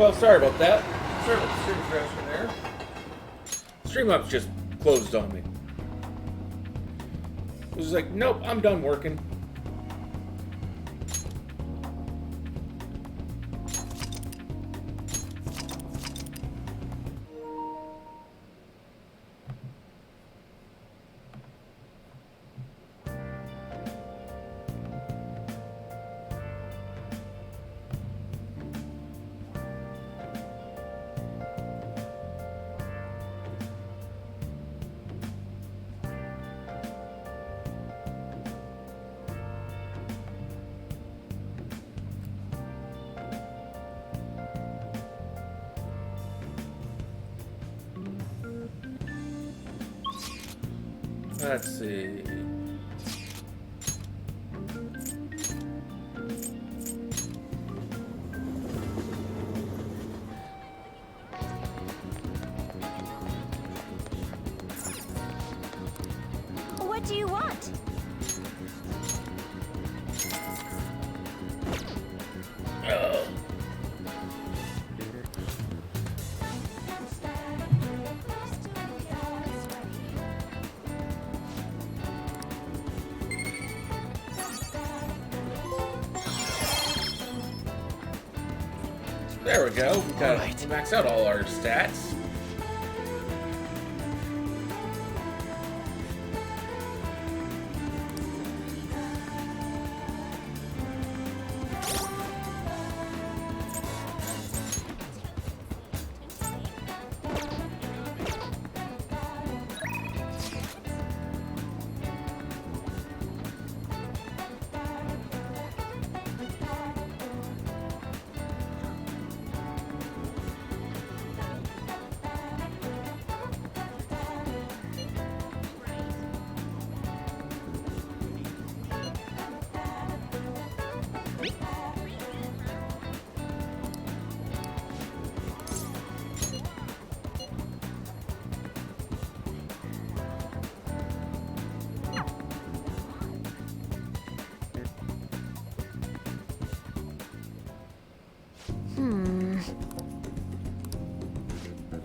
well, sorry about that. Sorry about the stream crashing there. StreamUp's just closed on me. It was like, nope, I'm done working. Let's see. What do you want? Oh. There we go. We got to max out all our stats.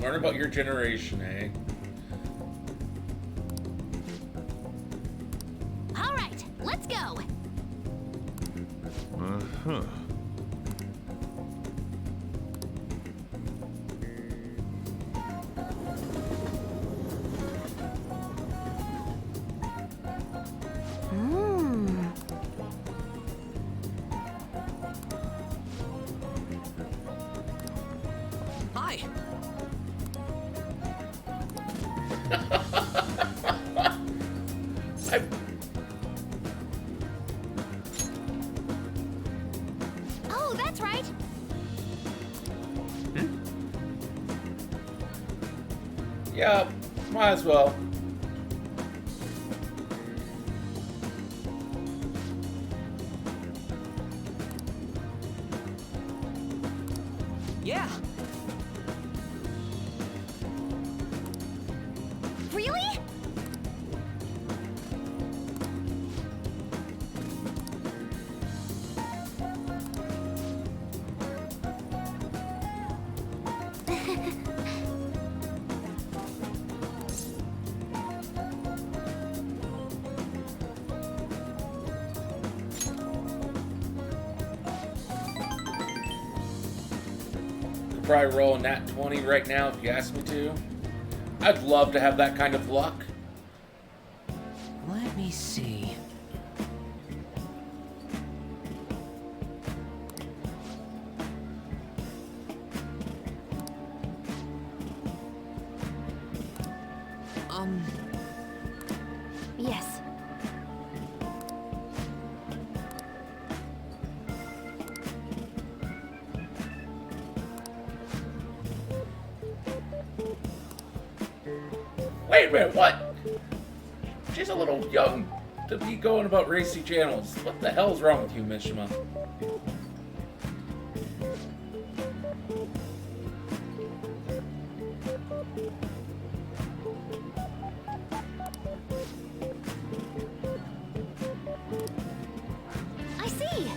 Learn about your generation, eh? All right, let's go. Uh-huh. Hi. Oh, that's right. Yeah, might as well. Yeah. Really? Probably roll a nat 20 right now if you ask me to. I'd love to have that kind of luck. Let me see. Yes. Wait a minute, what? She's a little young to be going about racy channels. What the hell's wrong with you, Mishima? I see.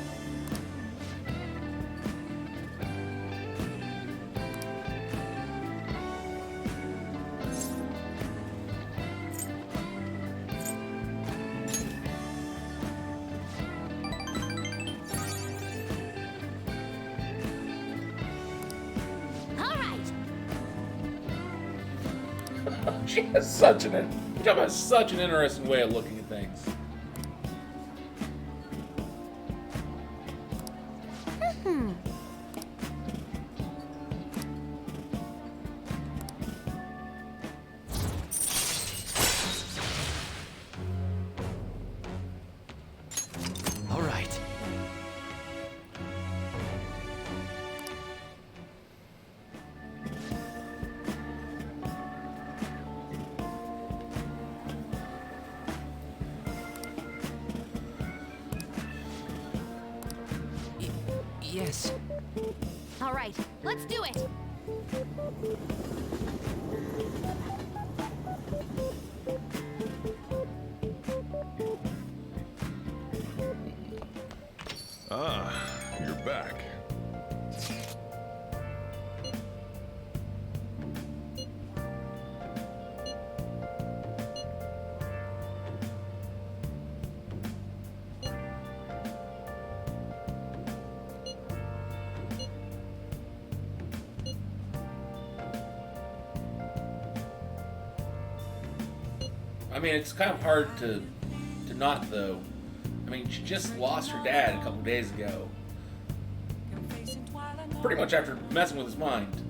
She has such an interesting way of looking at things. All right. Yes. All right, let's do it. Ah, you're back. I mean, it's kind of hard to not, though. I mean, she just lost her dad a couple days ago. Pretty much after messing with his mind.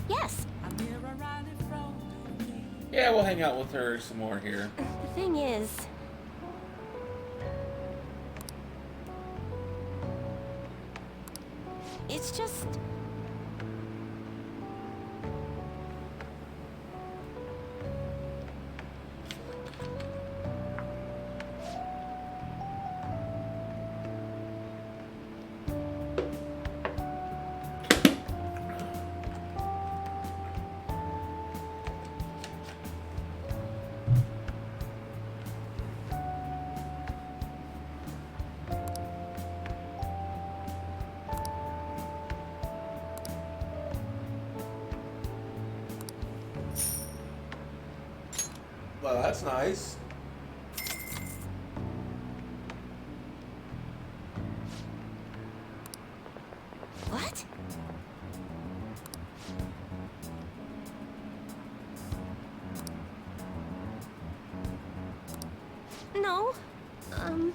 Yes. Yeah, we'll hang out with her some more here. The thing is, it's just... Well, that's nice. What? No. Um...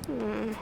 Hmm.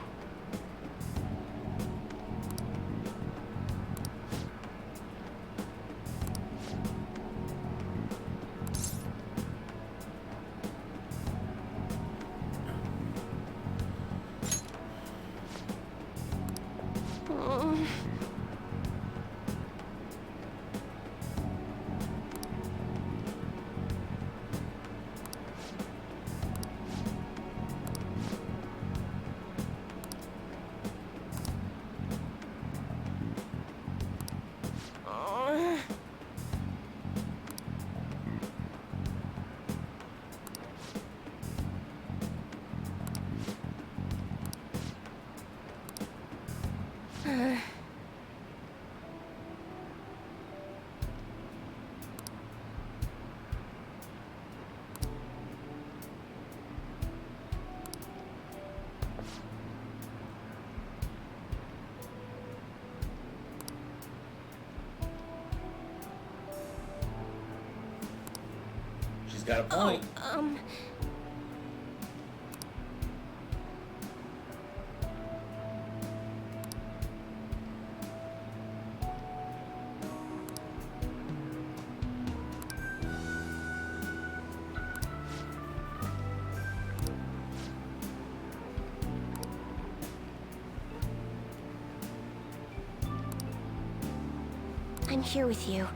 got a point. I'm here with you.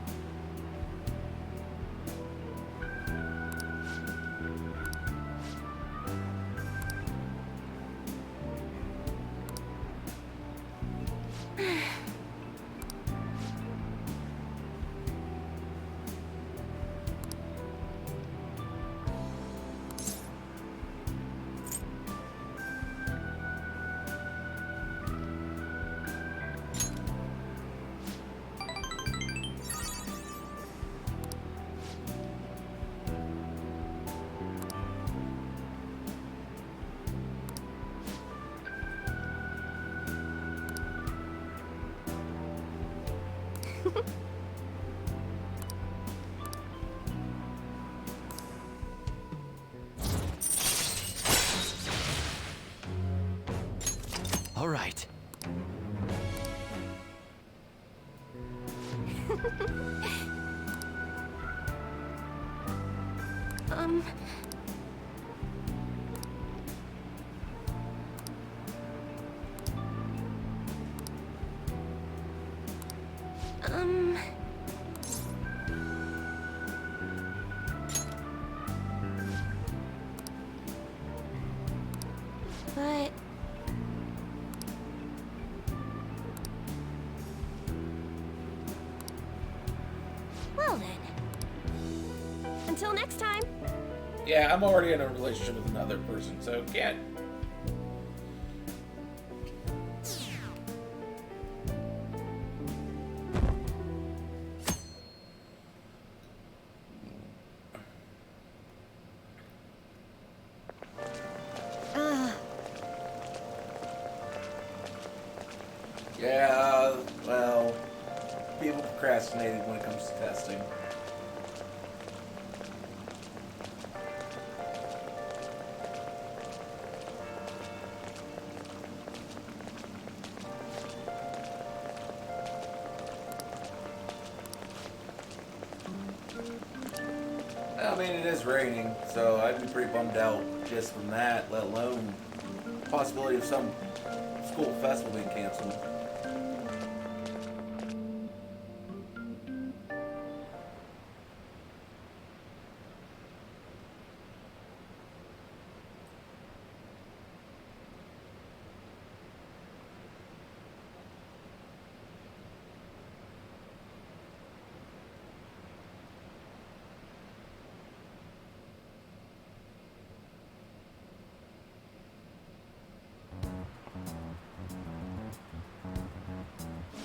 All right. Um... But... Well then. Until next time. Yeah, I'm already in a relationship with another person, so can't. Yeah, well, people procrastinated when it comes to testing. I mean, it is raining, so I'd be pretty bummed out just from that, let alone the possibility of some school festival being canceled.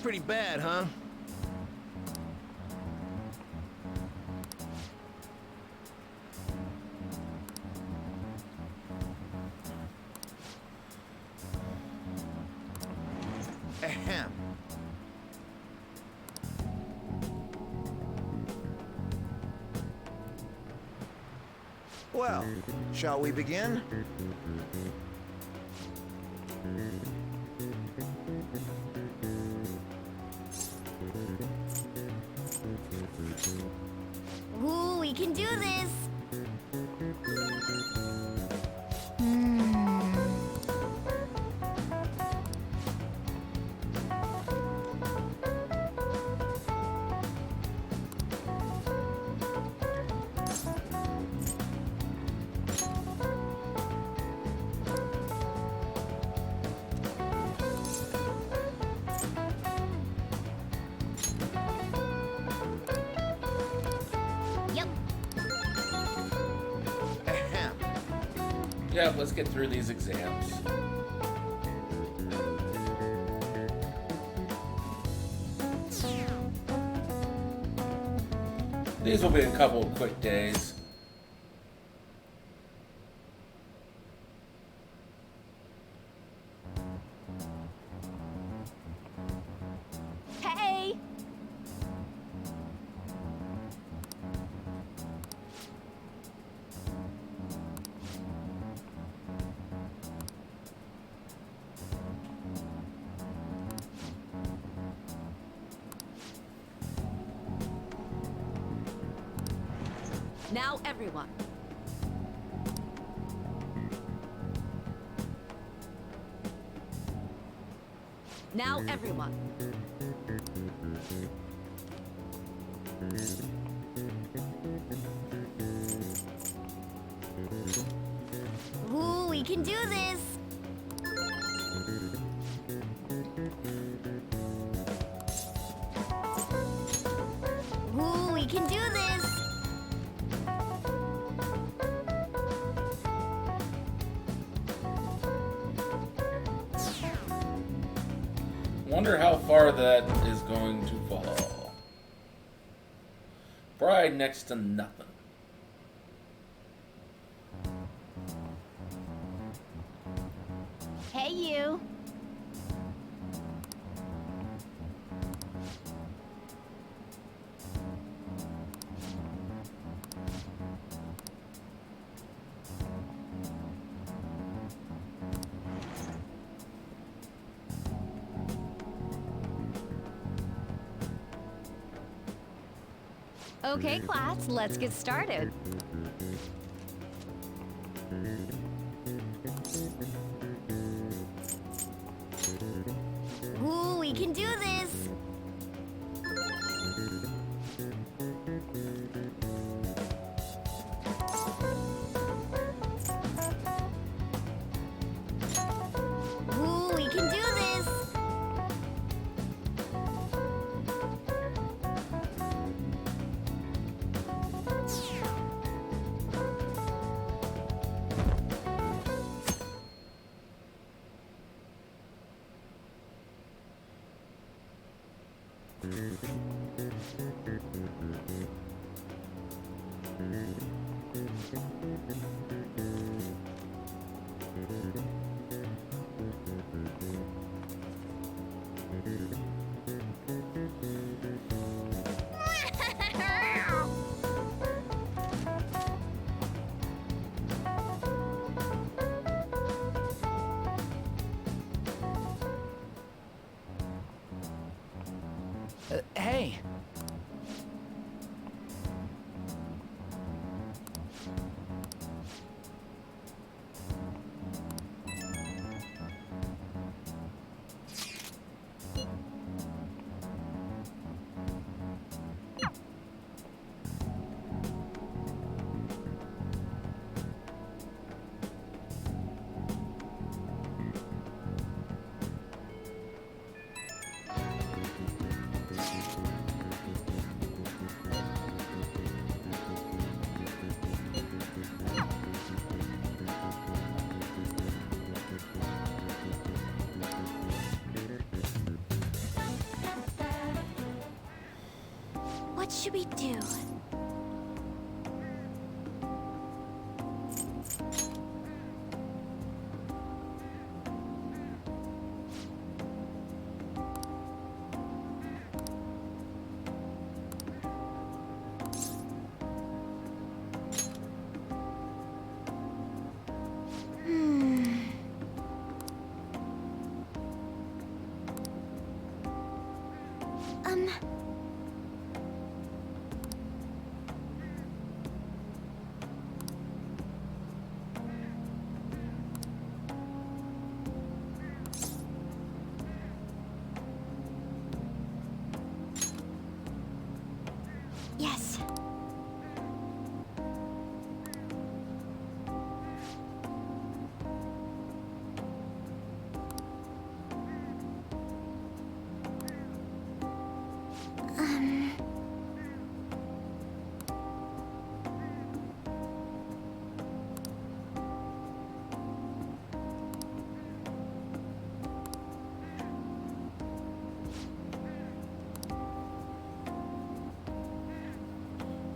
Pretty bad, huh? Ahem. Well, shall we begin? Ooh, we can do this! Yep. Ahem. Yeah, let's get through these exams. These will be a couple of quick days. Hey! Now everyone. Now everyone. Ooh, we can do this. Ooh, we can do this. Wonder how far that is going to fall. Probably next to nothing. Hey, you. Okay, class, let's get started. Ooh, we can do this. Ooh, we can do this. Hey. What should we do? Um... Yes.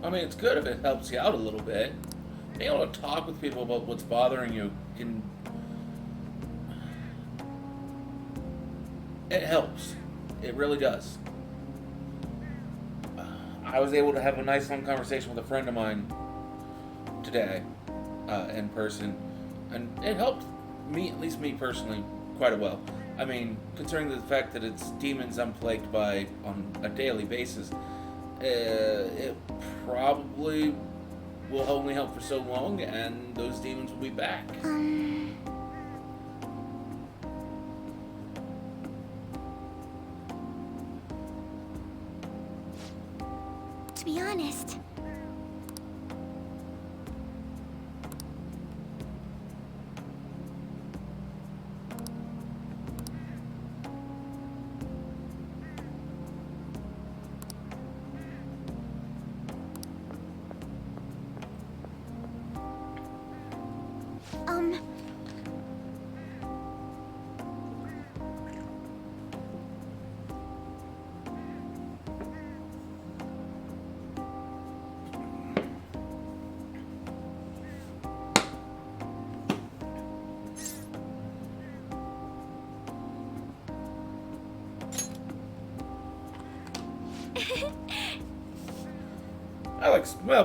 I mean, it's good if it helps you out a little bit. Being able to talk with people about what's bothering you can... It helps. It really does. I was able to have a nice long conversation with a friend of mine today, in person, and it helped me, at least me personally, quite well. I mean, considering the fact that it's demons I'm plagued by on a daily basis, it probably will only help for so long, and those demons will be back. To be honest,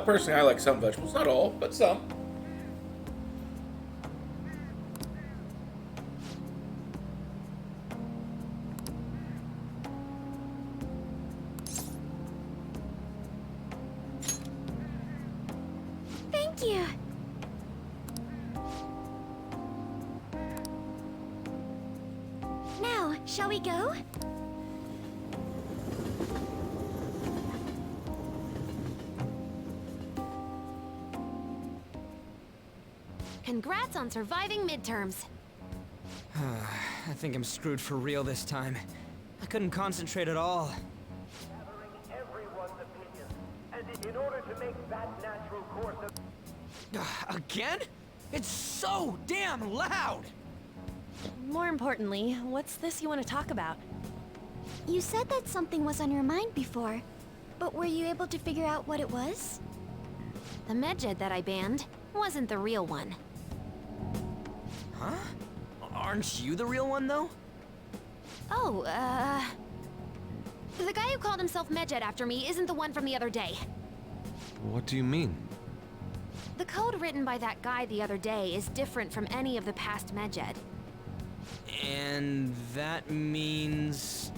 Personally, I like some vegetables. Not all, but some. thank you. Now, shall we go? Congrats on surviving midterms. I think I'm screwed for real this time. I couldn't concentrate at all. Gathering everyone's opinions, and in order to make that natural course of... Again? It's so damn loud! More importantly, what's this you want to talk about? You said that something was on your mind before, but were you able to figure out what it was? The medjed that I banned wasn't the real one. Huh? Aren't you the real one, though? Oh, the guy who called himself Medjed after me isn't the one from the other day. What do you mean? The code written by that guy the other day is different from any of the past Medjed. And that means...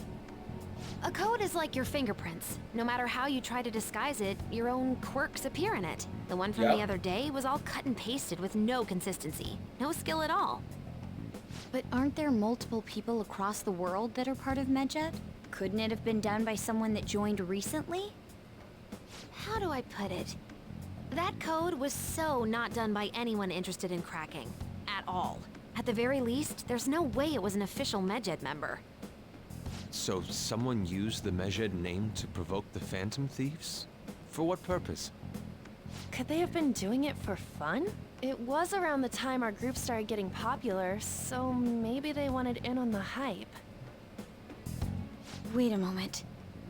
A code is like your fingerprints. No matter how you try to disguise it, your own quirks appear in it. The one from the other day was all cut and pasted with no consistency. No skill at all. But aren't there multiple people across the world that are part of Medjed? Couldn't it have been done by someone that joined recently? How do I put it? That code was so not done by anyone interested in cracking. At all. At the very least, there's no way it was an official Medjed member. So someone used the Medjed name to provoke the Phantom Thieves? For what purpose? Could they have been doing it for fun? It was around the time our group started getting popular, so maybe they wanted in on the hype. Wait a moment.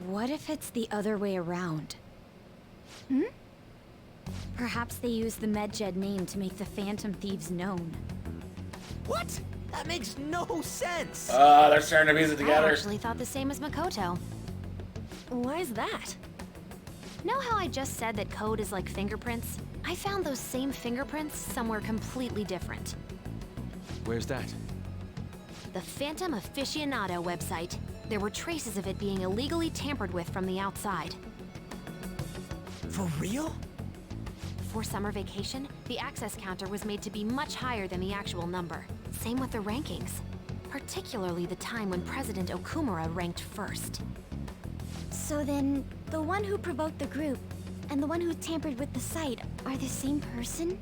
What if it's the other way around? Perhaps they used the Medjed name to make the Phantom Thieves known. What? That makes no sense! They're starting to piece it I together. actually thought the same as Makoto. Why is that? Know how I just said that code is like fingerprints? I found those same fingerprints somewhere completely different. Where's that? The Phantom Aficionado website. There were traces of it being illegally tampered with from the outside. For real? Before summer vacation, the access counter was made to be much higher than the actual number. Same with the rankings. Particularly the time when President Okumura ranked first. So then, the one who provoked the group and the one who tampered with the site are the same person?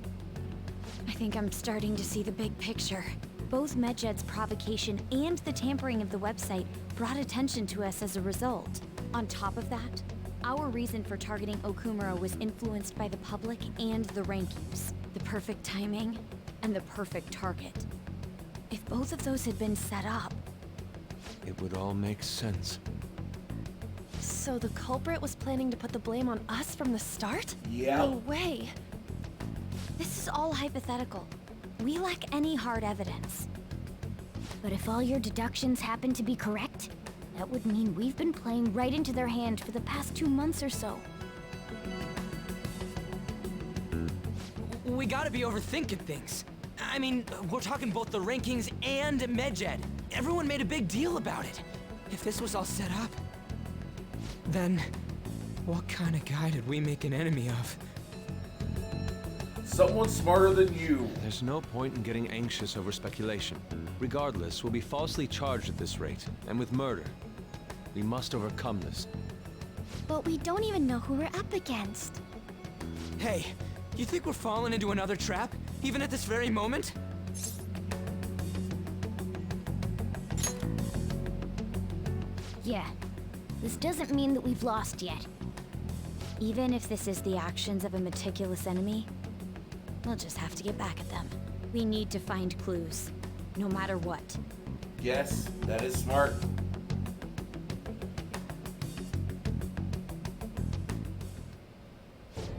I think I'm starting to see the big picture. Both Medjed's provocation and the tampering of the website brought attention to us as a result. On top of that, our reason for targeting Okumura was influenced by the public and the rankings. The perfect timing and the perfect target. If both of those had been set up... It would all make sense. So the culprit was planning to put the blame on us from the start? Yeah. No way. This is all hypothetical. We lack any hard evidence. But if all your deductions happen to be correct, that would mean we've been playing right into their hand for the past 2 months or so. We gotta be overthinking things. I mean, we're talking both the rankings and Medjed. Everyone made a big deal about it. If this was all set up, then what kind of guy did we make an enemy of? Someone smarter than you. There's no point in getting anxious over speculation. Regardless, we'll be falsely charged at this rate, and with murder. We must overcome this. But we don't even know who we're up against. Hey, you think we're falling into another trap? Even at this very moment? Yeah. This doesn't mean that we've lost yet. Even if this is the actions of a meticulous enemy, we'll just have to get back at them. We need to find clues, no matter what. Yes, that is smart.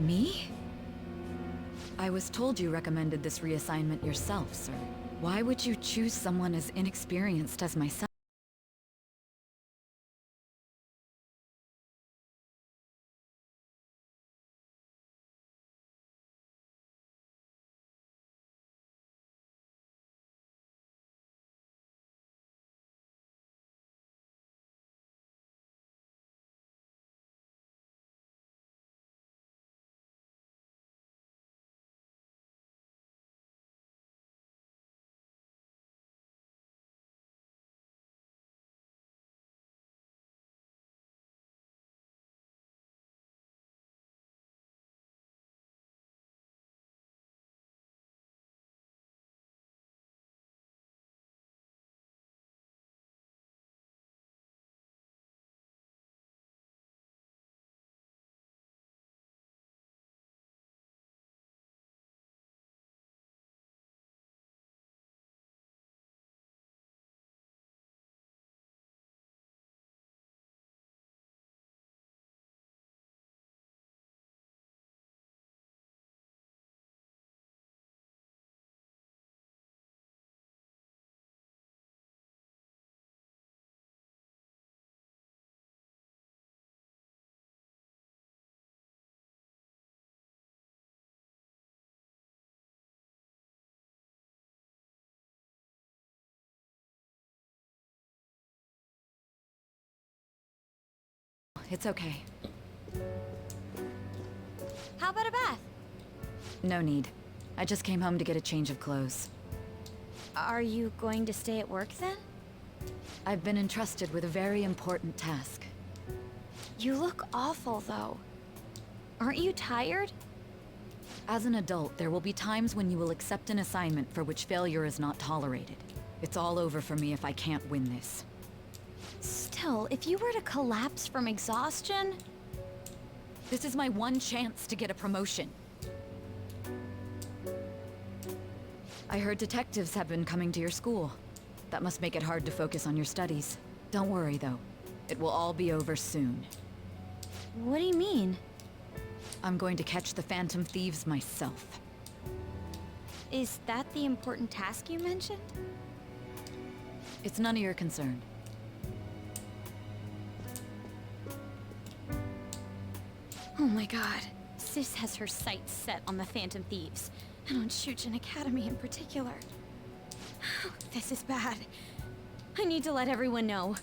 Me? I was told you recommended this reassignment yourself, sir. Why would you choose someone as inexperienced as myself? It's okay. How about a bath? No need. I just came home to get a change of clothes. Are you going to stay at work then? I've been entrusted with a very important task. You look awful, though. Aren't you tired? As an adult, there will be times when you will accept an assignment for which failure is not tolerated. It's all over for me if I can't win this. Still, if you were to collapse from exhaustion... This is my one chance to get a promotion. I heard detectives have been coming to your school. That must make it hard to focus on your studies. Don't worry, though. It will all be over soon. What do you mean? I'm going to catch the Phantom Thieves myself. Is that the important task you mentioned? It's none of your concern. Oh my god. Sis has her sights set on the Phantom Thieves, and on Shujin Academy in particular. This is bad. I need to let everyone know.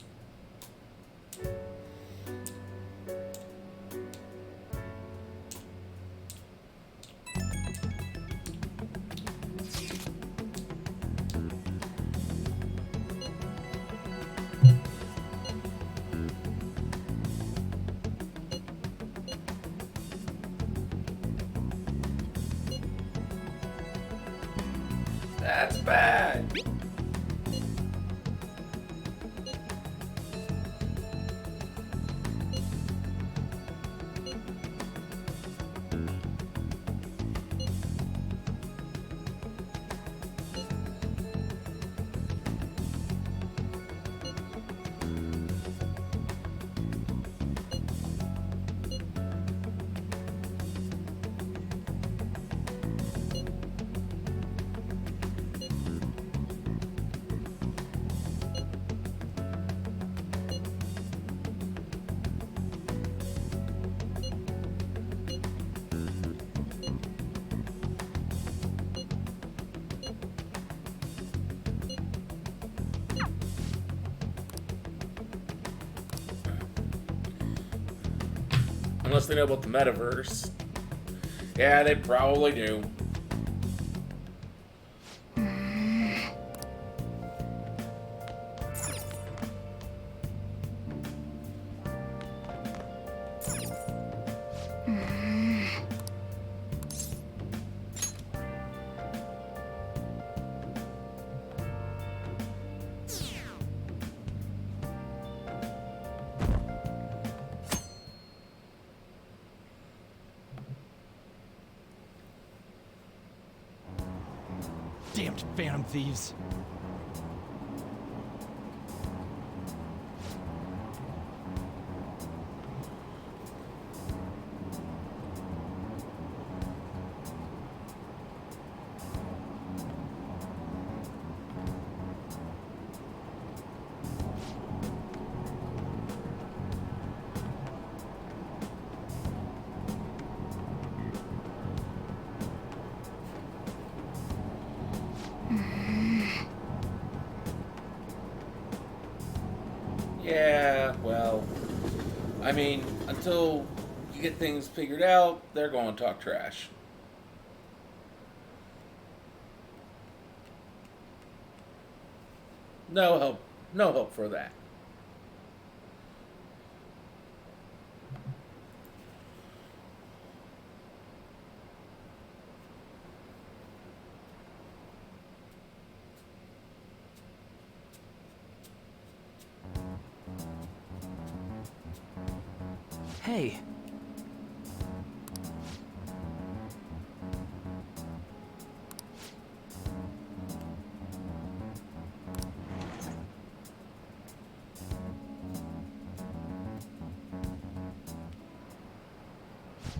That's bad. Unless they know about the metaverse. Yeah, they probably do. Damned phantom thieves. Yeah, well, I mean, until you get things figured out, they're going to talk trash. No help for that. Hey.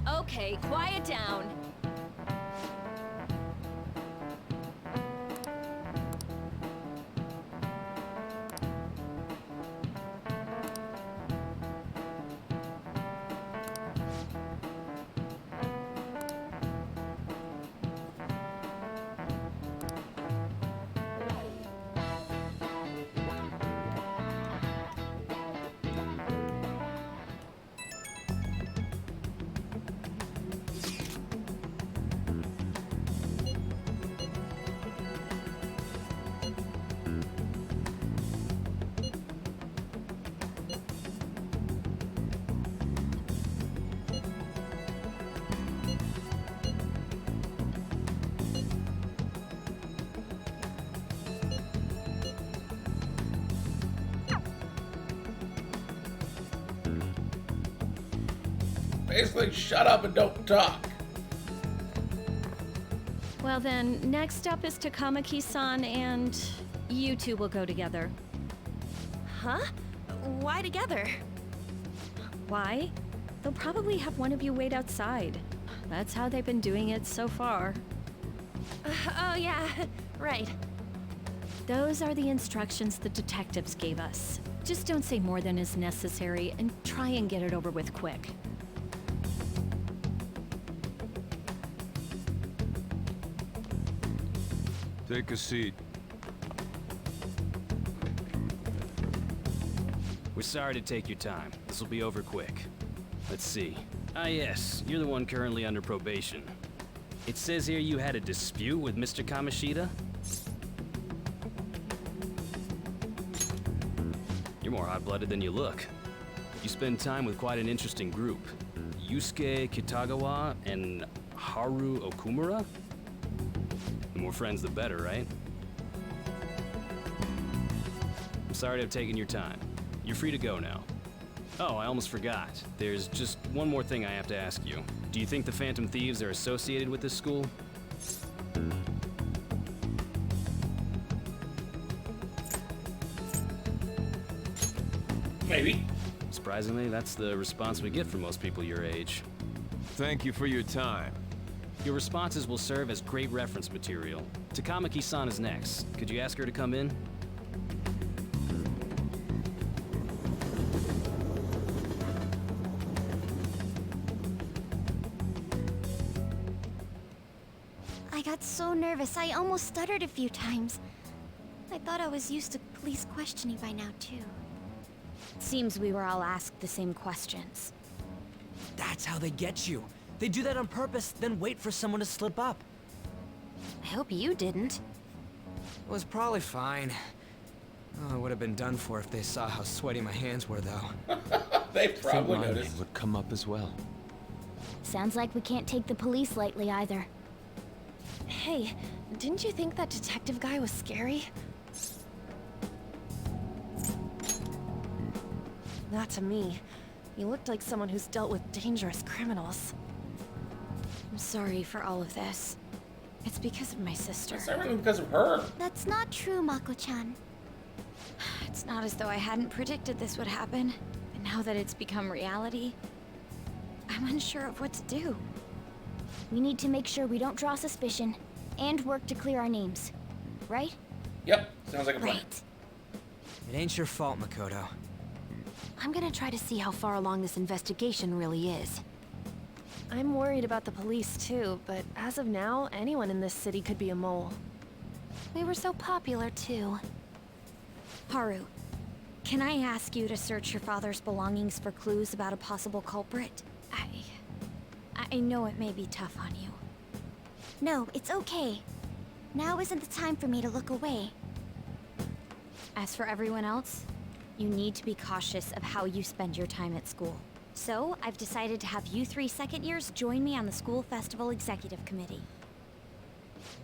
Okay, quiet down. Basically, shut up and don't talk. Well then, next up is Takamaki-san, and you two will go together. Huh? Why together? Why? They'll probably have one of you wait outside. That's how they've been doing it so far. Oh yeah, right. Those are the instructions the detectives gave us. Just don't say more than is necessary, and try and get it over with quick. Take a seat. We're sorry to take your time. This will be over quick. Let's see. Ah yes, you're the one currently under probation. It says here you had a dispute with Mr. Kamoshida? You're more hot-blooded than you look. You spend time with quite an interesting group. Yusuke Kitagawa and Haru Okumura? The more friends, the better, right? I'm sorry to have taken your time. You're free to go now. Oh, I almost forgot. There's just one more thing I have to ask you. Do you think the Phantom Thieves are associated with this school? Maybe. Surprisingly, that's the response we get from most people your age. Thank you for your time. Your responses will serve as great reference material. Takamaki-san is next. Could you ask her to come in? I got so nervous, I almost stuttered a few times. I thought I was used to police questioning by now, too. Seems we were all asked the same questions. That's how they get you. They do that on purpose, then wait for someone to slip up. I hope you didn't. It was probably fine. Oh, it would have been done for if they saw how sweaty my hands were, though. They I think probably my noticed. name would come up as well. Sounds like we can't take the police lightly either. Hey, didn't you think that detective guy was scary? Not to me. He looked like someone who's dealt with dangerous criminals. I'm sorry for all of this. It's because of my sister. It's everything because of her. That's not true, Mako-chan. It's not as though I hadn't predicted this would happen. And now that it's become reality, I'm unsure of what to do. We need to make sure we don't draw suspicion, and work to clear our names. Right? Yep, sounds like a plan. Right. It ain't your fault, Makoto. I'm gonna try to see how far along this investigation really is. I'm worried about the police too, but as of now, anyone in this city could be a mole. We were so popular, too. Haru, can I ask you to search your father's belongings for clues about a possible culprit? I know it may be tough on you. No, it's okay. Now isn't the time for me to look away. As for everyone else, you need to be cautious of how you spend your time at school. So, I've decided to have you 3 second years join me on the school festival executive committee.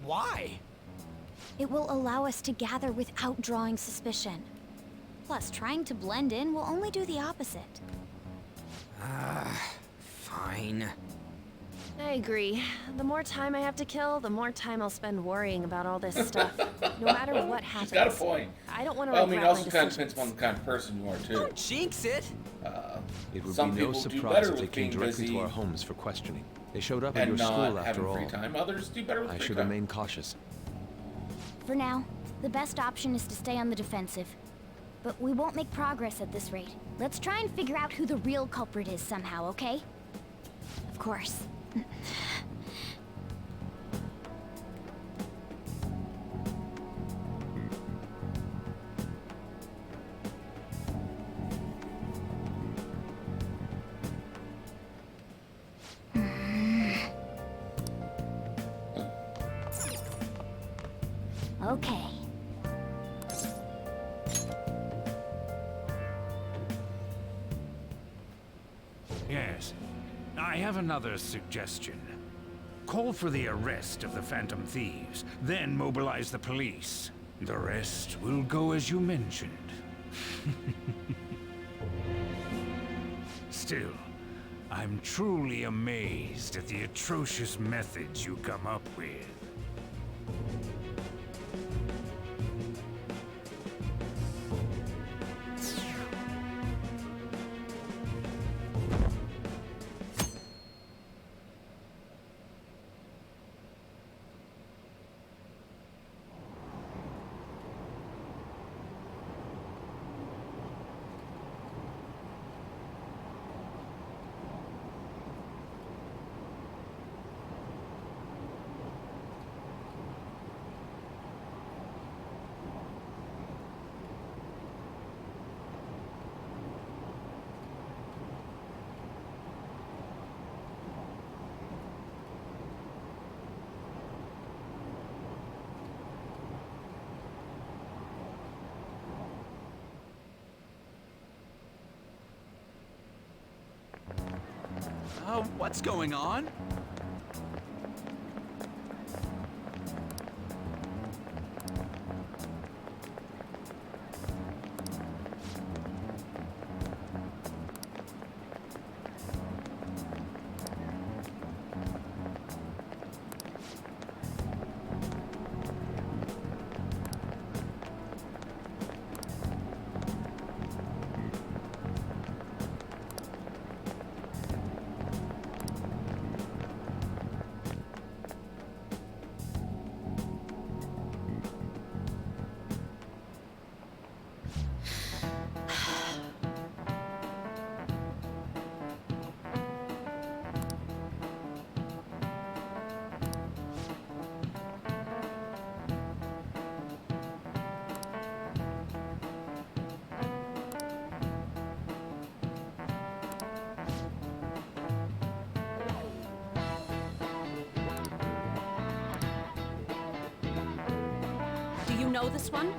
Why? It will allow us to gather without drawing suspicion. Plus, trying to blend in will only do the opposite. Fine. I agree. The more time I have to kill, the more time I'll spend worrying about all this stuff. No matter what happens. She's got a point. I don't want to Well, I mean, it regret my also kind of decisions. depends on the kind of person you are, too. Don't jinx it! It would Some be no people do surprise better if they with came being directly busy to our homes for questioning. They showed up at and your school not after having all. free time. Others do better with I free should time. remain cautious. For now, the best option is to stay on the defensive. But we won't make progress at this rate. Let's try and figure out who the real culprit is somehow, okay? Of course. Okay. Yes. I have another suggestion. Call for the arrest of the Phantom Thieves, then mobilize the police. The rest will go as you mentioned. Still, I'm truly amazed at the atrocious methods you come up with. What's going on? Do you know this one?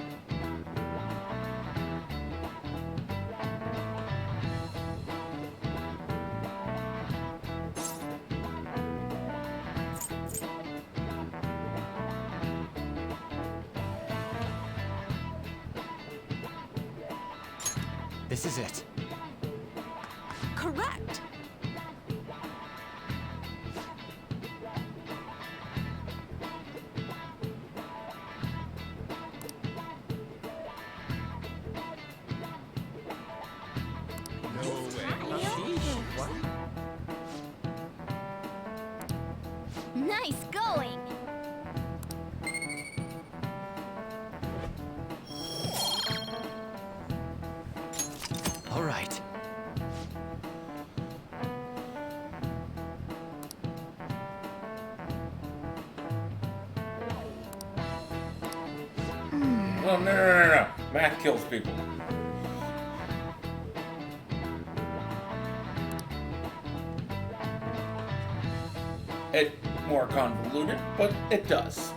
This is it. Correct. Well, no. Math kills people. It's more convoluted, but it does.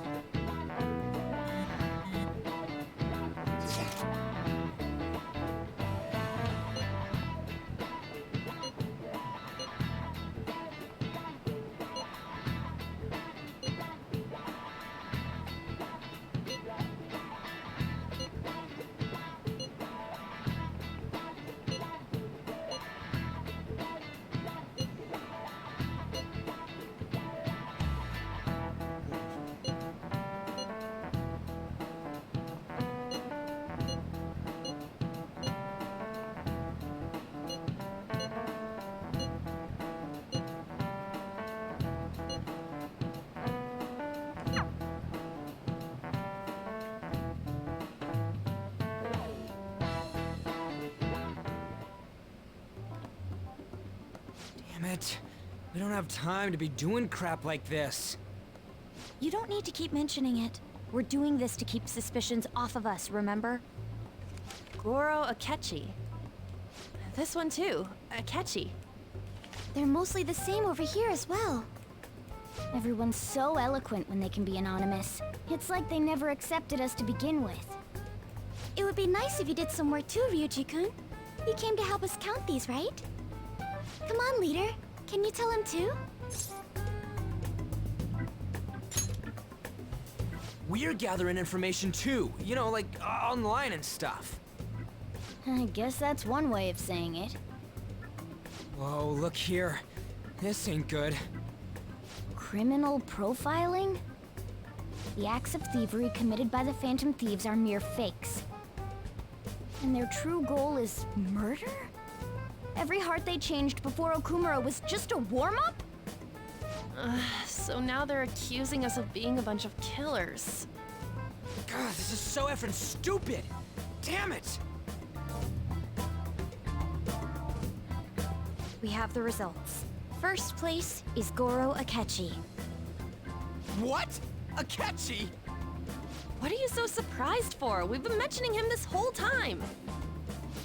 Damn it. We don't have time to be doing crap like this. You don't need to keep mentioning it. We're doing this to keep suspicions off of us, remember? Goro Akechi. This one too, Akechi. They're mostly the same over here as well. Everyone's so eloquent when they can be anonymous. It's like they never accepted us to begin with. It would be nice if you did some work too, Ryuji-kun. You came to help us count these, right? Come on, leader. Can you tell him too? We're gathering information too, you know, like online and stuff. I guess that's one way of saying it. Whoa, look here. This ain't good. Criminal profiling? The acts of thievery committed by the Phantom Thieves are mere fakes. And their true goal is murder? Every heart they changed before Okumura was just a warm-up? So now they're accusing us of being a bunch of killers. God, this is so effing stupid! Damn it! We have the results. First place is Goro Akechi. What? Akechi? What are you so surprised for? We've been mentioning him this whole time.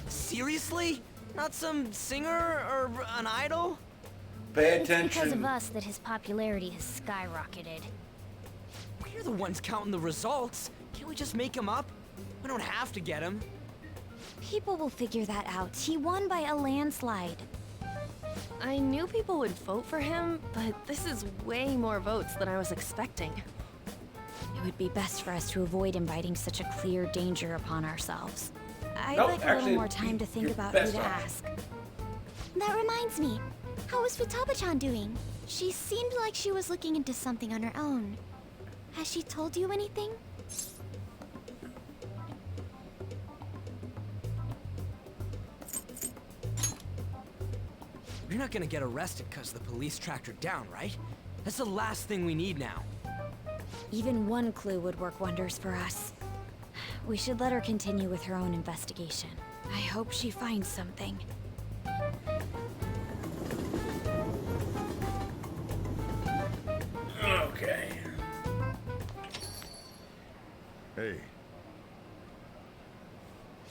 Seriously? Not some singer or an idol? Pay It's because attention. of us that his popularity has skyrocketed. We're the ones counting the results. Can't we just make him up? We don't have to get him. People will figure that out. He won by a landslide. I knew people would vote for him, but this is way more votes than I was expecting. It would be best for us to avoid inviting such a clear danger upon ourselves. I'd Nope, like a actually, little more time to think your about who best to option. ask. That reminds me. How is Futaba-chan doing? She seemed like she was looking into something on her own. Has she told you anything? You're not gonna get arrested because the police tracked her down, right? That's the last thing we need now. Even one clue would work wonders for us. We should let her continue with her own investigation. I hope she finds something. Okay. Hey.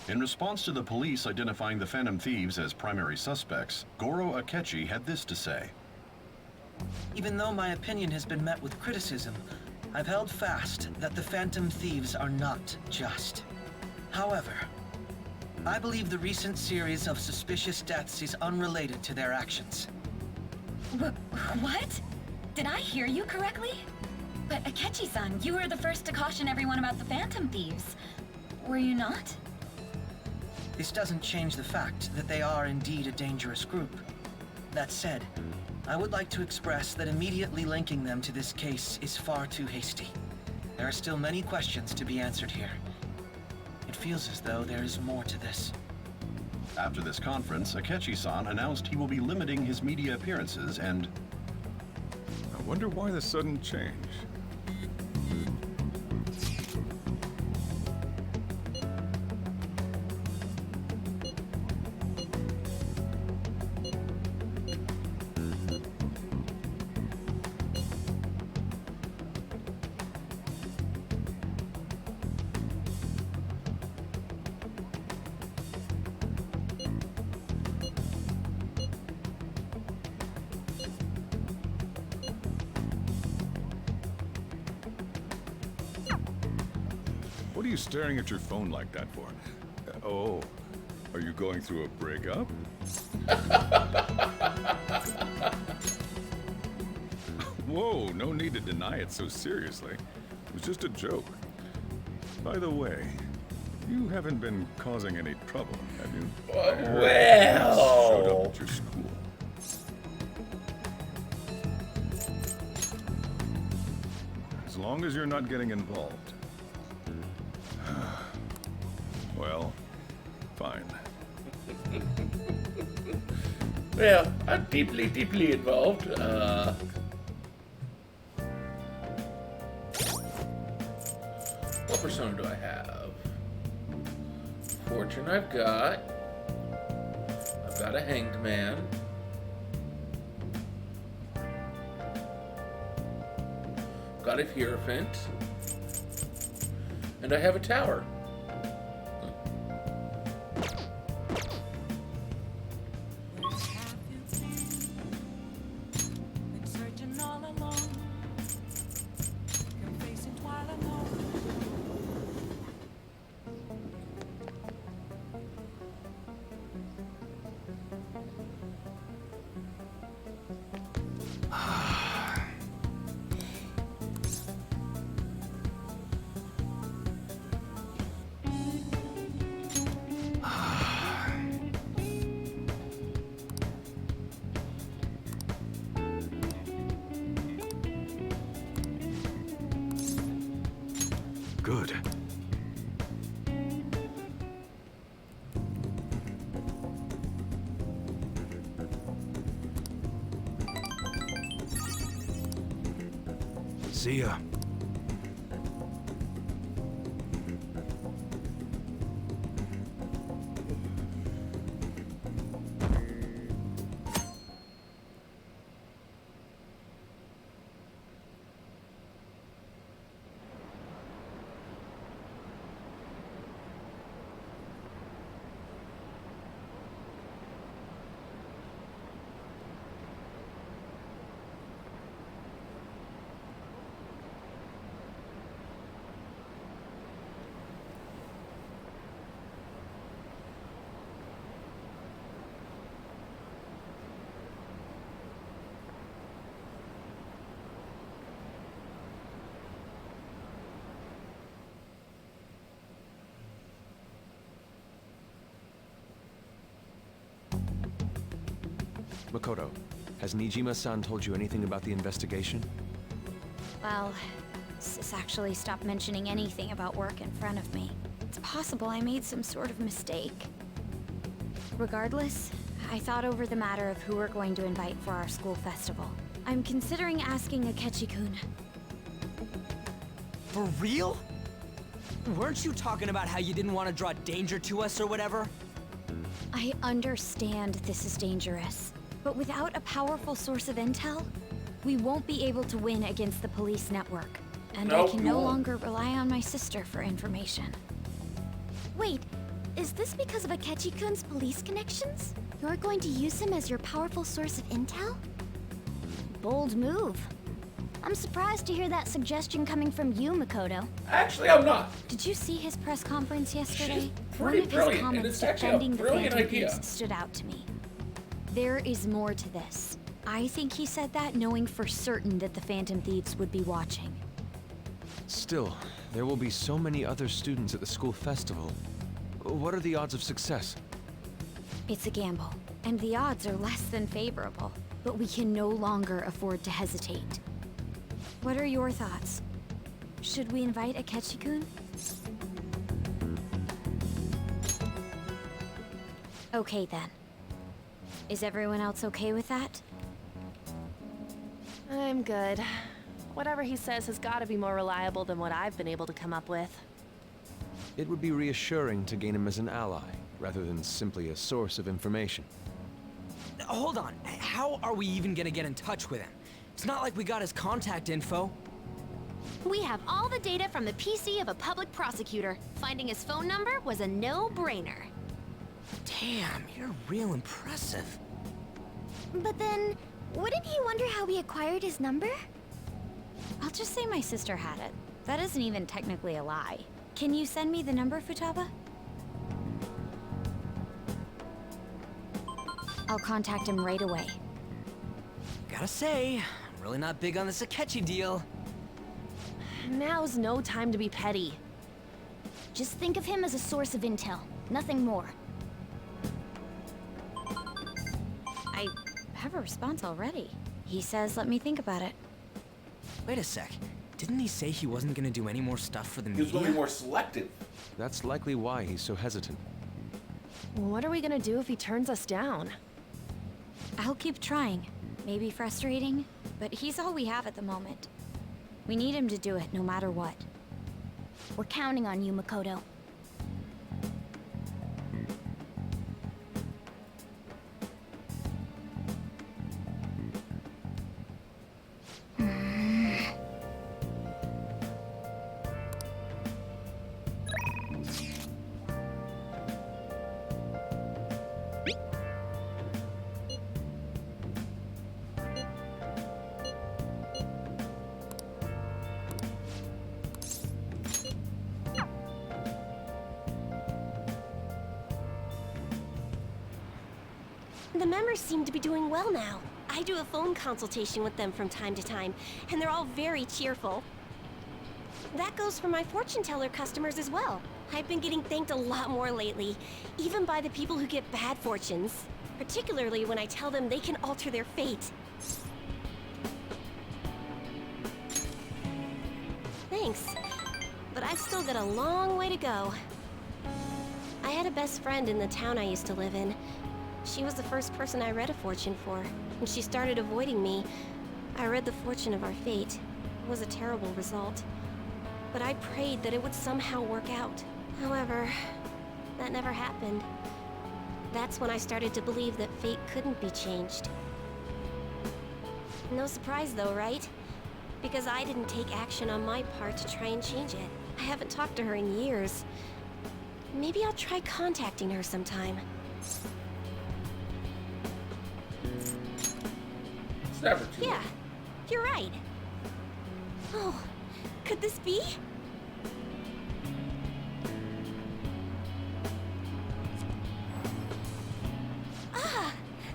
In response to the police identifying the Phantom Thieves as primary suspects, Goro Akechi had this to say. Even though my opinion has been met with criticism, I've held fast that the Phantom Thieves are not just. However, I believe the recent series of suspicious deaths is unrelated to their actions. What? Did I hear you correctly? But Akechi-san, you were the first to caution everyone about the Phantom Thieves. Were you not? This doesn't change the fact that they are indeed a dangerous group. That said, I would like to express that immediately linking them to this case is far too hasty. There are still many questions to be answered here. It feels as though there is more to this. After this conference, Akechi-san announced he will be limiting his media appearances and... I wonder why the sudden change. What are you staring at your phone like that for? Oh, are you going through a breakup? Whoa, no need to deny it so seriously. It was just a joke. By the way, you haven't been causing any trouble, have you? Showed up at your school. As long as you're not getting involved. Well, fine. Well, I'm deeply, deeply involved. What persona do I have? Fortune I've got a hanged man. Got a Hierophant. And I have a tower. Good. See ya. Makoto, has Nijima-san told you anything about the investigation? Well, Sis actually stopped mentioning anything about work in front of me. It's possible I made some sort of mistake. Regardless, I thought over the matter of who we're going to invite for our school festival. I'm considering asking Akechi-kun. For real? Weren't you talking about how you didn't want to draw danger to us or whatever? I understand this is dangerous, but without a powerful source of intel, we won't be able to win against the police network. And I can no longer rely on my sister for information. Wait, is this because of Akechi-kun's police connections? You're going to use him as your powerful source of intel? Bold move. I'm surprised to hear that suggestion coming from you, Makoto. Actually, I'm not. Did you see his press conference yesterday? One of his comments defending the Phantom Thieves stood out to me. There is more to this. I think he said that knowing for certain that the Phantom Thieves would be watching. Still, there will be so many other students at the school festival. What are the odds of success? It's a gamble, and the odds are less than favorable. But we can no longer afford to hesitate. What are your thoughts? Should we invite Akechi-kun? Okay then. Is everyone else okay with that? I'm good. Whatever he says has got to be more reliable than what I've been able to come up with. It would be reassuring to gain him as an ally, rather than simply a source of information. Hold on, how are we even gonna get in touch with him? It's not like we got his contact info. We have all the data from the PC of a public prosecutor. Finding his phone number was a no-brainer. Damn, you're real impressive. But then, wouldn't he wonder how we acquired his number? I'll just say my sister had it. That isn't even technically a lie. Can you send me the number, Futaba? I'll contact him right away. Gotta say, I'm really not big on this Akechi deal. Now's no time to be petty. Just think of him as a source of intel, nothing more. I have a response already. He says let me think about it. Wait a sec. Didn't he say he wasn't gonna do any more stuff for the He media? was going to be more selective. That's likely why he's so hesitant. What are we gonna do if he turns us down? I'll keep trying. Maybe frustrating, but he's all we have at the moment. We need him to do it no matter what. We're counting on you, Makoto. The members seem to be doing well now. I do a phone consultation with them from time to time, and they're all very cheerful. That goes for my fortune teller customers as well. I've been getting thanked a lot more lately, even by the people who get bad fortunes. Particularly when I tell them they can alter their fate. Thanks, but I've still got a long way to go. I had a best friend in the town I used to live in. She was the first person I read a fortune for. When she started avoiding me, I read the fortune of our fate. It was a terrible result. But I prayed that it would somehow work out. However, that never happened. That's when I started to believe that fate couldn't be changed. No surprise though, right? Because I didn't take action on my part to try and change it. I haven't talked to her in years. Maybe I'll try contacting her sometime. It's never too Yeah, you're right. Oh, could this be? Ah!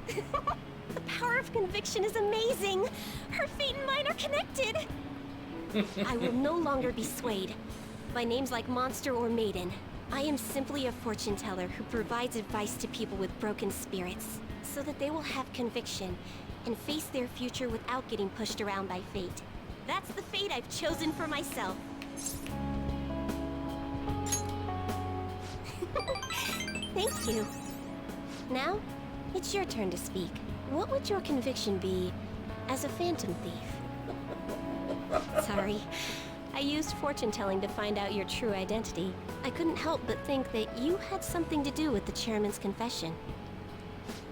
The power of conviction is amazing! Her fate and mine are connected! I will no longer be swayed by names like monster or maiden. I am simply a fortune teller who provides advice to people with broken spirits, so that they will have conviction and face their future without getting pushed around by fate. That's the fate I've chosen for myself. Thank you. Now, it's your turn to speak. What would your conviction be as a phantom thief? Sorry. I used fortune telling to find out your true identity. I couldn't help but think that you had something to do with the chairman's confession.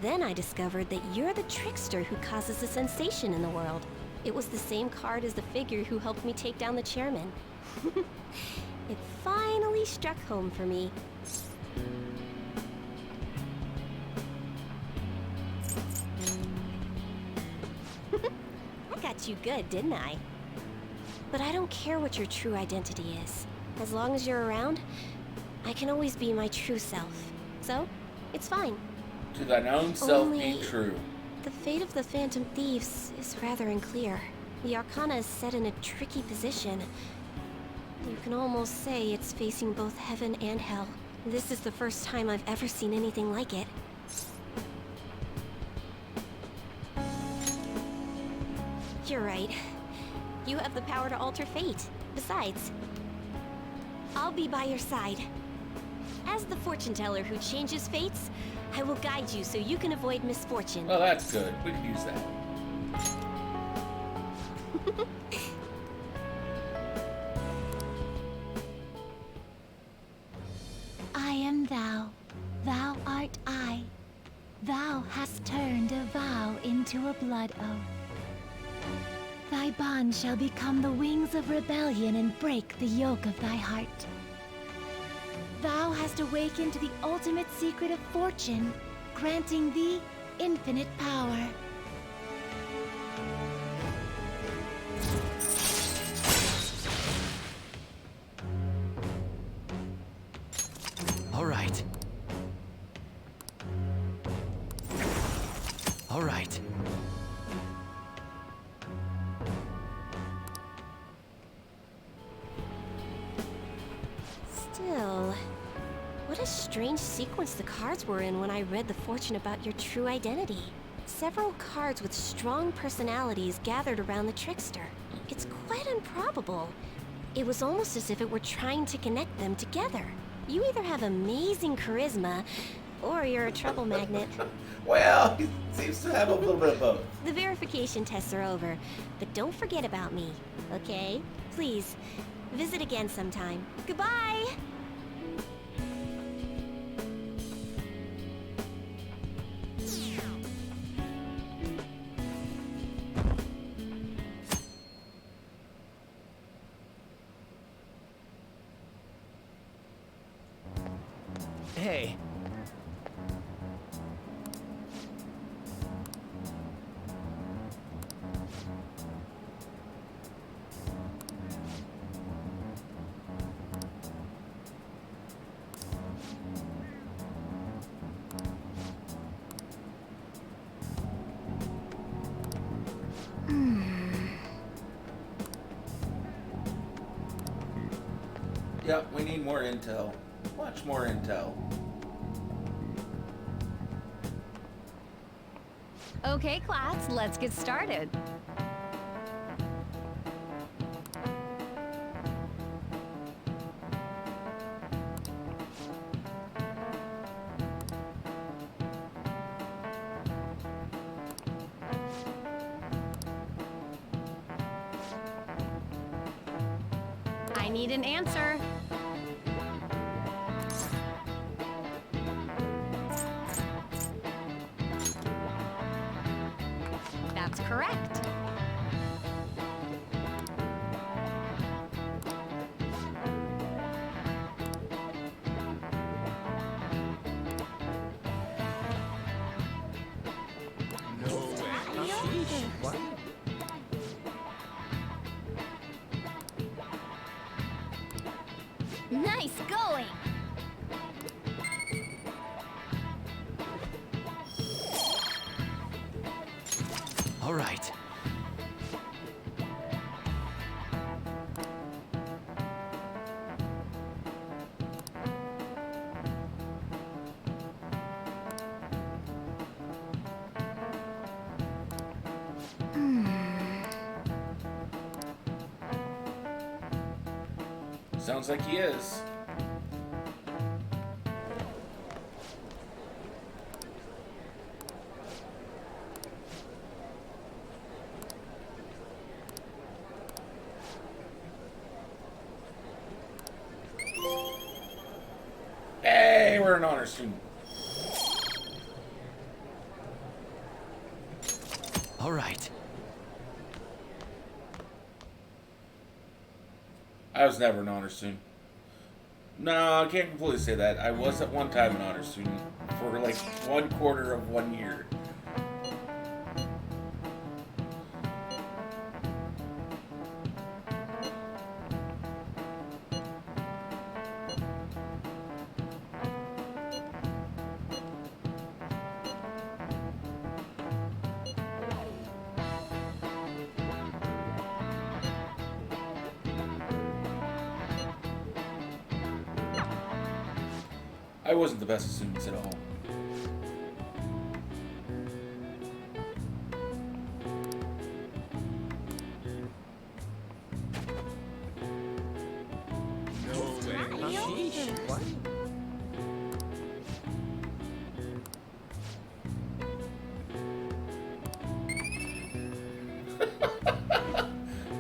Then I discovered that you're the trickster who causes a sensation in the world. It was the same card as the figure who helped me take down the chairman. It finally struck home for me. I got you good, didn't I? But I don't care what your true identity is. As long as you're around, I can always be my true self. So, it's fine. To thine own self Only be true. the fate of the Phantom Thieves is rather unclear. The Arcana is set in a tricky position. You can almost say it's facing both heaven and hell. This is the first time I've ever seen anything like it. You're right. You have the power to alter fate. Besides, I'll be by your side. As the fortune teller who changes fates, I will guide you so you can avoid misfortune. Oh, that's good. We could use that. I am thou, thou art I. Thou hast turned a vow into a blood oath. Thy bond shall become the wings of rebellion and break the yoke of thy heart. Thou hast awakened to the ultimate secret of fortune, granting thee infinite power. right. All right. Still, what a strange sequence the cards were in when I read the fortune about your true identity. Several cards with strong personalities gathered around the trickster. It's quite improbable. It was almost as if it were trying to connect them together. You either have amazing charisma, or you're a trouble magnet. Well, he seems to have a little bit of both. The verification tests are over, but don't forget about me, okay? Please, visit again sometime. Goodbye! Hey. Yep, we need more intel. Much more intel. Okay, class, let's get started. I need an answer. That's correct. What? Nice going! All right. Sounds like he is. Hey, we're an honor student. All right. I was never an honor student. No, I can't completely say that. I was at one time an honor student for like 1/4 of 1 year. I wasn't the best of students at all. What?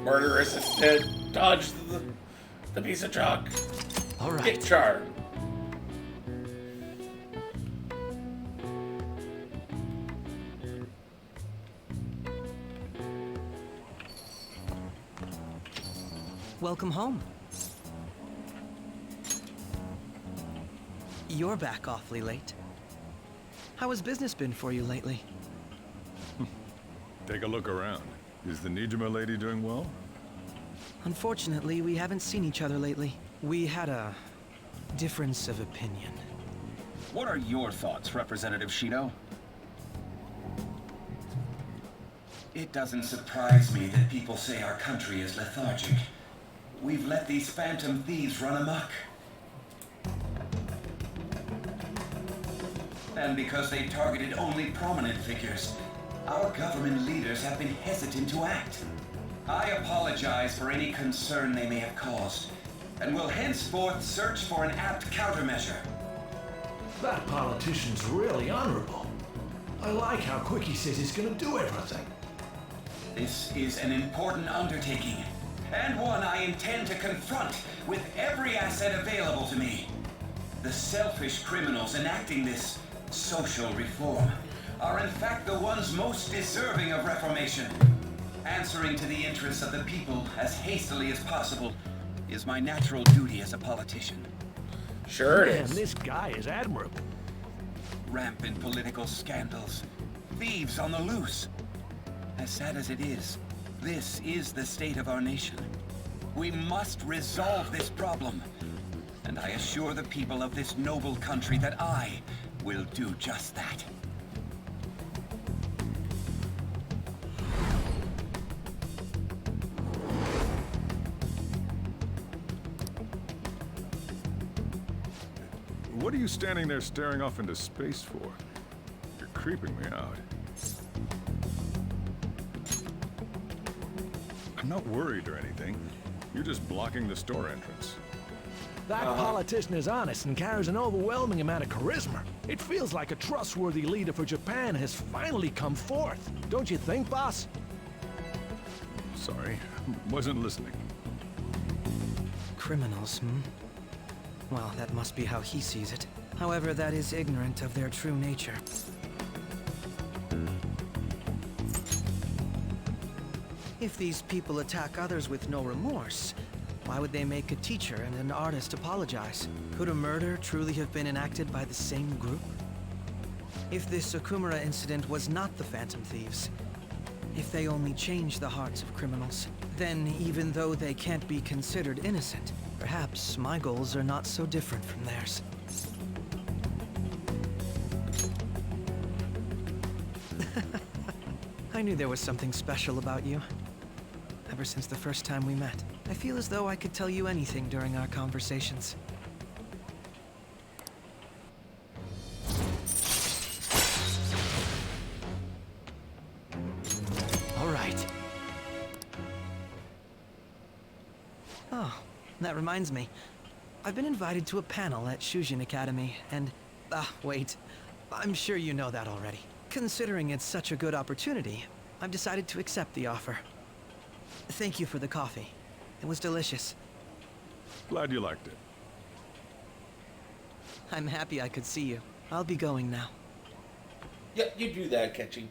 Murderous instead dodged the piece of chalk. All right. Get charred. Welcome home. You're back awfully late. How has business been for you lately? Take a look around. Is the Nijima lady doing well? Unfortunately, we haven't seen each other lately. We had a difference of opinion. What are your thoughts, Representative Shido? It doesn't surprise me that people say our country is lethargic. We've let these phantom thieves run amok. And because they targeted only prominent figures, our government leaders have been hesitant to act. I apologize for any concern they may have caused, and will henceforth search for an apt countermeasure. That politician's really honorable. I like how quick he says he's gonna do everything. This is an important undertaking, and one I intend to confront with every asset available to me. The selfish criminals enacting this social reform are in fact the ones most deserving of reformation. Answering to the interests of the people as hastily as possible is my natural duty as a politician. Sure it Man, is. this guy is admirable. Rampant political scandals, thieves on the loose. As sad as it is, this is the state of our nation. We must resolve this problem, and I assure the people of this noble country that I will do just that. What are you standing there staring off into space for? You're creeping me out. I'm not worried or anything. You're just blocking the store entrance. That politician is honest and carries an overwhelming amount of charisma. It feels like a trustworthy leader for Japan has finally come forth. Don't you think, boss? Sorry, wasn't listening. Criminals, Well, that must be how he sees it. However, that is ignorant of their true nature. If these people attack others with no remorse, why would they make a teacher and an artist apologize? Could a murder truly have been enacted by the same group? If this Okumura incident was not the Phantom Thieves, if they only change the hearts of criminals, then even though they can't be considered innocent, perhaps my goals are not so different from theirs. I knew there was something special about you. Ever since the first time we met, I feel as though I could tell you anything during our conversations. All right. Oh, that reminds me. I've been invited to a panel at Shujin Academy, and... wait. I'm sure you know that already. Considering it's such a good opportunity, I've decided to accept the offer. Thank you for the coffee. It was delicious. Glad you liked it. I'm happy I could see you. I'll be going now. Yep, you do that, Akechi.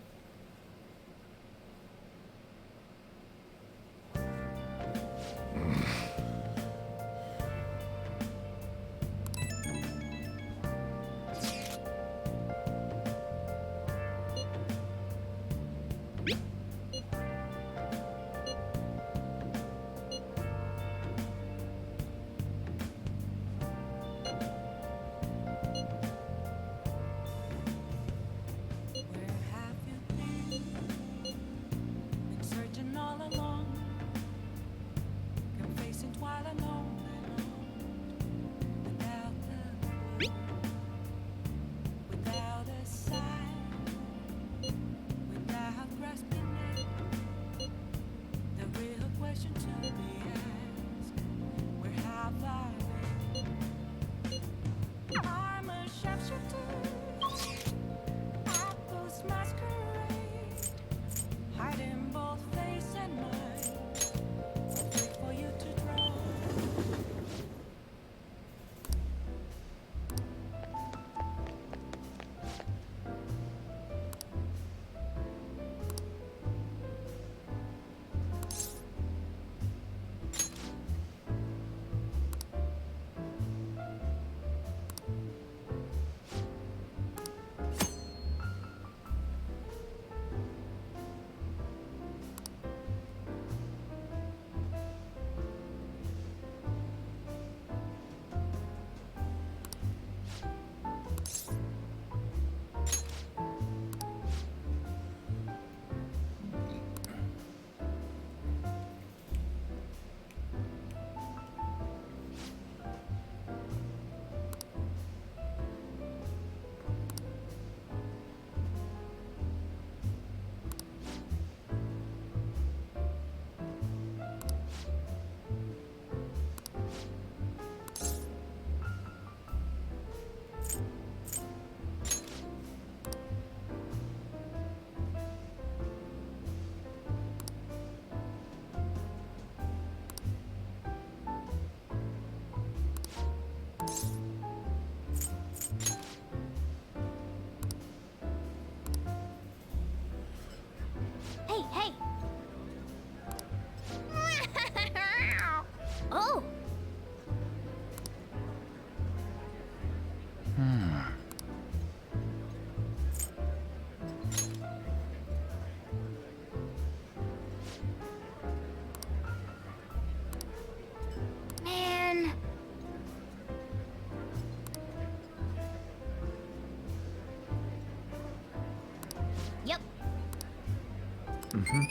Mm-hmm.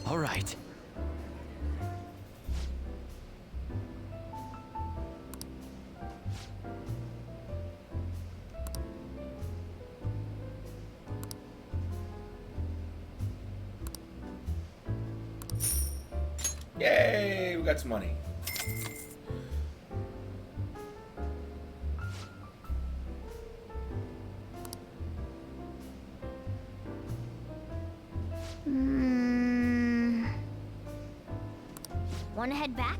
All right. Yay, we got some money. Wanna head back?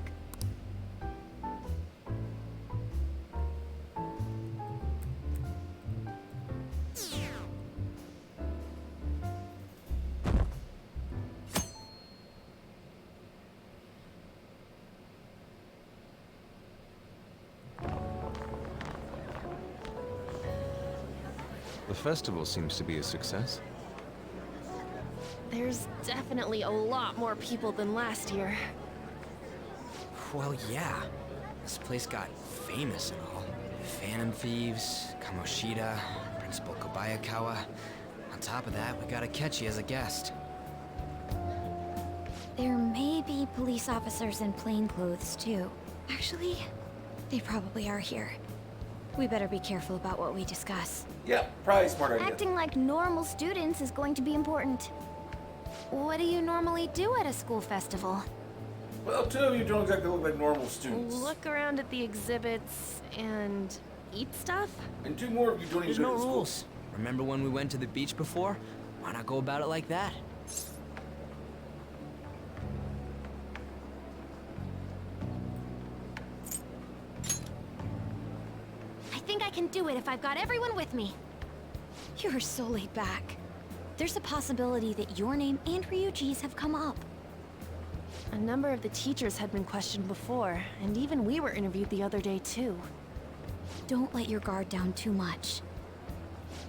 The festival seems to be a success. There's definitely a lot more people than last year. Well, yeah. This place got famous and all. Phantom Thieves, Kamoshida, Principal Kobayakawa. On top of that, we got Akechi as a guest. There may be police officers in plainclothes, too. Actually, they probably are here. We better be careful about what we discuss. Yeah, probably a smart idea. Acting like normal students is going to be important. What do you normally do at a school festival? Well, two of you don't exactly look like normal students. Look around at the exhibits and eat stuff? And two more of you don't There's even no go to school. rules. Remember when we went to the beach before? Why not go about it like that? I think I can do it if I've got everyone with me. You're so laid back. There's a possibility that your name and Ryuji's have come up. A number of the teachers had been questioned before, and even we were interviewed the other day too. Don't let your guard down too much.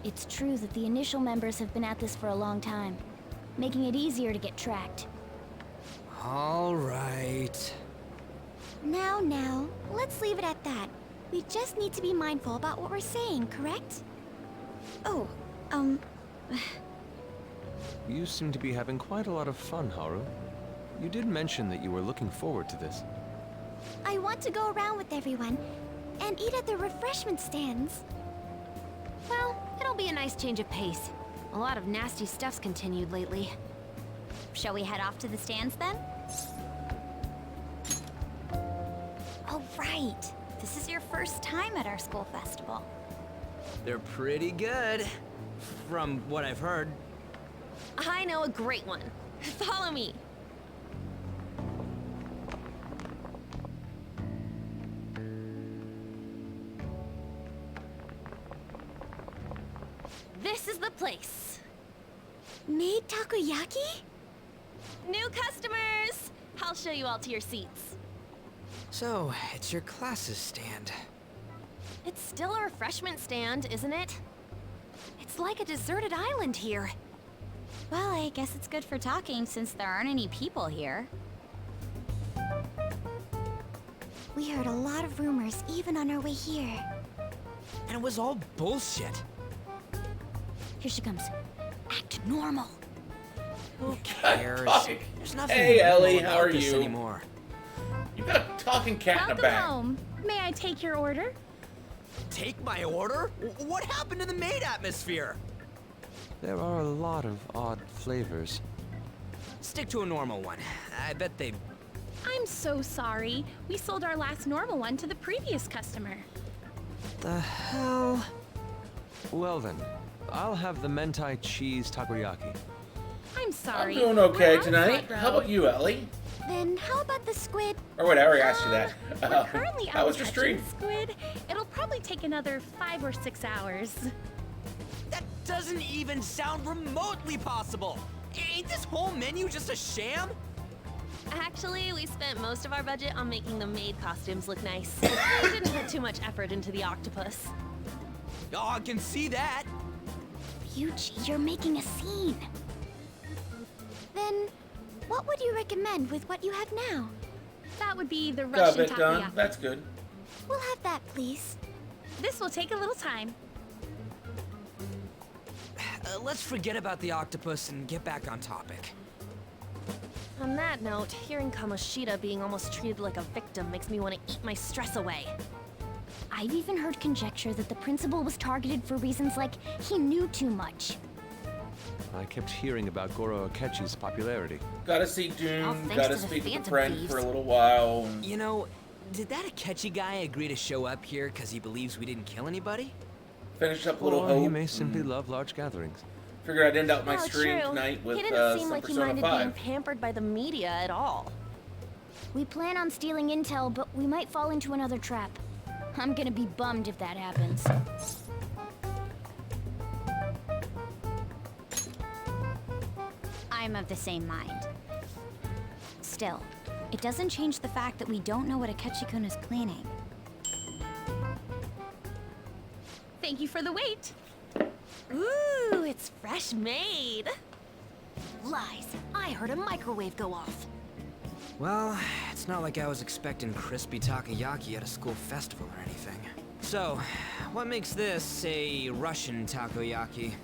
It's true that the initial members have been at this for a long time, making it easier to get tracked. All right. Now, let's leave it at that. We just need to be mindful about what we're saying, correct? Oh, You seem to be having quite a lot of fun, Haru. You did mention that you were looking forward to this. I want to go around with everyone and eat at the refreshment stands. Well, it'll be a nice change of pace. A lot of nasty stuff's continued lately. Shall we head off to the stands then? Oh, right. This is your first time at our school festival. They're pretty good, from what I've heard. I know a great one. Follow me. This is the place. Made takoyaki? New customers! I'll show you all to your seats. So, it's your class's stand. It's still a refreshment stand, isn't it? It's like a deserted island here. Well, I guess it's good for talking since there aren't any people here. We heard a lot of rumors even on our way here. And it was all bullshit. Here she comes. Act normal. Who cares? There's nothing Hey, Ellie, normal how about are this you? anymore. You got a talking cat in the Welcome back. home. May I take your order? Take my order? What happened to the maid atmosphere? There are a lot of odd flavors. Stick to a normal one. I bet they... I'm so sorry. We sold our last normal one to the previous customer. The hell? Well then, I'll have the mentai cheese takoyaki. I'm sorry. I'm doing okay We're out of tonight. hot How row. about you, Ellie? Then how about the squid? Or wait, I already asked you that. We're currently How out was your touching stream? squid. It'll probably take another 5 or 6 hours. That doesn't even sound remotely possible! Ain't this whole menu just a sham? Actually, we spent most of our budget on making the maid costumes look nice. We didn't put too much effort into the octopus. Oh, I can see that! Ryuji, you're making a scene. Then, what would you recommend with what you have now? That would be the Got a Russian bit done. takoyaki. That's good. We'll have that, please. This will take a little time. let's forget about the octopus and get back on topic. On that note, hearing Kamoshida being almost treated like a victim makes me want to eat my stress away. I've even heard conjecture that the principal was targeted for reasons like he knew too much. I kept hearing about Goro Akechi's popularity. Gotta see Dune, thanks gotta to the speak with a Phantom friend Thieves. for a little while. You know, did that Akechi guy agree to show up here because he believes we didn't kill anybody? Finish up a little Or hope. he may simply love large gatherings. Figured I'd end out my Well, stream true. tonight with He didn't seem some like he Persona minded 5. being pampered by the media at all. We plan on stealing intel, but we might fall into another trap. I'm gonna be bummed if that happens. I'm of the same mind. Still, it doesn't change the fact that we don't know what Akechi-kun is planning. Thank you for the wait. Ooh, it's fresh made. Lies. I heard a microwave go off. Well, it's not like I was expecting crispy takoyaki at a school festival or anything. So, what makes this a Russian takoyaki?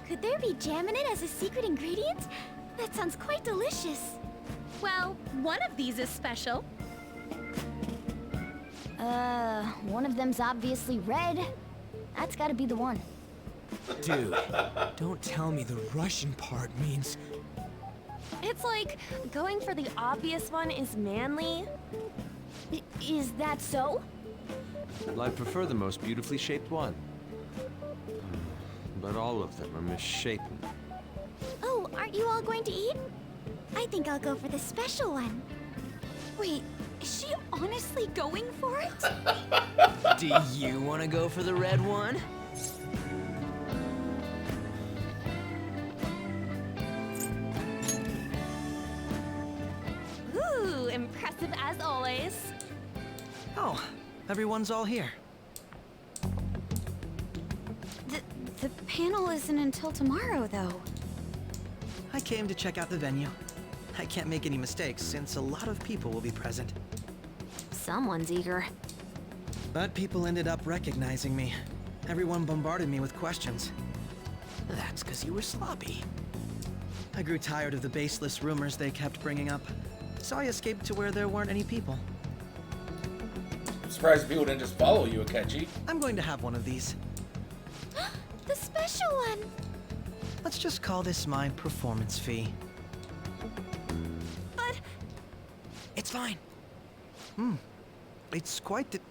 Could there be jam in it as a secret ingredient? That sounds quite delicious. Well, one of these is special. One of them's obviously red. That's gotta be the one. Dude, don't tell me the Russian part means... It's like going for the obvious one is manly. Is that so? Well, I prefer the most beautifully shaped one. But all of them are misshapen. Oh, aren't you all going to eat? I think I'll go for the special one. Wait, is she honestly going for it? Do you want to go for the red one? Ooh, impressive as always. Oh, everyone's all here. The panel isn't until tomorrow, though. I came to check out the venue. I can't make any mistakes since a lot of people will be present. Someone's eager. But people ended up recognizing me. Everyone bombarded me with questions. That's because you were sloppy. I grew tired of the baseless rumors they kept bringing up, so I escaped to where there weren't any people. I'm surprised people didn't just follow you, Akechi. I'm going to have one of these. The special one! Let's just call this my performance fee. But... It's fine. It's quite the...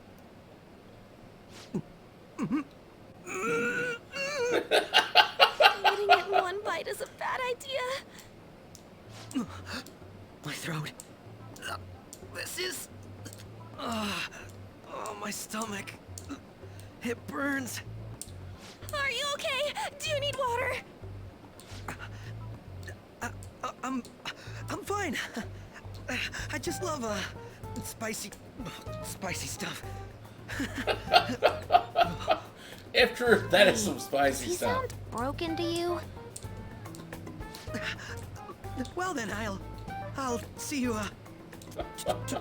Eating it in one bite is a bad idea. My throat. This is... Oh, my stomach. It burns. Are you okay? Do you need water? I'm fine. I just love spicy stuff. If true, that is some spicy Does he stuff. sound broken to you? Well then, I'll see you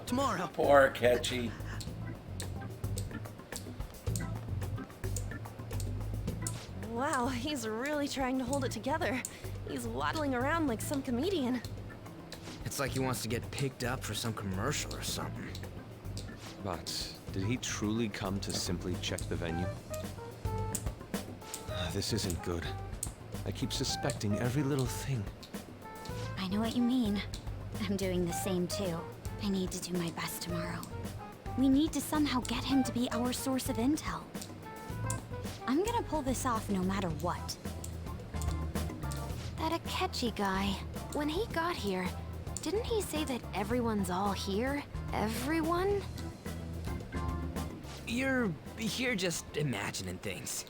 tomorrow. Poor Akechi. Wow, he's really trying to hold it together. He's waddling around like some comedian. It's like he wants to get picked up for some commercial or something. But did he truly come to simply check the venue? This isn't good. I keep suspecting every little thing. I know what you mean. I'm doing the same too. I need to do my best tomorrow. We need to somehow get him to be our source of intel. I'm gonna pull this off no matter what. That Akechi guy, when he got here, didn't he say that everyone's all here? Everyone? You're just imagining things.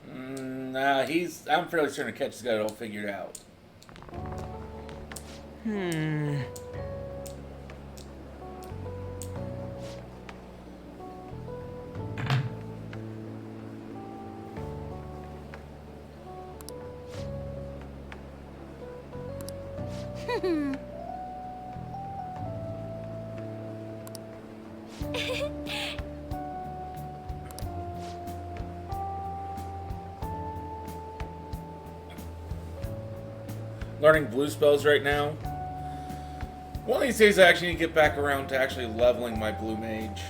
Nah, I'm fairly certain Akechi's got it all figured out. learning blue spells right now. One of these days I actually need to get back around to actually leveling my blue mage.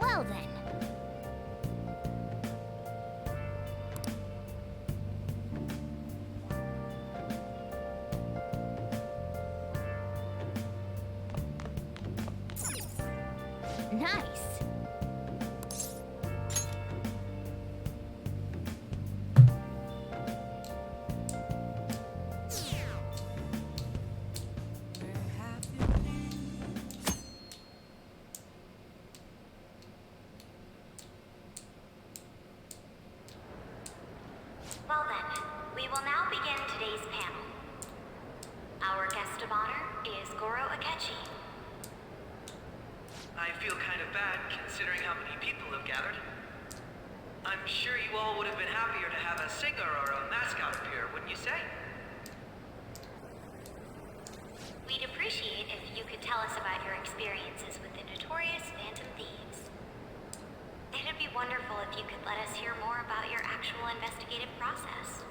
Well then. Nice. Well then, we will now begin today's panel. Our guest of honor is Goro Akechi. I feel kind of bad considering how many people have gathered. I'm sure you all would have been happier to have a singer or a mascot appear, wouldn't you say? We'd appreciate if you could tell us about your experiences with the notorious Phantom Thieves. It'd be wonderful if you could let us hear more about your actual investigative process.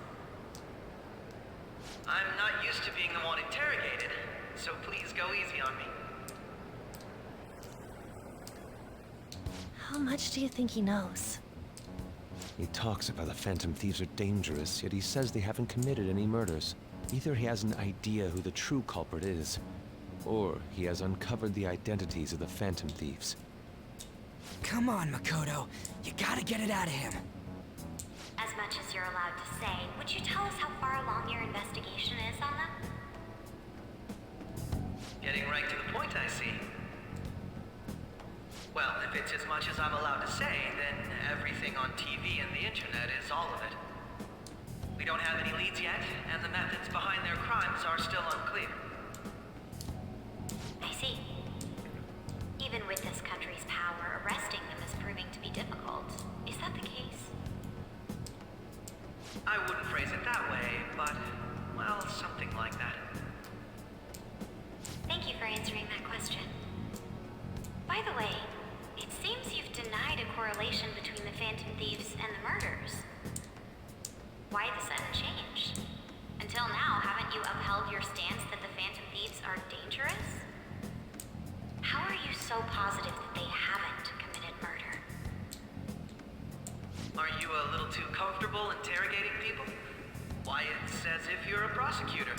I'm not used to being the one interrogated, so please go easy on me. How much do you think he knows? He talks about the Phantom Thieves are dangerous, yet he says they haven't committed any murders. Either he has an idea who the true culprit is, or he has uncovered the identities of the Phantom Thieves. Come on, Makoto. You gotta get it out of him. As much as you're allowed to say, would you tell us how far along your investigation is on them? Getting right to the point, I see. Well, if it's as much as I'm allowed to say, then everything on TV and the internet is all of it. We don't have any leads yet, and the methods behind their crimes are still unclear. I see. Even with this country's power, arresting them is proving to be difficult. Is that the case? I wouldn't phrase it that way, but, well, something like that. Thank you for answering that question. By the way, it seems you've denied a correlation between the Phantom Thieves and the murders. Why the sudden change? Until now, haven't you upheld your stance that the Phantom Thieves are dangerous? How are you so positive that they haven't committed murder? Are you a little too comfortable interrogating people? Why, it's as if you're a prosecutor.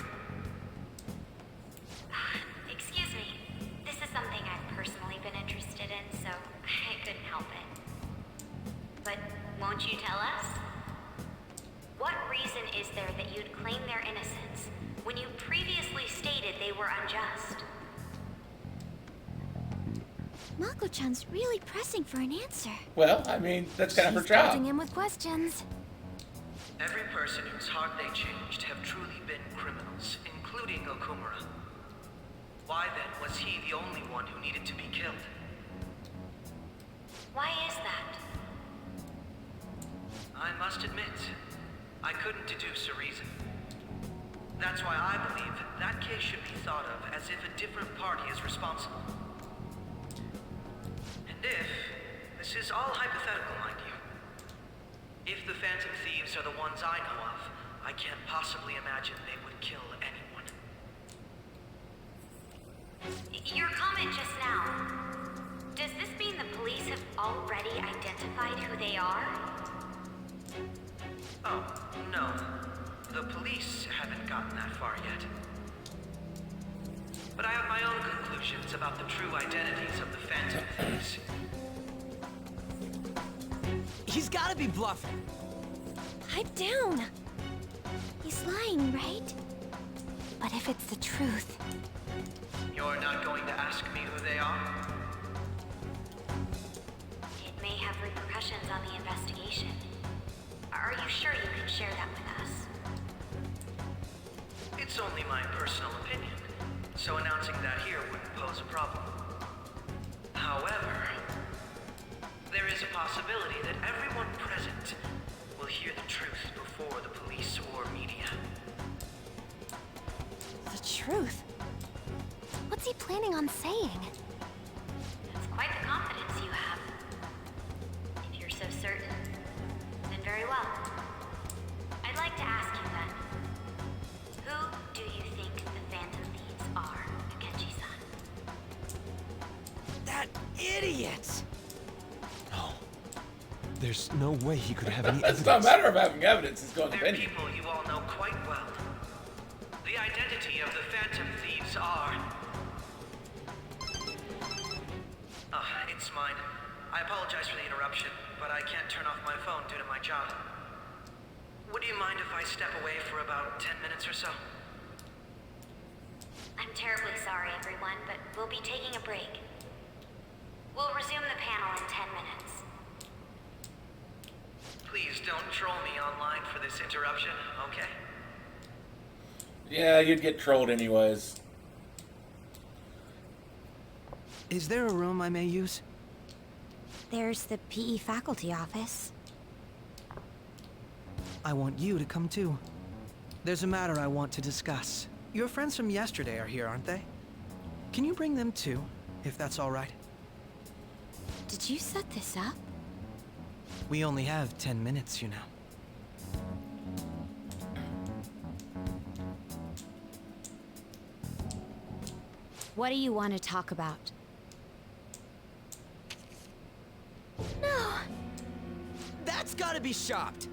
Excuse me. This is something I've personally been interested in, so I couldn't help it. But won't you tell us? What reason is there that you'd claim their innocence when you previously stated they were unjust? Mako-chan's really pressing for an answer. Well, I mean, that's kind of her She's job. pelting him with questions. Every person whose heart they changed have truly been criminals, including Okumura. Why then was he the only one who needed to be killed? Why is that? I must admit, I couldn't deduce a reason. That's why I believe that case should be thought of as if a different party is responsible. And if, this is all hypothetical, mind you, if the Phantom Thieves are the ones I know of, I can't possibly imagine they would kill anyone. Your comment just now, does this mean the police have already identified who they are? Oh, no. The police haven't gotten that far yet. But I have my own conclusions about the true identities of the Phantom Thieves. He's gotta be bluffing. Pipe down. He's lying, right? But if it's the truth... You're not going to ask me who they are? It may have repercussions on the investigation. Are you sure you can share that with us? It's only my personal opinion, so announcing that here wouldn't pose a problem. However, there is a possibility that everyone present will hear the truth before the police or media. The truth? What's he planning on saying? That's quite the confidence you have. If you're so certain, then very well. I'd like to ask you then, who do you think the Phantom Thieves are, Akechi-san? That idiot! No. There's no way he could have any It's evidence. not a matter of having evidence, it's going to They're opinion. people you all know quite well. The identity of the Phantom Thieves are... It's mine. I apologize for the interruption, but I can't turn off my phone due to my job. Would you mind if I step away for about 10 minutes or so? I'm terribly sorry, everyone, but we'll be taking a break. We'll resume the panel in 10 minutes. Please don't troll me online for this interruption, okay? Yeah, you'd get trolled anyways. Is there a room I may use? There's the PE faculty office. I want you to come too. There's a matter I want to discuss. Your friends from yesterday are here, aren't they? Can you bring them too, if that's all right? Did you set this up? We only have 10 minutes, you know. What do you want to talk about? No! That's gotta be shopped!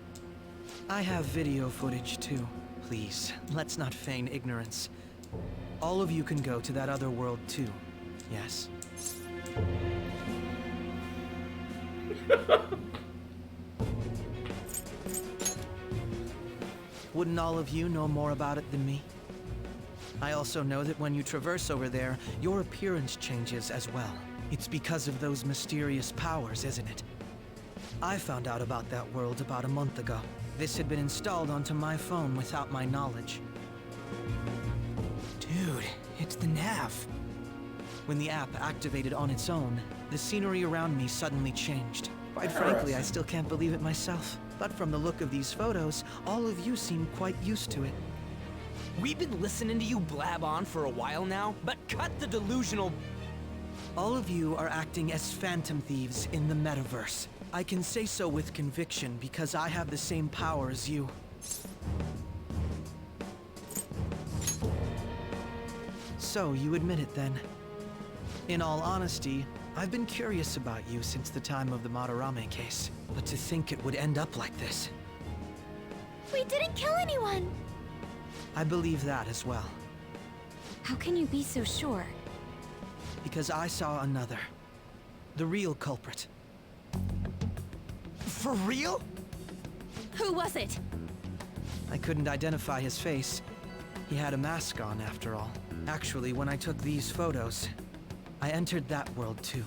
I have video footage too. Please, let's not feign ignorance. All of you can go to that other world too. Yes. Wouldn't all of you know more about it than me? I also know that when you traverse over there, your appearance changes as well. It's because of those mysterious powers, isn't it? I found out about that world about a month ago. This had been installed onto my phone without my knowledge. Dude, it's the nav. When the app activated on its own, the scenery around me suddenly changed. Quite frankly, I still can't believe it myself. But from the look of these photos, all of you seem quite used to it. We've been listening to you blab on for a while now, but cut the delusional... All of you are acting as Phantom Thieves in the metaverse. I can say so with conviction because I have the same power as you. So, you admit it then. In all honesty, I've been curious about you since the time of the Madarame case. But to think it would end up like this. We didn't kill anyone! I believe that as well. How can you be so sure? Because I saw another. The real culprit. For real? Who was it? I couldn't identify his face. He had a mask on, after all. Actually, when I took these photos, I entered that world too.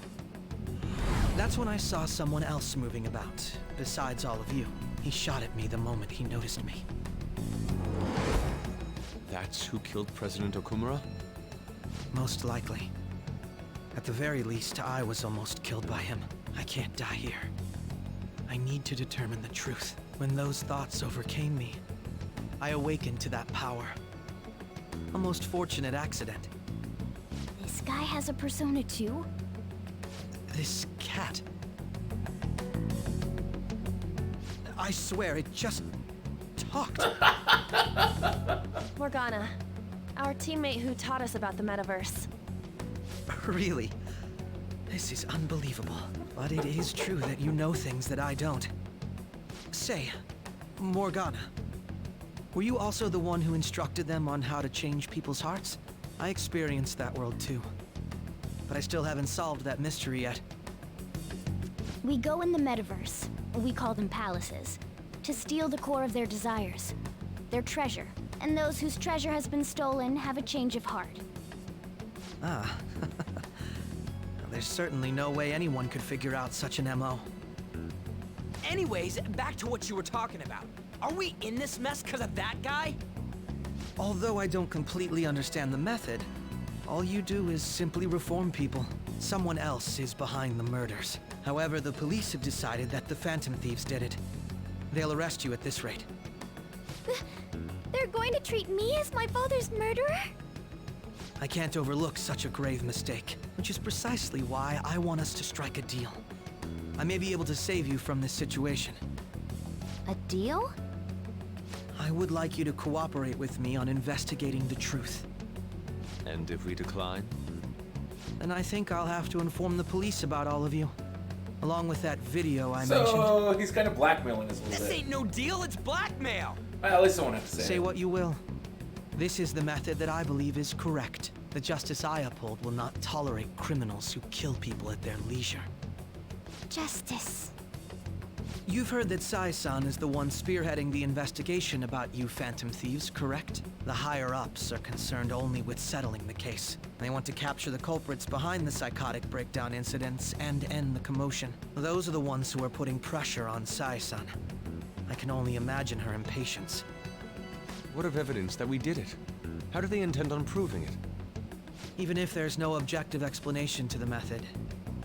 That's when I saw someone else moving about, besides all of you. He shot at me the moment he noticed me. That's who killed President Okumura? Most likely. At the very least, I was almost killed by him. I can't die here. I need to determine the truth. When those thoughts overcame me, I awakened to that power. A most fortunate accident. This guy has a persona too? This cat. I swear, it just talked. Morgana, our teammate who taught us about the metaverse. Really? This is unbelievable. But it is true that you know things that I don't. Say, Morgana, were you also the one who instructed them on how to change people's hearts? I experienced that world too. But I still haven't solved that mystery yet. We go in the metaverse, we call them palaces, to steal the core of their desires, their treasure. And those whose treasure has been stolen have a change of heart. Ah. There's certainly no way anyone could figure out such an MO. Anyways, back to what you were talking about. Are we in this mess because of that guy? Although I don't completely understand the method, all you do is simply reform people. Someone else is behind the murders. However, the police have decided that the Phantom Thieves did it. They'll arrest you at this rate. They're going to treat me as my father's murderer? I can't overlook such a grave mistake, which is precisely why I want us to strike a deal. I may be able to save you from this situation. A deal? I would like you to cooperate with me on investigating the truth. And if we decline? Then I think I'll have to inform the police about all of you. Along with that video I So mentioned. he's kind of blackmailing us a little This bit. ain't no deal, it's blackmail! Well, at least I won't have to say Say it. what you will. This is the method that I believe is correct. The justice I uphold will not tolerate criminals who kill people at their leisure. Justice. You've heard that Sai-san is the one spearheading the investigation about you Phantom Thieves, correct? The higher-ups are concerned only with settling the case. They want to capture the culprits behind the psychotic breakdown incidents and end the commotion. Those are the ones who are putting pressure on Sai-san. I can only imagine her impatience. What of evidence that we did it? How do they intend on proving it? Even if there's no objective explanation to the method,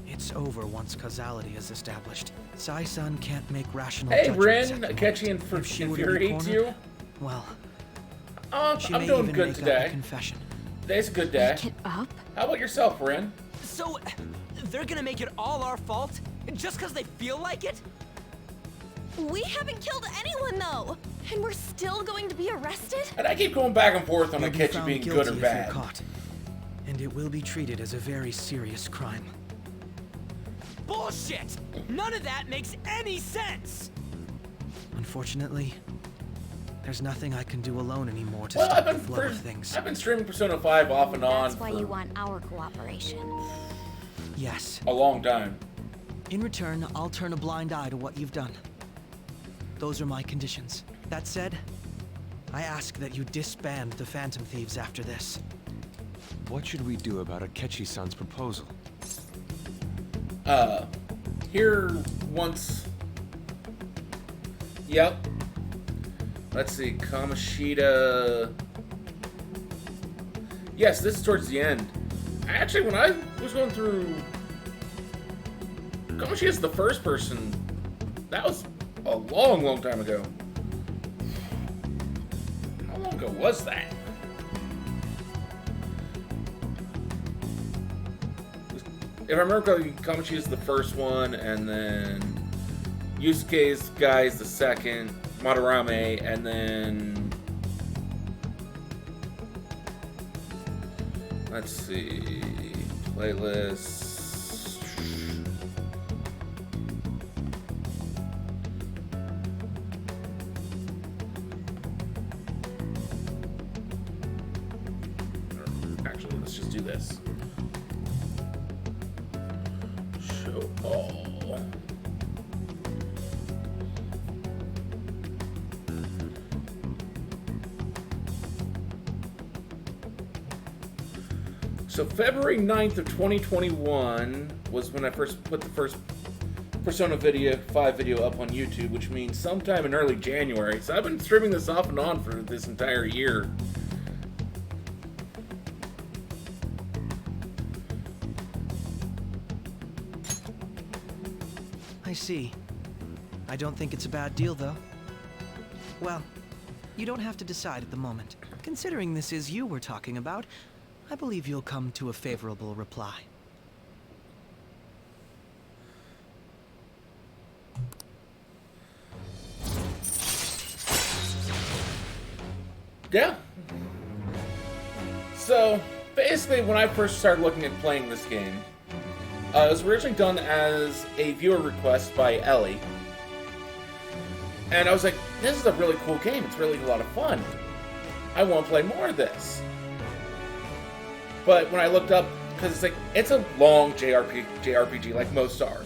it's over once causality is established. Sai-san can't make rational Hey, judgments Rin, at the Akechi moment. If she were to be infuriates you? cornered, well, she I'm may doing even good make up a today. confession. Today's a good day. Make it up? How about yourself, Rin? So, they're gonna make it all our fault? Just because they feel like it? We haven't killed anyone, though! And we're still going to be arrested? And I keep going back and forth on You'll be Akechi found being guilty good or if you're bad. caught, and it will be treated as a very serious crime. Bullshit! None of that makes any sense! Unfortunately, there's nothing I can do alone anymore to Well, stop the flow of things. I've been streaming Persona 5 off and on That's why for you want our cooperation. Yes. a long time. In return, I'll turn a blind eye to what you've done. Those are my conditions. That said, I ask that you disband the Phantom Thieves after this. What should we do about Akechi-san's proposal? Here once. Yep. Let's see, Kamoshida. Yes, this is towards the end. Actually, when I was going through, Kamoshida's the first person. That was a long, long time ago. How long ago was that? If I remember correctly, Kamoshi is the first one, and then Yusuke's guy is the second, Madarame, and then let's see, playlist. Actually, let's just do this. Show all. So February 9th of 2021 was when I first put the first Persona 5 video up on YouTube, which means sometime in early January. So I've been streaming this off and on for this entire year. I see. I don't think it's a bad deal, though. Well, you don't have to decide at the moment. Considering this is you we're talking about, I believe you'll come to a favorable reply. Yeah. So, basically, when I first started looking at playing this game, it was originally done as a viewer request by Ellie. And I was like, this is a really cool game. It's really a lot of fun. I want to play more of this. But when I looked up, because it's like, it's a long JRPG like most are.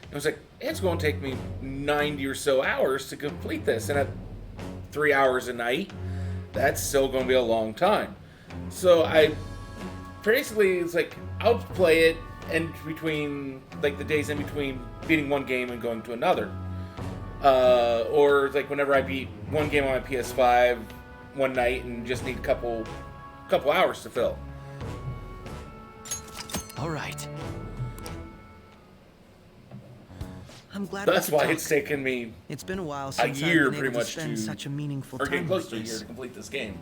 I was like, it's going to take me 90 or so hours to complete this. And at 3 hours a night, that's still going to be a long time. So I basically, it's like, I'll play it in between, like the days in between beating one game and going to another. Or like whenever I beat one game on my PS5 one night and just need a couple hours to fill. All right. I'm glad That's we could why talk. it's taken me It's been a while a since year I've been pretty able to much spend such a meaningful or time getting close like to a year this. to complete this game.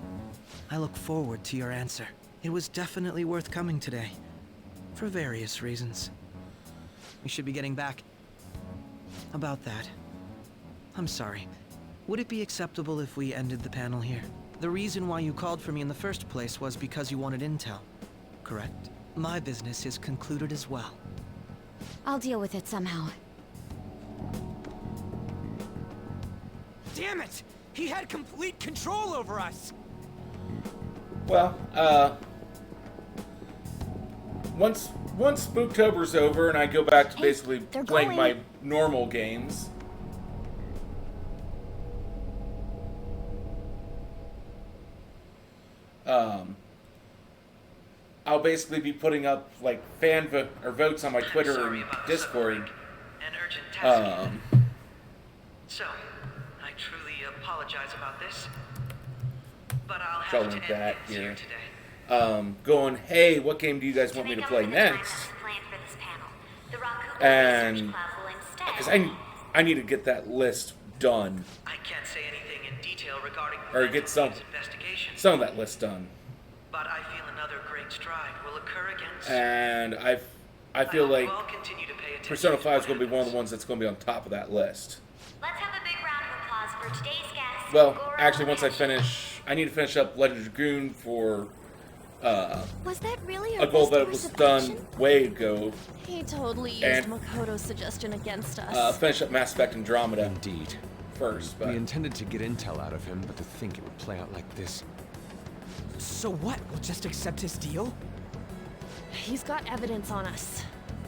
I look forward to your answer. It was definitely worth coming today. For various reasons. We should be getting back. About that. I'm sorry. Would it be acceptable if we ended the panel here? The reason why you called for me in the first place was because you wanted intel, correct? My business is concluded as well. I'll deal with it somehow. Damn it! He had complete control over us! Well, once Spooktober's over and I go back to basically playing my normal games, I'll basically be putting up like votes on my Twitter and Discord. So, I truly apologize about this, but I'll Showing that here. Going, hey, what game do you guys want me to play next? And because I need to get that list done. I can't say anything in detail regarding Or get some of that list done. But I feel another great stride will occur against. And I feel like Persona 5 is going to be one of the ones that's going to be on top of that list. Let's have a big round of applause for today's guest. Well, Goro actually, once I Akechi. I need to finish up Legend of Dragoon for Was that really a goal that was done way ago. He totally used And- Makoto's suggestion against us. Finish up Mass Effect Andromeda. Indeed. First, but We intended to get intel out of him, but to think it would play out like this. So what? We'll just accept his deal? He's got evidence on us.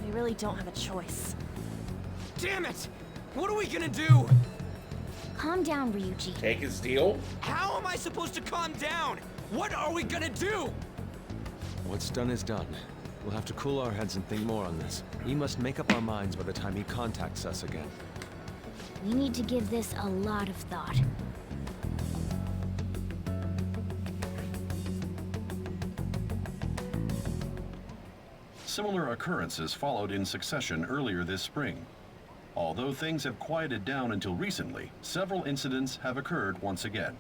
We really don't have a choice. Damn it! What are we gonna do? Calm down, Ryuji. Take his deal? How am I supposed to calm down? What are we gonna do? What's done is done. We'll have to cool our heads and think more on this. We must make up our minds by the time he contacts us again. We need to give this a lot of thought. Similar occurrences followed in succession earlier this spring. Although things have quieted down until recently, several incidents have occurred once again.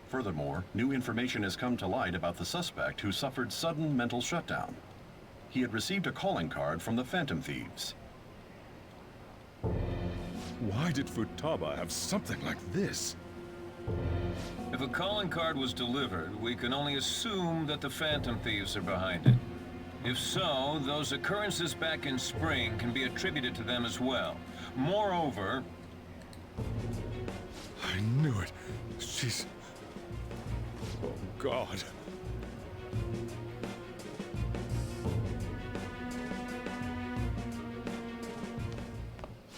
Furthermore, new information has come to light about the suspect who suffered sudden mental shutdown. He had received a calling card from the Phantom Thieves. Why did Futaba have something like this? If a calling card was delivered, we can only assume that the Phantom Thieves are behind it. If so, those occurrences back in spring can be attributed to them as well. Moreover... I knew it. She's... Oh, God.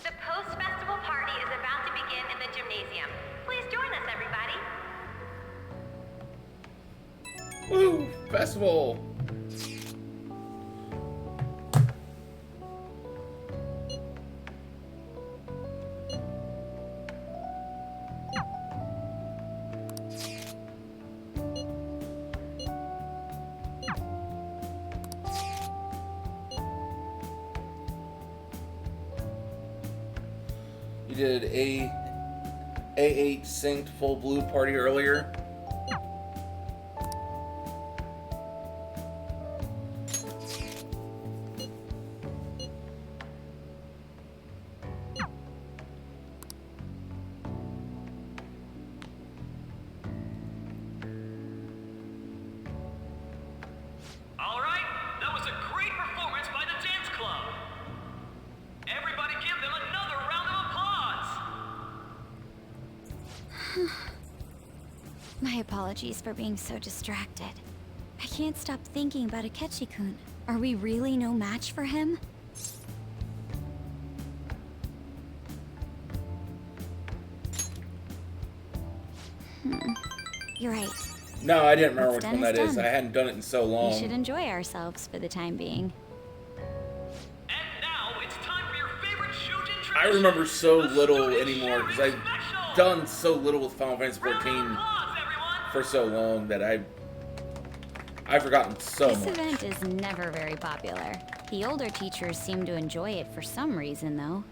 The post-festival party is about to begin in the gymnasium. Please join us, everybody. Woo! Festival! You did A8 synced full blue party earlier. All right, that was a great performance by the dance club. Everybody give them another round of applause. My apologies for being so distracted. I can't stop thinking about Akechi-kun. Are we really no match for him? You're right. No, I didn't remember What's which done one that is is. done. I hadn't done it in so long. We should enjoy ourselves for the time being. I remember so little anymore because I've done so little with Final Fantasy XIV for so long that I've forgotten so This much. event is never very popular. The older teachers seem to enjoy it for some reason, though.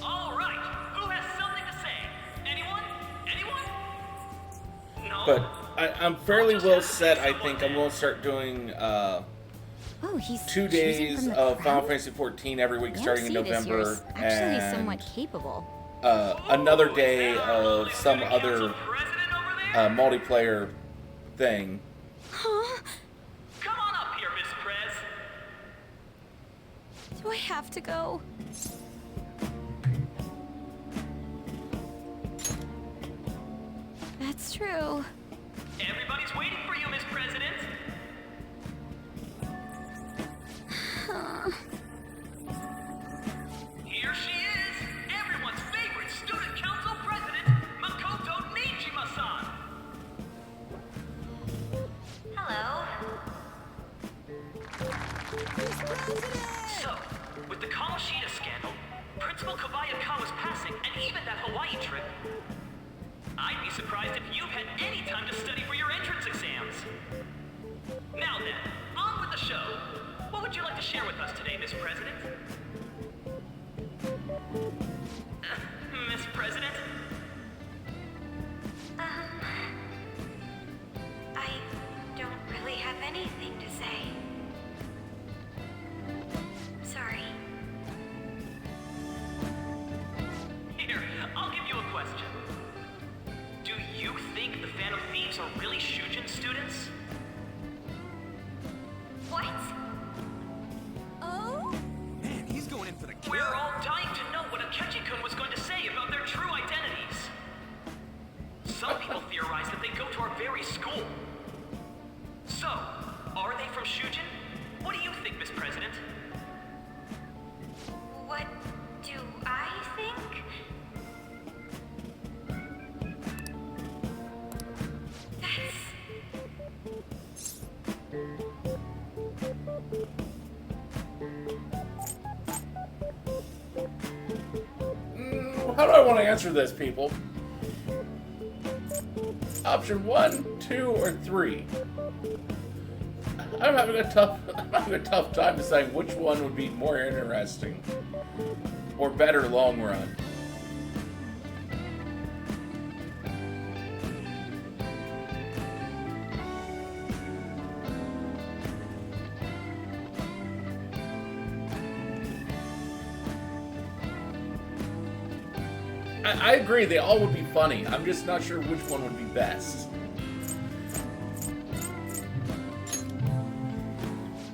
All But I'm fairly well set. I think I'm going to start doing he's 2 days of Final Fantasy XIV every week, starting in November, actually and somewhat capable. another day of some other multiplayer thing. Huh? Come on up here, Miss Prez. Do I have to go? That's true. Everybody's waiting for you, Miss President. Here she is, everyone's favorite student council president, Makoto Nijima-san. Hello. So, with the Kamoshida scandal, Principal Kobayakawa's passing, and even that Hawaii trip, I'd be surprised if you've had any time to study for your entrance exams. Now then, on with the show. What would you like to share with us today, Miss President? Miss President? I don't really have anything to say. Sorry. Here, I'll give you a question. Do you think the Phantom Thieves are really Shujin students? What? Oh? Man, he's going in for the kill. We're all dying to know what Akechi-kun was going to say about their true identities. Some people theorize that they go to our very school. So, are they from Shujin? What do you think, Miss President? What do I think? How do I want to answer this, people? Option 1, 2, or 3. I'm having a tough time deciding which one would be more interesting or better long run. I agree, they all would be funny. I'm just not sure which one would be best.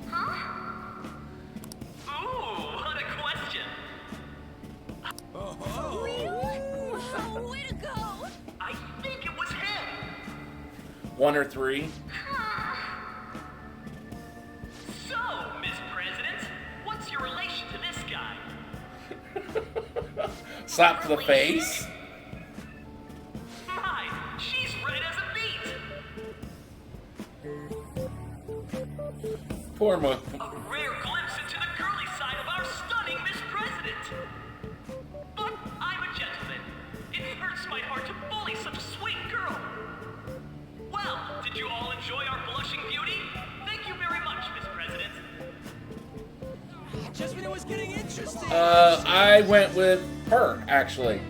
Ooh, what a question! Way to go! I think it was him! 1 or 3. So, Miss President, what's your relation to this guy? Slap to the face. My, she's red as a beet! Poor Mo. A rare glimpse into the girly side of our stunning Miss President! But I'm a gentleman. It hurts my heart to bully such a sweet girl. Well, did you all enjoy our blushing beauty? Thank you very much, Miss President. Just when it was getting interesting. I went with her, actually.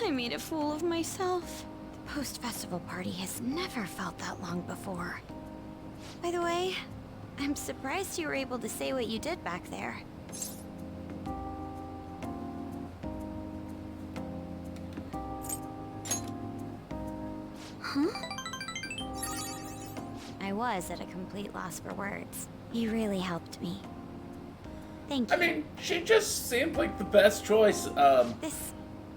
I made a fool of myself. The post-festival party has never felt that long before. By the way, I'm surprised you were able to say what you did back there. Huh? I was at a complete loss for words. You really helped me. Thank you. I mean, she just seemed like the best choice. This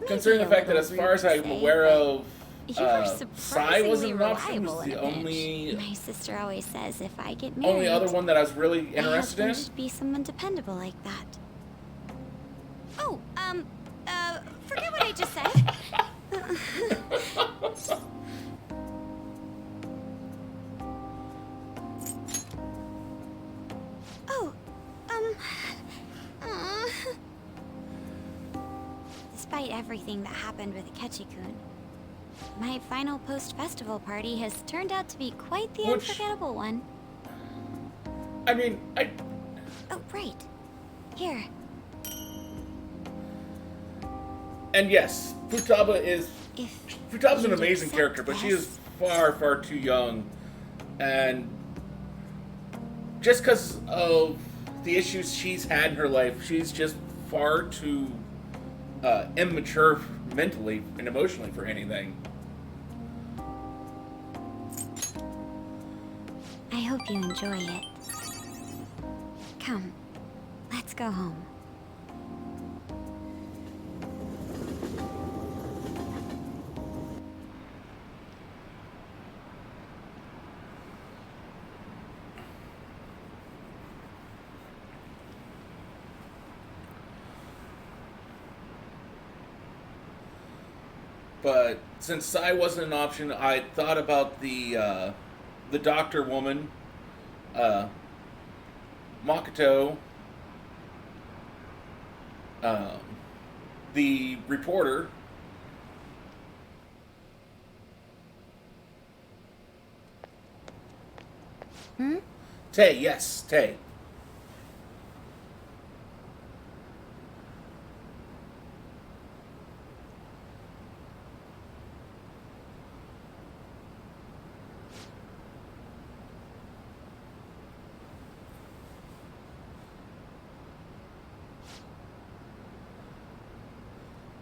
Considering the fact that, as far as I'm aware of, you are Sai surprisingly wasn't an option. reliable Was in the a pinch. only My sister always says if I get married, only other one that I was really my interested in. husband should be someone dependable like that. Oh, forget what I just said. Oh, despite everything that happened with Akechi-kun, my final post-festival party has turned out to be quite the unforgettable one. I mean, Oh, right. Here. And yes, Futaba's an amazing accept character, but she is far, far too young. And just because of the issues she's had in her life, she's just far too immature mentally and emotionally for anything. I hope you enjoy it. Come, let's go home. But since Sai wasn't an option, I thought about the doctor woman, Makoto, the reporter, Tay, yes, Tay.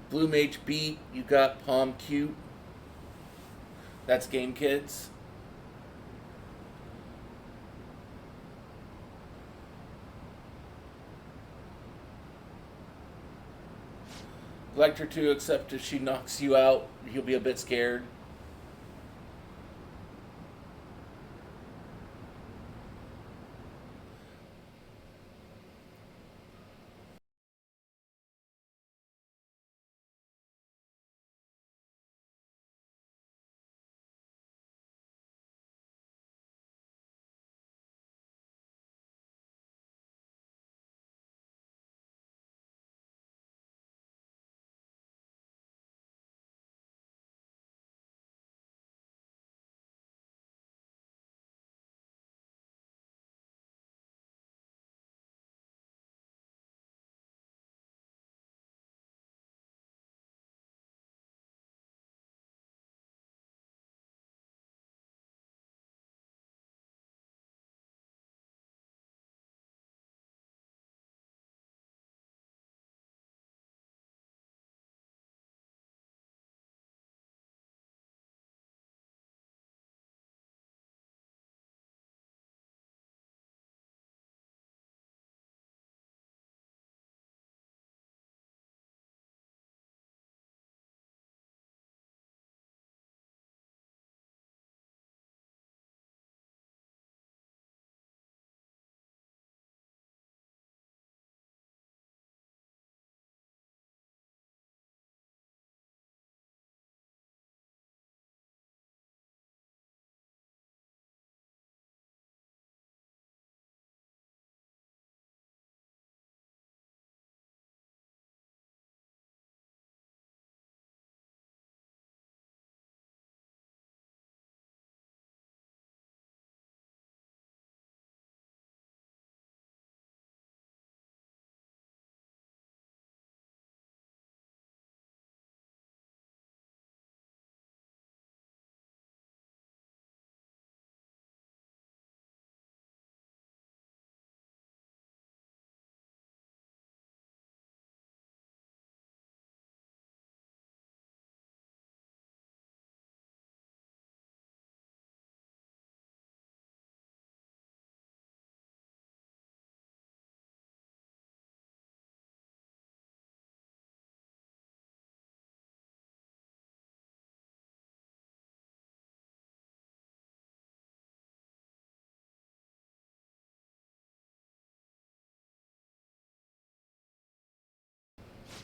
Blue Mage Beat, you got Palm Cute. That's Game Kids. Lecter 2, except if she knocks you out, you'll be a bit scared.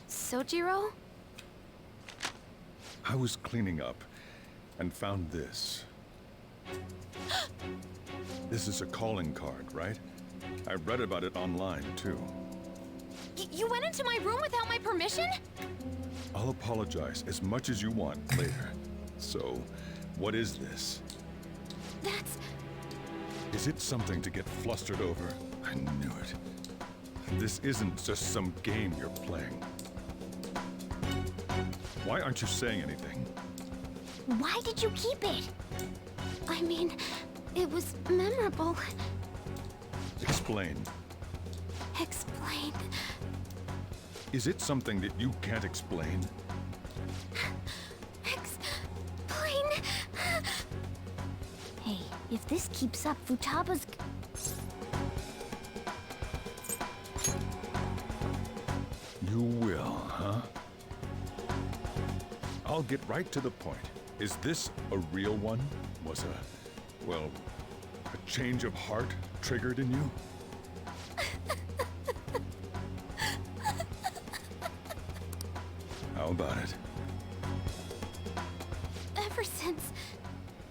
Sojiro? I was cleaning up and found this. This is a calling card, right? I read about it online, too. You went into my room without my permission? I'll apologize as much as you want later. So, what is this? That's... Is it something to get flustered over? I knew it. This isn't just some game you're playing. Why aren't you saying anything? Why did you keep it? I mean, it was memorable. Explain. Explain. Is it something that you can't explain? Explain. Hey, if this keeps up, Futaba's... You will, huh? I'll get right to the point. Is this a real one? Was well, a change of heart triggered in you? How about it? Ever since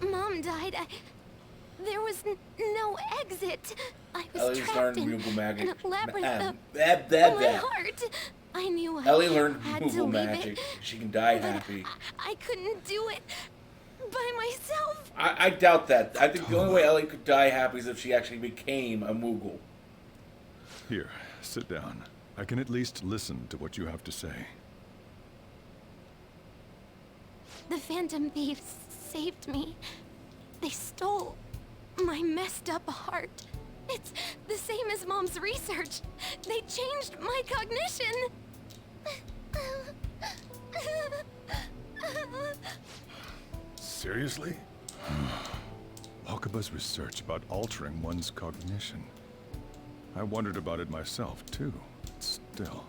Mom died, there was no exit. I was Ellie's trapped learned in Moogle magic. a labyrinth of That. my heart. I knew I Ellie learned had to Moogle leave magic. it, She can die but happy. I couldn't do it by myself. I doubt that. I think the only way Ellie could die happy is if she actually became a Moogle. Here, sit down. I can at least listen to what you have to say. The Phantom Thieves saved me. They stole my messed up heart. It's the same as Mom's research. They changed my cognition. Seriously? Wakaba's research about altering one's cognition. I wondered about it myself, too. Still.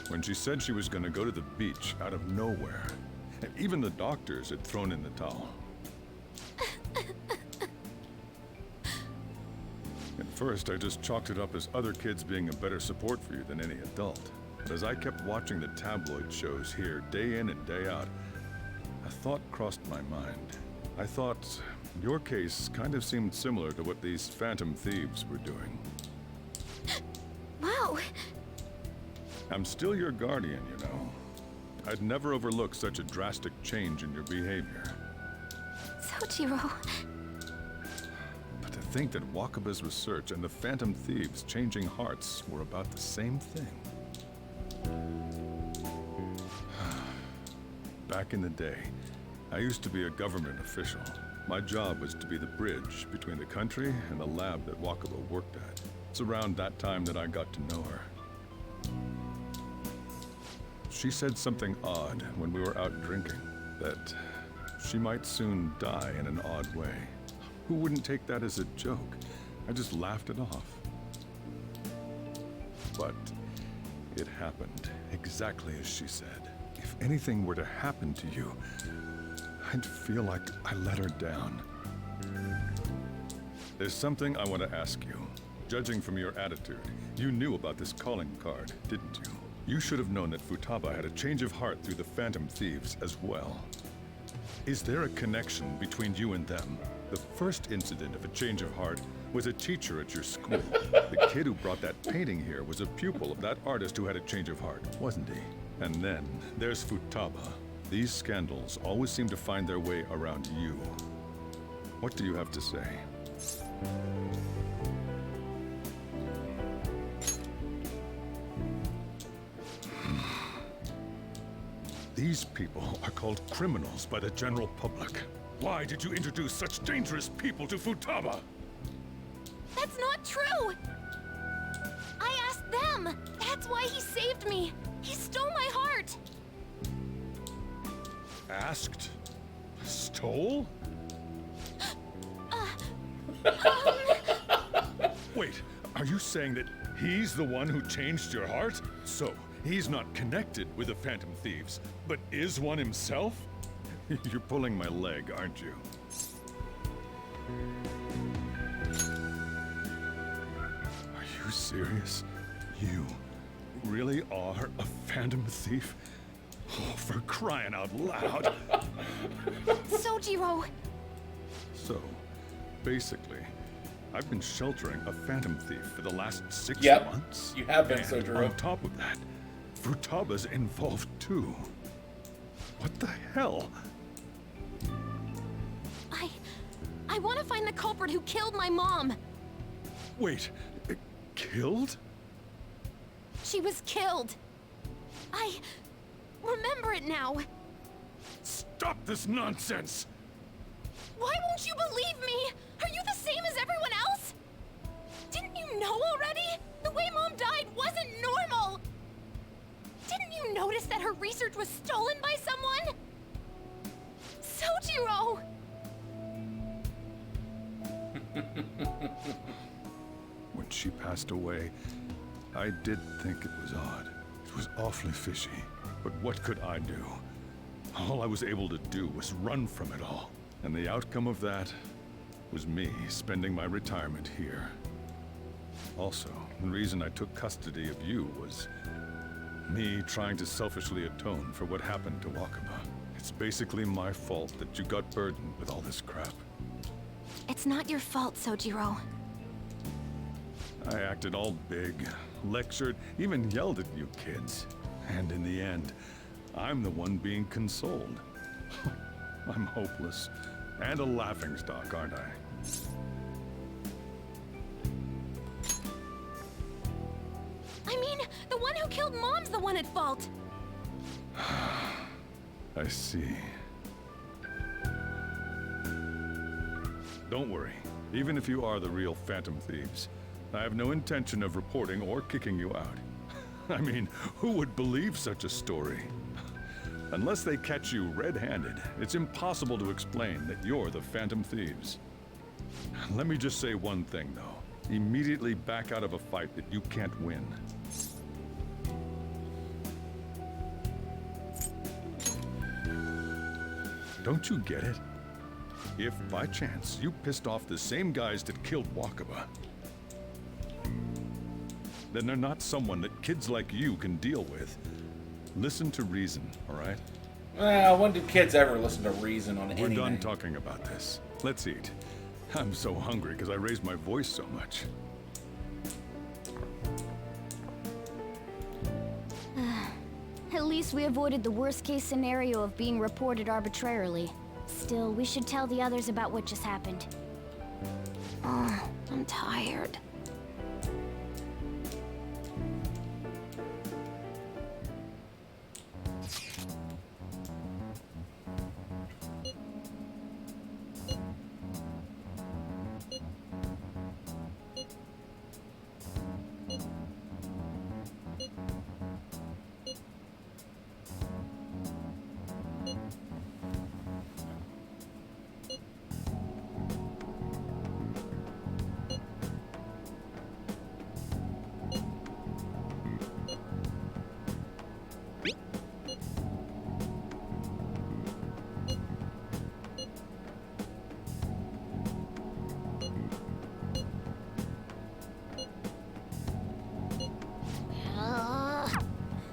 When she said she was going to go to the beach out of nowhere, and even the doctors had thrown in the towel. At first, I just chalked it up as other kids being a better support for you than any adult. But as I kept watching the tabloid shows here, day in and day out, a thought crossed my mind. I thought your case kind of seemed similar to what these Phantom Thieves were doing. Wow. I'm still your guardian, you know. I'd never overlook such a drastic change in your behavior. Sojiro. But to think that Wakaba's research and the Phantom Thieves changing hearts were about the same thing. Back in the day, I used to be a government official. My job was to be the bridge between the country and the lab that Wakaba worked at. It's around that time that I got to know her. She said something odd when we were out drinking, that she might soon die in an odd way. Who wouldn't take that as a joke? I just laughed it off. But it happened exactly as she said. If anything were to happen to you, I'd feel like I let her down. There's something I want to ask you. Judging from your attitude, you knew about this calling card, didn't you? You should have known that Futaba had a change of heart through the Phantom Thieves as well. Is there a connection between you and them? The first incident of a change of heart was a teacher at your school. The kid who brought that painting here was a pupil of that artist who had a change of heart, wasn't he? And then there's Futaba. These scandals always seem to find their way around you. What do you have to say? These people are called criminals by the general public. Why did you introduce such dangerous people to Futaba? That's not true! I asked them! That's why he saved me! He stole my heart! Asked? Stole? Wait, are you saying that he's the one who changed your heart? So, he's not connected with the Phantom Thieves, but is one himself? You're pulling my leg, aren't you? Are you serious? You really are a Phantom Thief? Oh, for crying out loud! Sojiro! So, basically, I've been sheltering a Phantom Thief for the last 6 months. You have been, and Sojiro. on top of that, Futaba's involved too. What the hell? I I want to find the culprit who killed my mom. Wait, killed? She was killed. I remember it now. Stop this nonsense! Why won't you believe me? Are you the same as everyone else? Didn't you know already? The way Mom died wasn't normal. Didn't you notice that her research was stolen by someone? Sojiro! When she passed away, I did think it was odd. It was awfully fishy. But what could I do? All I was able to do was run from it all. And the outcome of that was me spending my retirement here. Also, the reason I took custody of you was me trying to selfishly atone for what happened to Wakaba. It's basically my fault that you got burdened with all this crap. It's not your fault, Sojiro. I acted all big, lectured, even yelled at you kids. And in the end, I'm the one being consoled. I'm hopeless. And a laughingstock, aren't I? I mean, the one who killed Mom's the one at fault. I see. Don't worry. Even if you are the real Phantom Thieves, I have no intention of reporting or kicking you out. I mean, who would believe such a story? Unless they catch you red-handed, it's impossible to explain that you're the Phantom Thieves. Let me just say one thing, though. Immediately back out of a fight that you can't win. Don't you get it? If, by chance, you pissed off the same guys that killed Wakaba, then they're not someone that kids like you can deal with. Listen to reason, all right? Well, when did kids ever listen to reason on anything? We're done talking about this. Let's eat. I'm so hungry because I raised my voice so much. At least we avoided the worst-case scenario of being reported arbitrarily. Still, we should tell the others about what just happened. I'm tired.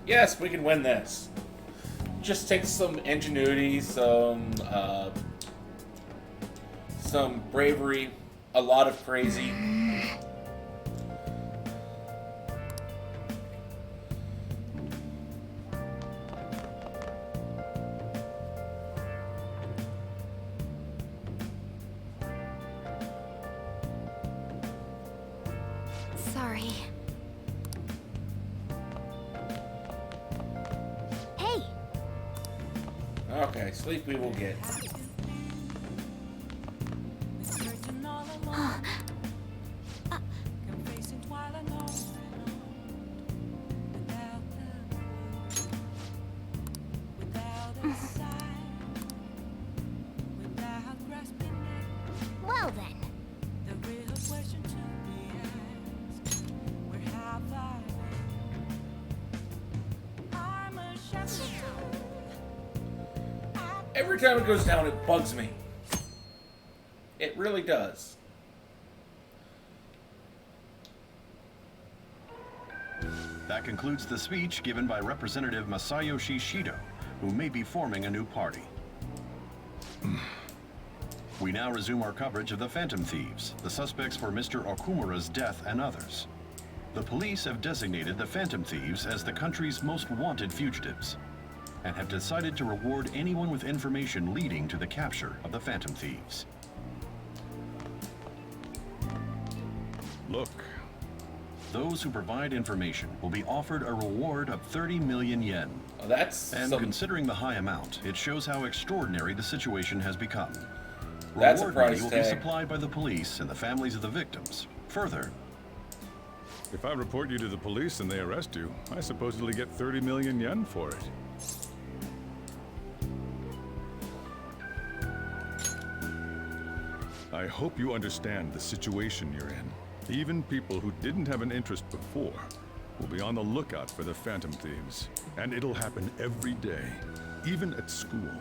Yes, we can win this. Just take some ingenuity, some bravery, a lot of crazy. Sorry. Hey! Okay, sleep we will get. Well then. Every time it goes down, it bugs me. It really does. That concludes the speech given by Representative Masayoshi Shido, who may be forming a new party. We now resume our coverage of the Phantom Thieves, the suspects for Mr. Okumura's death and others. The police have designated the Phantom Thieves as the country's most wanted fugitives, and have decided to reward anyone with information leading to the capture of the Phantom Thieves. Look. Those who provide information will be offered a reward of 30 million yen. Oh, that's and considering the high amount, it shows how extraordinary the situation has become. That's a Reward price money will be tag. supplied by the police and the families of the victims. Further, If I report you to the police and they arrest you, I supposedly get 30 million yen for it. I hope you understand the situation you're in. Even people who didn't have an interest before will be on the lookout for the Phantom Thieves. And it'll happen every day, even at school.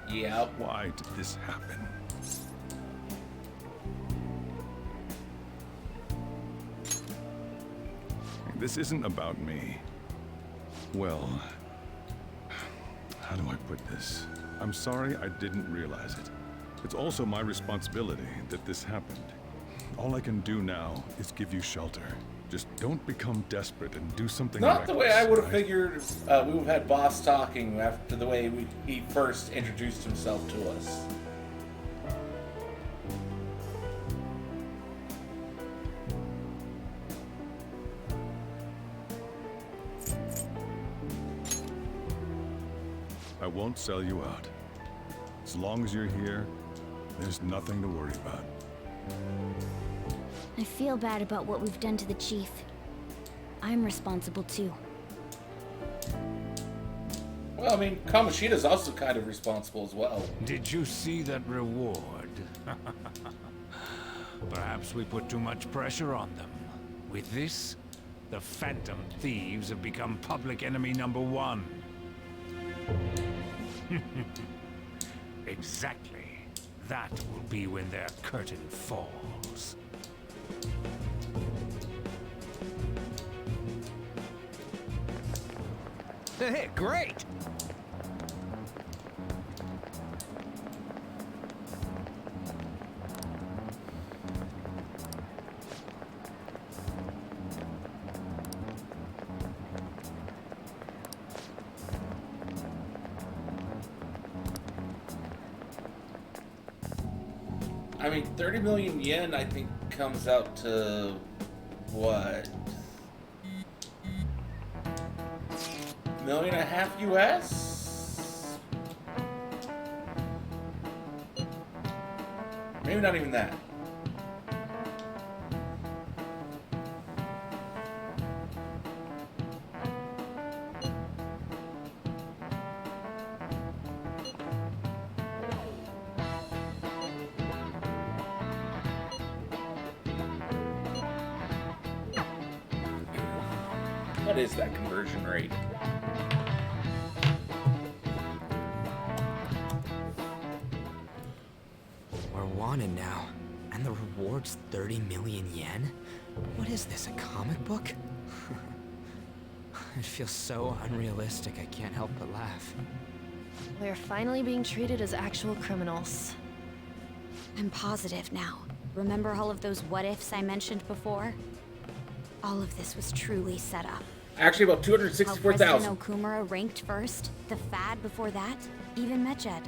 Yeah. Why did this happen? This isn't about me. Well, how do I put this? I'm sorry I didn't realize it. It's also my responsibility that this happened. All I can do now is give you shelter. Just don't become desperate and do something Not the way I would have right? figured we would have had Boss talking after the way he first introduced himself to us. I won't sell you out. As long as you're here, there's nothing to worry about. I feel bad about what we've done to the chief. I'm responsible too. Well, I mean, Kamoshida's also kind of responsible as well. Did you see that reward? Perhaps we put too much pressure on them. With this, the Phantom Thieves have become public enemy #1. Exactly. That will be when their curtain falls. Hey, great! I mean, 30 million yen, I think, comes out to what? $1.5 million US? Maybe not even that. What is that conversion rate? We're wanted now, and the reward's 30 million yen? What is this, a comic book? It feels so unrealistic, I can't help but laugh. We're finally being treated as actual criminals. I'm positive now. Remember all of those what-ifs I mentioned before? All of this was truly set up. Actually, about How 264,000. President Okumura ranked first, the Fad before that, even Medjed.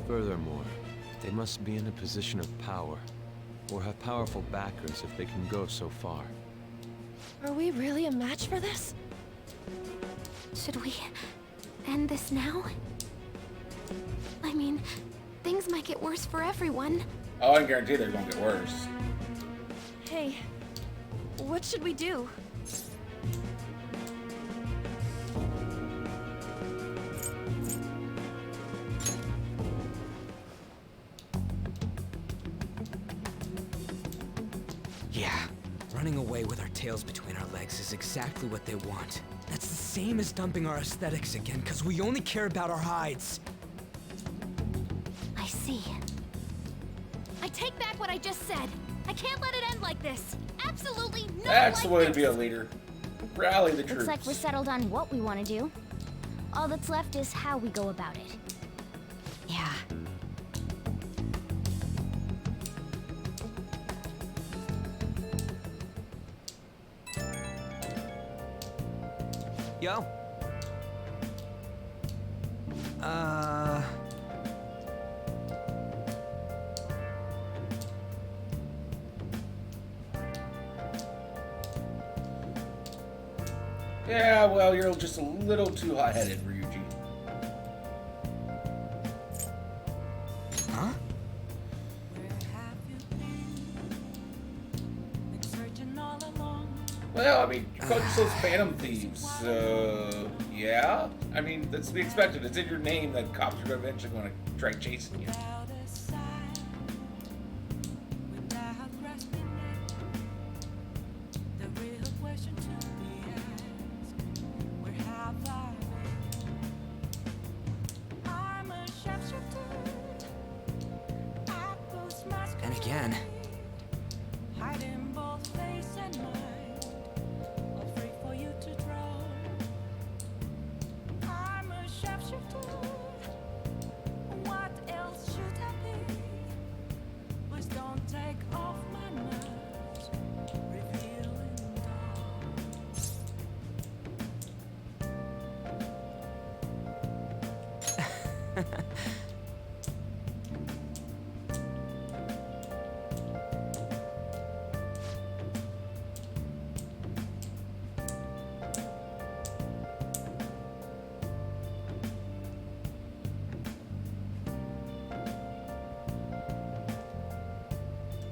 Furthermore, they must be in a position of power, or have powerful backers if they can go so far. Are we really a match for this? Should we end this now? I mean, things might get worse for everyone. Oh, I can guarantee they're gonna get worse. Hey, what should we do? Yeah, running away with our tails between our legs is exactly what they want. That's the same as dumping our aesthetics again, because we only care about our hides. I see. I take back what I just said. I can't let it end like this. Absolutely not. That's like the way to this. be a leader. Rally the troops. Looks like we're settled on what we want to do. All that's left is how we go about it. Yeah. Yo. Yeah, well, you're just a little too hot-headed, Ryuji. Huh? Well, I mean, you called yourselves Phantom Thieves, so yeah. I mean, that's to be expected. It's in your name that cops are eventually going to try chasing you. And again,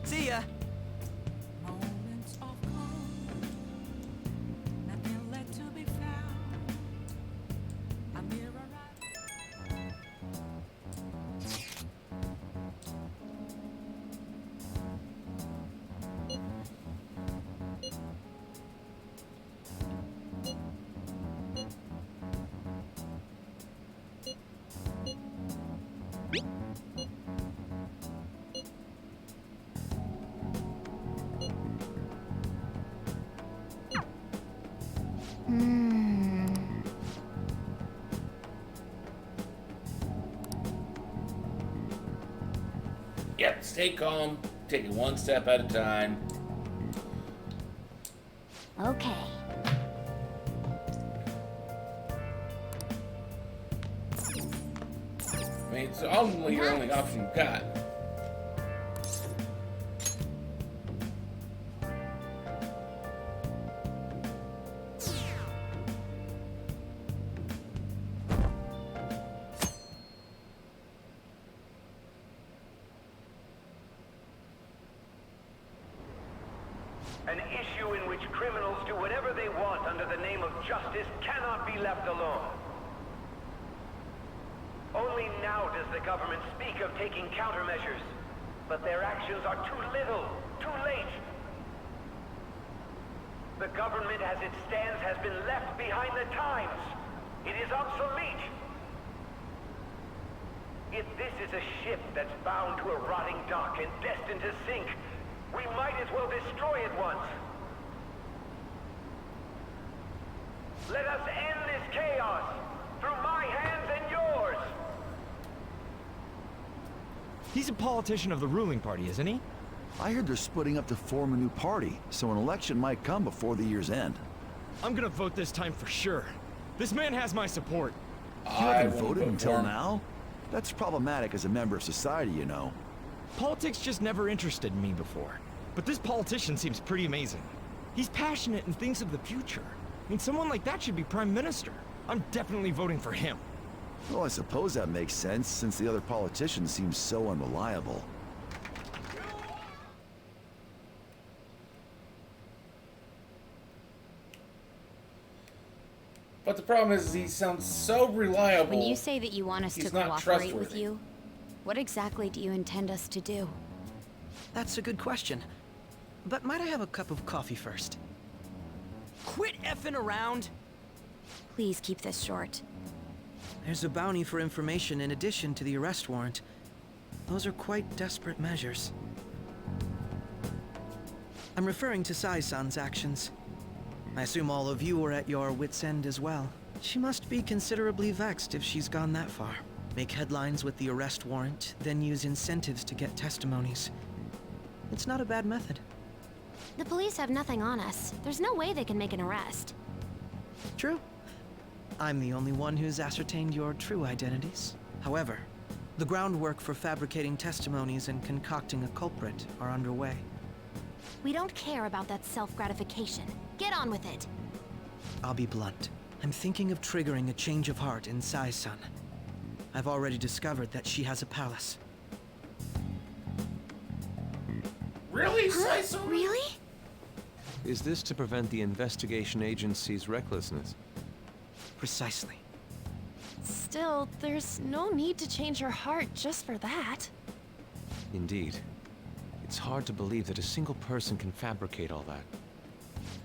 see ya. Yep, stay calm. Take it one step at a time. Okay. I mean, it's only your only option you've got. An issue in which criminals do whatever they want under the name of justice cannot be left alone. Only now does the government speak of taking countermeasures, but their actions are too little, too late. The government as it stands has been left behind the times. It is obsolete. If this is a ship that's bound to a rotting dock and destined to sink, we might as well destroy it once. Let us end this chaos through my hands and yours. He's a politician of the ruling party, isn't he? I heard they're splitting up to form a new party, so an election might come before the year's end. I'm gonna vote this time for sure. This man has my support. You haven't voted until now? That's problematic as a member of society, you know. Politics just never interested me before. But this politician seems pretty amazing. He's passionate and thinks of the future. I mean, someone like that should be prime minister. I'm definitely voting for him. Well, I suppose that makes sense, since the other politicians seem so unreliable. But the problem is he sounds so reliable. When you say that you want us to he's not cooperate with trustworthy. you, what exactly do you intend us to do? That's a good question. But might I have a cup of coffee first? Quit effing around! Please keep this short. There's a bounty for information in addition to the arrest warrant. Those are quite desperate measures. I'm referring to Sai-san's actions. I assume all of you were at your wit's end as well. She must be considerably vexed if she's gone that far. Make headlines with the arrest warrant, then use incentives to get testimonies. It's not a bad method. The police have nothing on us. There's no way they can make an arrest. True. I'm the only one who's ascertained your true identities. However, the groundwork for fabricating testimonies and concocting a culprit are underway. We don't care about that self-gratification. Get on with it. I'll be blunt. I'm thinking of triggering a change of heart in Sai-san. I've already discovered that she has a palace. Really? Huh? Really? Is this to prevent the investigation agency's recklessness? Precisely. Still, there's no need to change her heart just for that. Indeed. It's hard to believe that a single person can fabricate all that.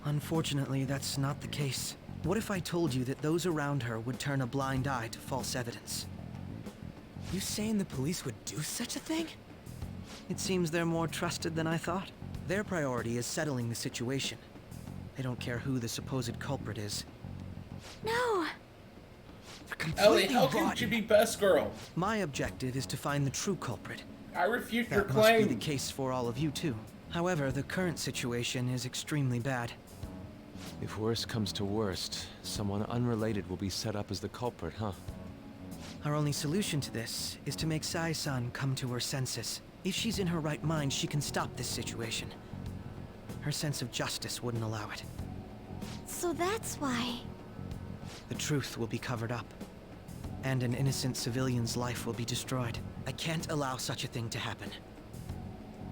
Unfortunately, that's not the case. What if I told you that those around her would turn a blind eye to false evidence? You saying the police would do such a thing? It seems they're more trusted than I thought. Their priority is settling the situation. They don't care who the supposed culprit is. No! Ellie, how could you be best girl? My objective is to find the true culprit. I refute your That claim. must be the case for all of you too. However, the current situation is extremely bad. If worst comes to worst, someone unrelated will be set up as the culprit, huh? Our only solution to this is to make Sai-san come to her senses. If she's in her right mind, she can stop this situation. Her sense of justice wouldn't allow it. So that's why... The truth will be covered up, and an innocent civilian's life will be destroyed. I can't allow such a thing to happen.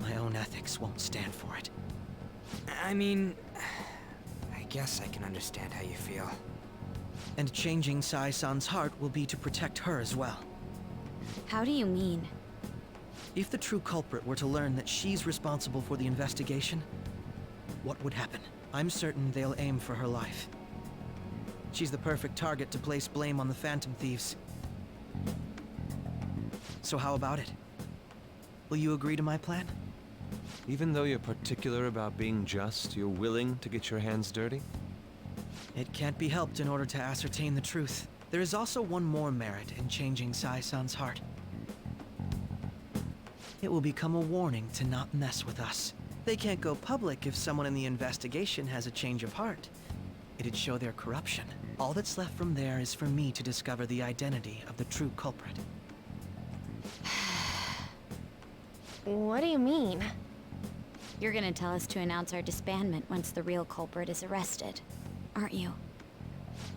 My own ethics won't stand for it. I mean... I guess I can understand how you feel. And changing Sai-san's heart will be to protect her as well. How do you mean? If the true culprit were to learn that she's responsible for the investigation, what would happen? I'm certain they'll aim for her life. She's the perfect target to place blame on the Phantom Thieves. So how about it? Will you agree to my plan? Even though you're particular about being just, you're willing to get your hands dirty? It can't be helped in order to ascertain the truth. There is also one more merit in changing Sai-san's heart. It will become a warning to not mess with us. They can't go public if someone in the investigation has a change of heart. It'd show their corruption. All that's left from there is for me to discover the identity of the true culprit. What do you mean? You're gonna tell us to announce our disbandment once the real culprit is arrested, aren't you?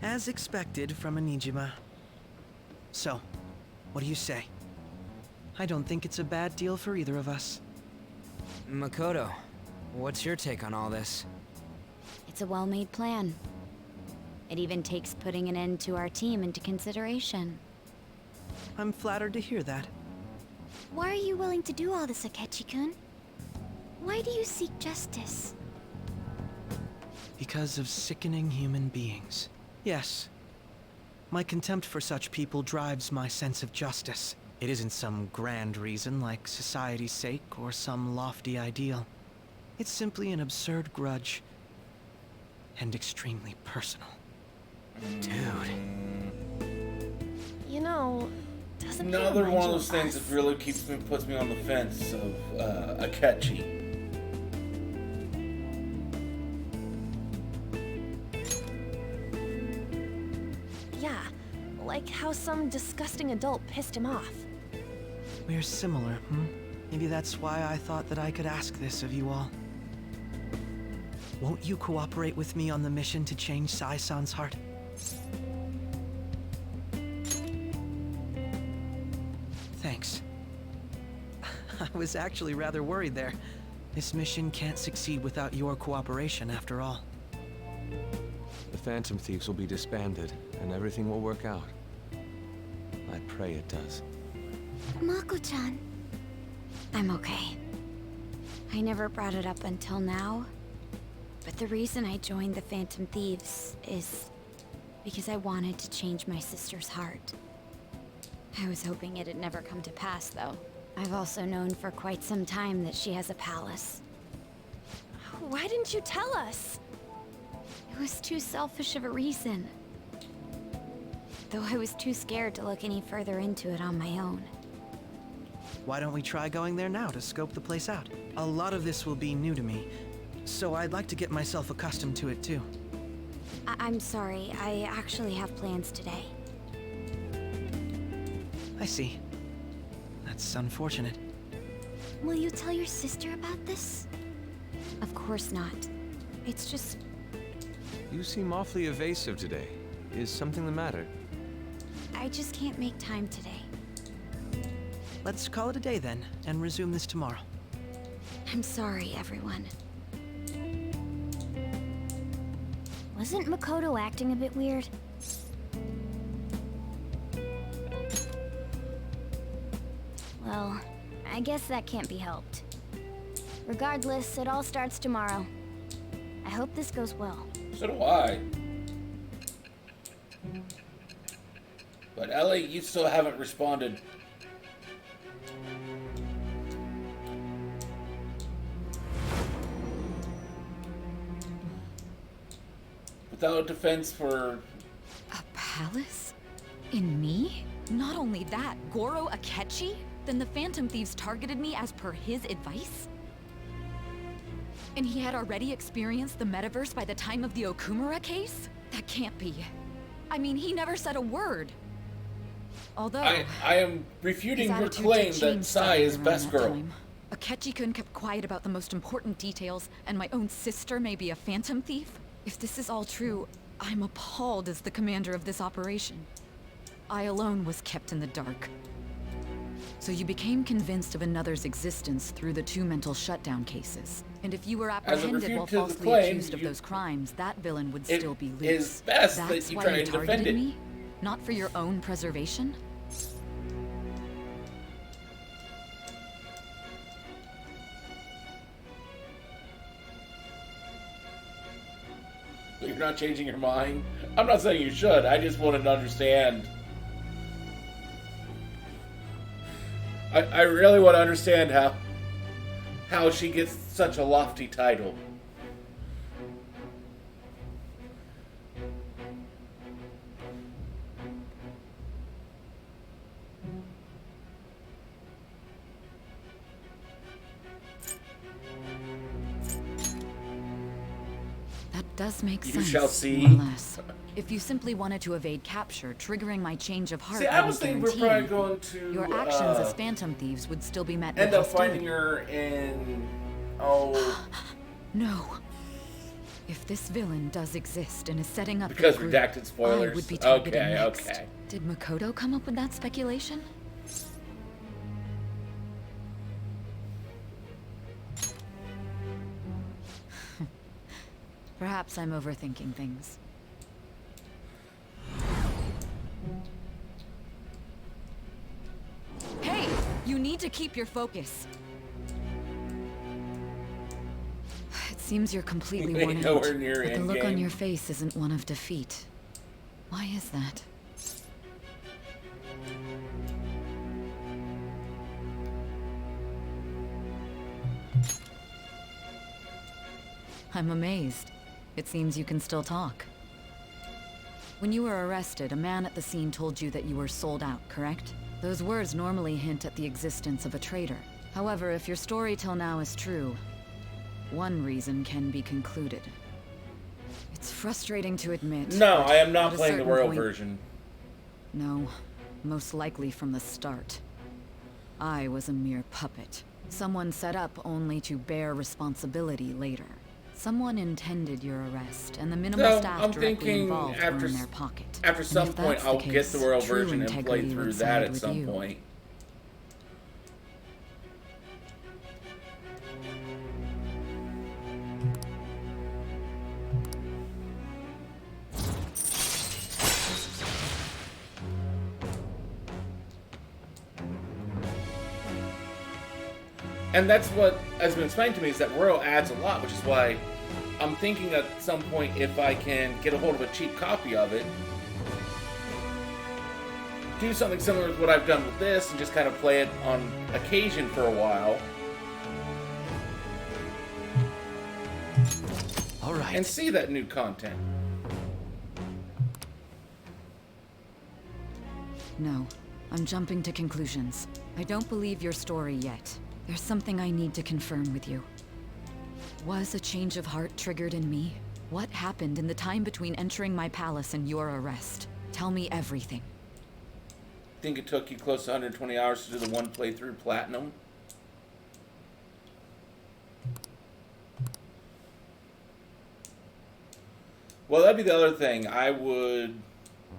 As expected from a Nijima. So, what do you say? I don't think it's a bad deal for either of us. Makoto, what's your take on all this? It's a well-made plan. It even takes putting an end to our team into consideration. I'm flattered to hear that. Why are you willing to do all this, Akechi-kun? Why do you seek justice? Because of sickening human beings. Yes. My contempt for such people drives my sense of justice. It isn't some grand reason like society's sake or some lofty ideal. It's simply an absurd grudge. And extremely personal. Dude. You know, doesn't he Another remind one of you those things us? that really puts me on the fence of Akechi. Yeah, like how some disgusting adult pissed him off. We're similar, Maybe that's why I thought that I could ask this of you all. Won't you cooperate with me on the mission to change Sai-san's heart? Thanks. I was actually rather worried there. This mission can't succeed without your cooperation, after all. The Phantom Thieves will be disbanded, and everything will work out. I pray it does. Mako-chan. I'm okay. I never brought it up until now, but the reason I joined the Phantom Thieves is because I wanted to change my sister's heart. I was hoping it'd never come to pass, though. I've also known for quite some time that she has a palace. Why didn't you tell us? It was too selfish of a reason. Though I was too scared to look any further into it on my own. Why don't we try going there now to scope the place out? A lot of this will be new to me, so I'd like to get myself accustomed to it too. I'm sorry, I actually have plans today. I see. That's unfortunate. Will you tell your sister about this? Of course not. It's just... You seem awfully evasive today. Is something the matter? I just can't make time today. Let's call it a day then, and resume this tomorrow. I'm sorry, everyone. Wasn't Makoto acting a bit weird? Well, I guess that can't be helped. Regardless, it all starts tomorrow. I hope this goes well. So do I. But Ellie, you still haven't responded. Without defense for... A palace? In me? Not only that, Goro Akechi? Then the Phantom Thieves targeted me as per his advice? And he had already experienced the metaverse by the time of the Okumura case? That can't be. I mean, he never said a word. Although... I am refuting your claim that Sai is best girl. Akechi-kun kept quiet about the most important details, and my own sister may be a Phantom Thief? If this is all true, I'm appalled as the commander of this operation. I alone was kept in the dark. So you became convinced of another's existence through the 2 mental shutdown cases. And if you were apprehended while falsely accused of those crimes, that villain would still be loose. It is best That's that you why try you and defend it. targeted me? Not for your own preservation? You're not changing your mind? I'm not saying you should. I just wanted to understand. I really want to understand how she gets such a lofty title. That does make sense. You shall see. More or less. If you simply wanted to evade capture, triggering my change of heart See, I was thinking we're probably going to your actions as Phantom Thieves would still be met end with up finding hostility. her in... Oh... No. If this villain does exist and is setting up Because the group, redacted spoilers. I would be targeted Okay, next. okay. Did Makoto come up with that speculation? Perhaps I'm overthinking things. Hey! You need to keep your focus. It seems you're completely We worn out, nowhere near but the look on endgame. your face isn't one of defeat. Why is that? I'm amazed. It seems you can still talk. When you were arrested, a man at the scene told you that you were sold out, correct? Those words normally hint at the existence of a traitor. However, if your story till now is true, one reason can be concluded. It's frustrating to admit. No, but I am not at a playing the certain royal point- version. No, most likely from the start. I was a mere puppet. Someone set up only to bear responsibility later. Someone intended your arrest, and the minimal So, staff I'm directly thinking involved after were in their pocket. after And some if point that's the I'll get case, the royal true version and play integrity through would that side at with some you. point. And that's what has been explained to me, is that Royal adds a lot, which is why I'm thinking at some point, if I can get a hold of a cheap copy of it, do something similar to what I've done with this and just kind of play it on occasion for a while. All right. And see that new content. No, I'm jumping to conclusions. I don't believe your story yet. There's something I need to confirm with you. Was a change of heart triggered in me? What happened in the time between entering my palace and your arrest? Tell me everything. I think it took you close to 120 hours to do the one playthrough platinum. Well, that'd be the other thing. I would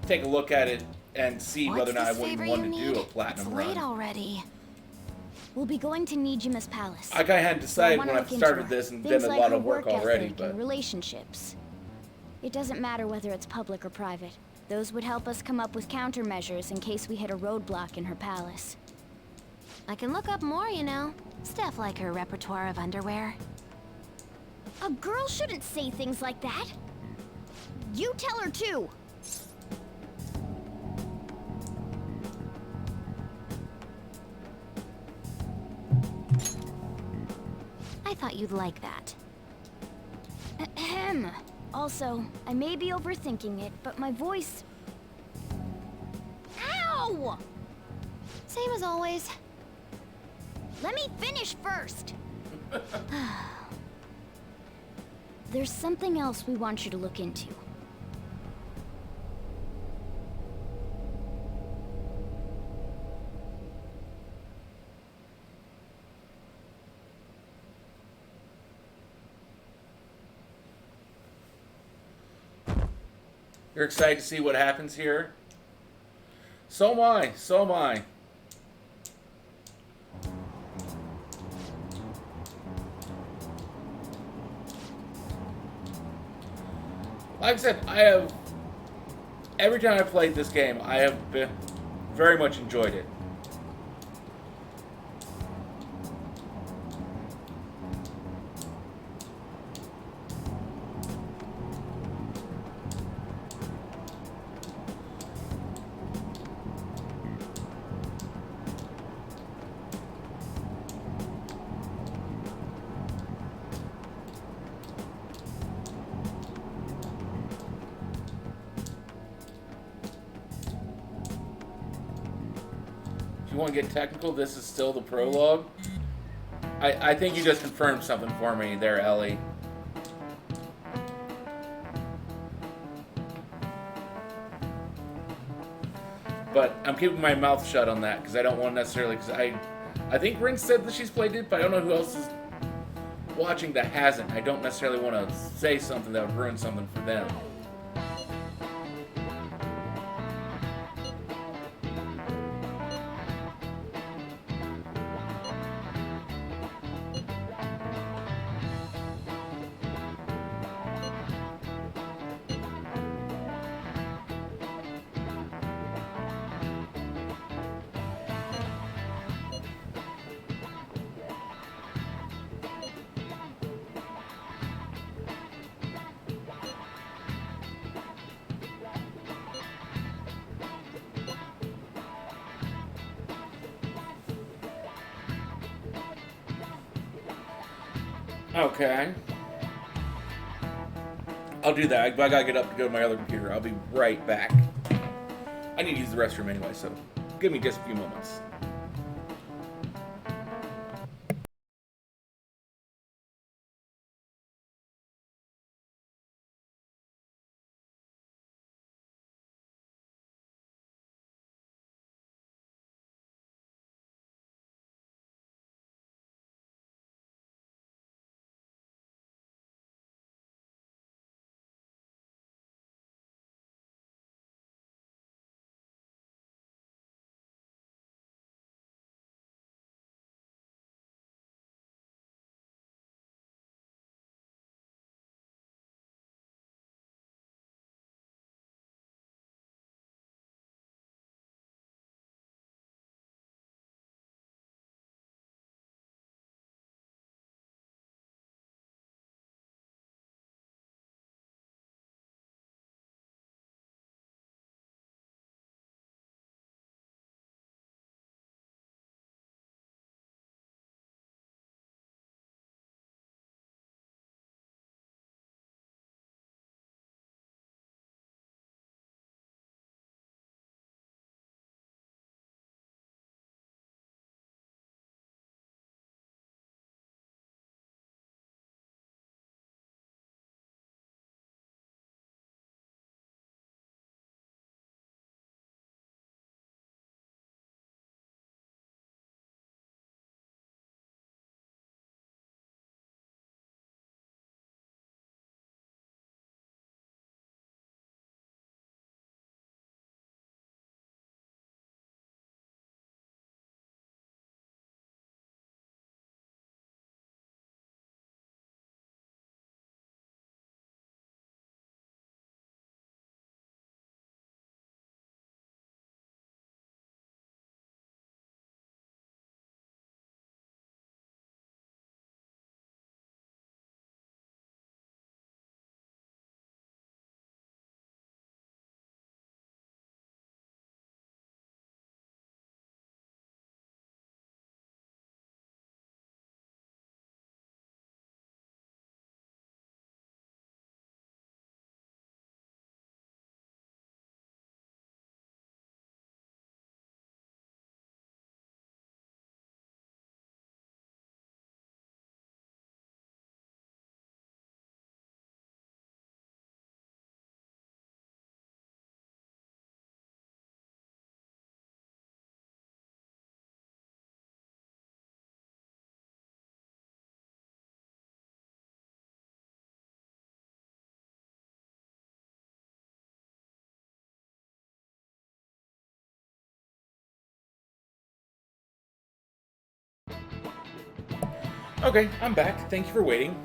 take a look at it and see whether or not I wouldn't want to do a platinum run. Already. We'll be going to Nijima's palace. I kind of hadn't decided So when I started this and done things a like lot her of work work already, ethic but and relationships. It doesn't matter whether it's public or private. Those would help us come up with countermeasures in case we hit a roadblock in her palace. I can look up more, you know. Stuff like her repertoire of underwear. A girl shouldn't say things like that. You tell her too. I thought you'd like that. Ahem. Also, I may be overthinking it, but my voice... Ow! Same as always. Let me finish first. There's something else we want you to look into. you're excited to see what happens here. So am I. So am I. Like I said, every time I played this game, I have very much enjoyed it. If you want to get technical, this is still the prologue. I think you just confirmed something for me there, Ellie. But I'm keeping my mouth shut on that because I don't want necessarily, because I think Rin said that she's played it, but I don't know who else is watching that hasn't. I don't necessarily want to say something that would ruin something for them. Okay. I'll do that. I gotta get up to go to my other computer. I'll be right back. I need to use the restroom anyway, so give me just a few moments. Okay, I'm back. Thank you for waiting.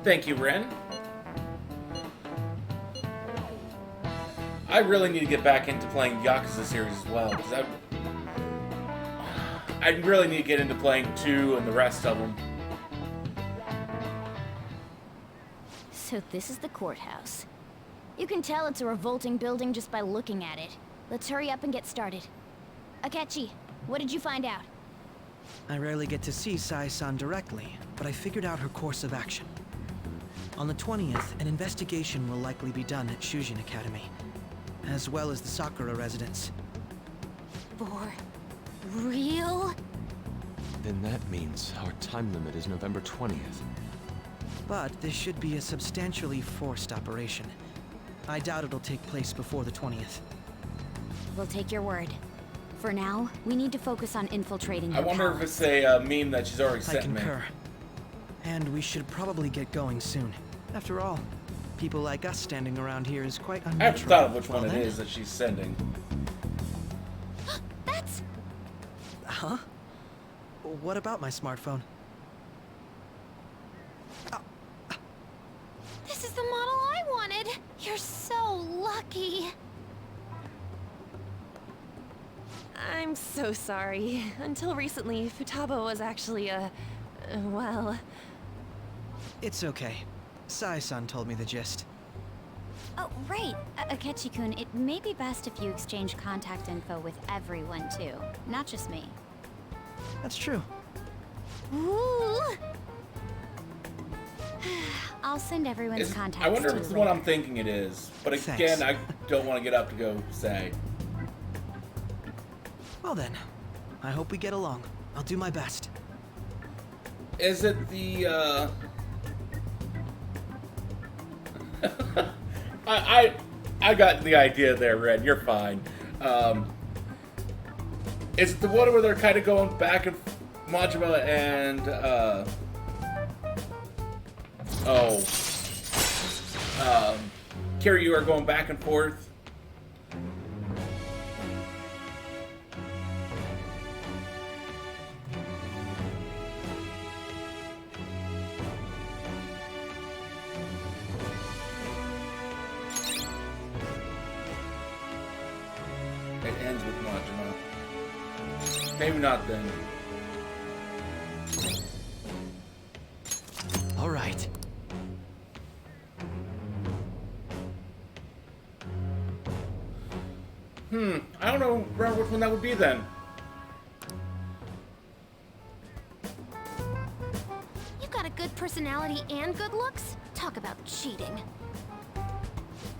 Thank you, Ren. I really need to get back into playing Yakuza series as well, because I really need to get into playing 2 and the rest of them. So this is the courthouse. You can tell it's a revolting building just by looking at it. Let's hurry up and get started. Akechi, what did you find out? I rarely get to see Sai-san directly, but I figured out her course of action. On the 20th, an investigation will likely be done at Shujin Academy, as well as the Sakura residence. For real? Then that means our time limit is November 20th. But this should be a substantially forced operation. I doubt it'll take place before the 20th. We'll take your word. For now, we need to focus on infiltrating I her wonder if palace. it's a meme that she's already sent I me. concur. And we should probably get going soon. After all, people like us standing around here is quite unnatural. I haven't thought of which one Well, it then. is that she's sending. That's... Huh? What about my smartphone? This is the model I wanted. You're so lucky. I'm so sorry. Until recently, Futaba was actually well... It's okay. Sai-san told me the gist. Oh, right. Akechi-kun, it may be best if you exchange contact info with everyone, too. Not just me. That's true. Ooh. I'll send everyone's contacts I wonder to if it's you the one later. I'm thinking it is. But Thanks. again, I don't want to get up to go say. Well then, I hope we get along. I'll do my best. Is it the, I got the idea there, Red. You're fine. Is it the one where they're kind of going back and Majima and Kiryu are going back and forth? It ends with Majima. Maybe not then. All right. I don't know which one that would be then. You've got a good personality and good looks. Talk about cheating.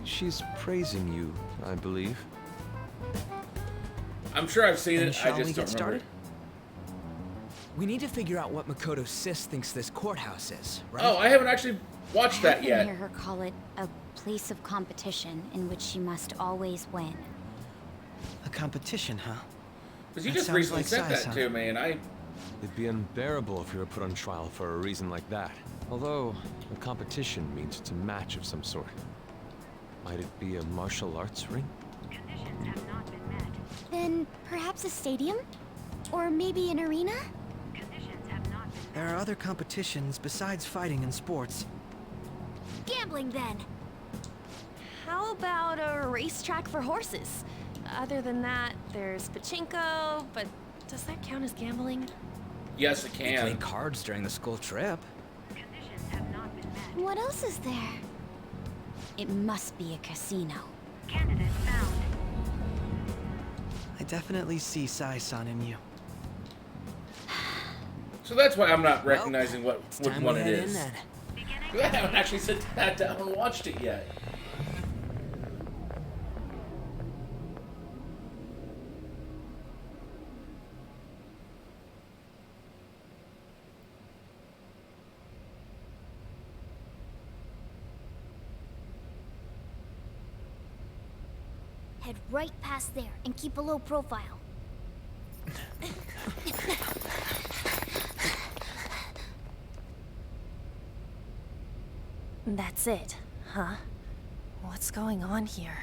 She's praising you, I believe. I'm sure I've seen Then it, shall I we just get don't remember started? We need to figure out what Makoto's sis thinks this courthouse is, it. right? Oh, I haven't actually watched I that often yet. hear her call it a place of competition in which she must always win. A competition, huh? Because you That just sounds recently like sent that Sai-san. to me, and I... It'd be unbearable if you were put on trial for a reason like that. Although, a competition means it's a match of some sort. Might it be a martial arts ring? Then perhaps a stadium? Or maybe an arena? There are other competitions besides fighting and sports. Gambling then. How about a racetrack for horses? Other than that, there's pachinko, but does that count as gambling? Yes, it We play can. cards during the school trip. What else is there? It must be a casino. I definitely see Sai-san in you. So that's why I'm not recognizing which time one we it head in is. then. I haven't actually sat down and watched it yet. Head right past there and keep a low profile. That's it, huh? What's going on here?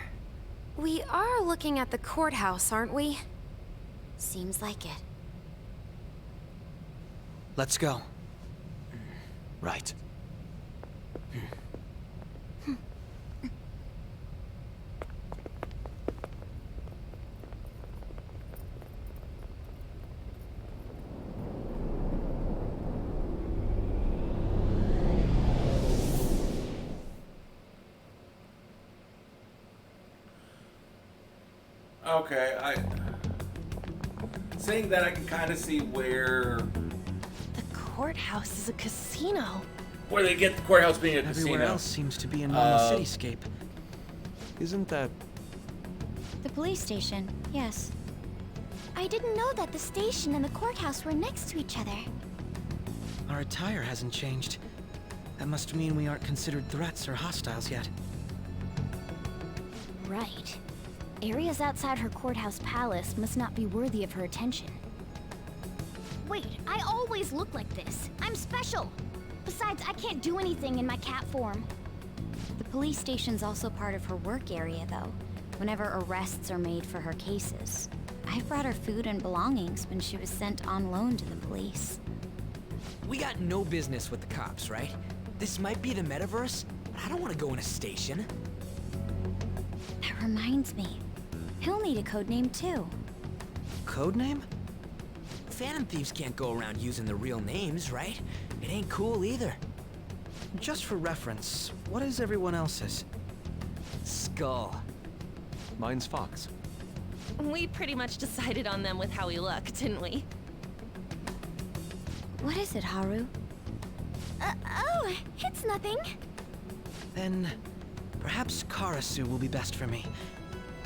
We are looking at the courthouse, aren't we? Seems like it. Let's go. Right. Okay, saying that I can kind of see where The courthouse is a casino. where they get the courthouse being a Everywhere casino. else seems to be a normal cityscape. Isn't that... The police station, yes. I didn't know that the station and the courthouse were next to each other. Our attire hasn't changed. That must mean we aren't considered threats or hostiles yet. Right. Areas outside her courthouse palace must not be worthy of her attention. Wait, I always look like this. I'm special. Besides, I can't do anything in my cat form. The police station's also part of her work area, though, whenever arrests are made for her cases. I've brought her food and belongings when she was sent on loan to the police. We got no business with the cops, right? This might be the metaverse, but I don't want to go in a station. That reminds me. He'll need a codename, too. Codename? Phantom thieves can't go around using their real names, right? It ain't cool either. Just for reference, what is everyone else's? Skull. Mine's Fox. We pretty much decided on them with how we look, didn't we? What is it, Haru? Oh, it's nothing. Then, perhaps Karasu will be best for me.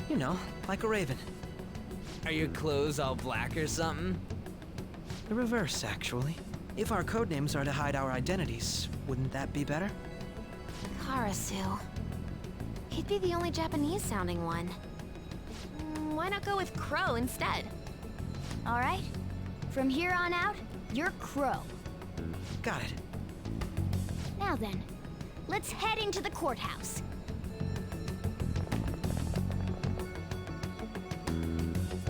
You know, like a raven. Are your clothes all black or something? The reverse, actually. If our codenames are to hide our identities, wouldn't that be better? Karasu. He'd be the only Japanese-sounding one. Why not go with Crow instead? All right. From here on out, you're Crow. Got it. Now then, let's head into the courthouse.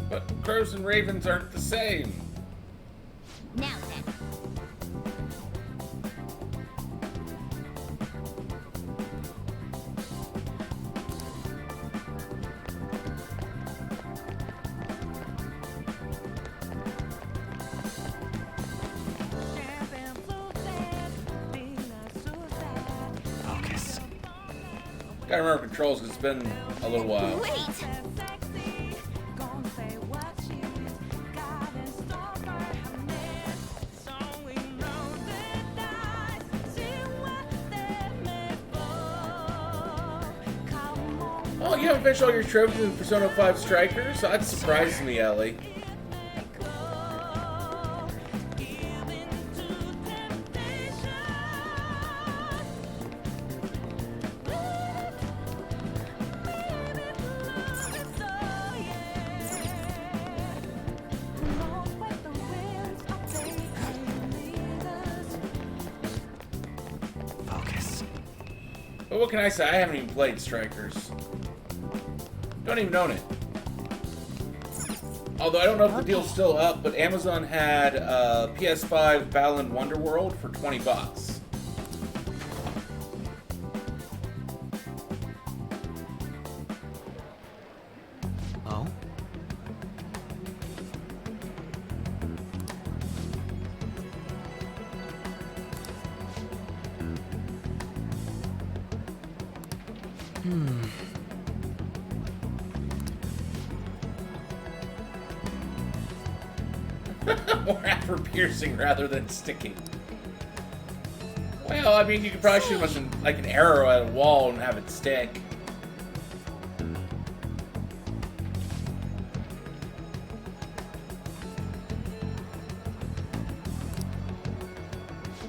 But crows and ravens aren't the same. Now then. Focus. Gotta remember controls because it's been a little while. Wait! Oh, you haven't finished all your trophies in Persona 5 Strikers? That surprises me, Ellie. Focus. But what can I say? I haven't even played Strikers. Don't even own it. Although I don't know if the deal's still up, but Amazon had PS5 Balan Wonderworld for $20. Oh? More after piercing rather than sticking. Well, I mean, you could probably shoot like an arrow at a wall and have it stick.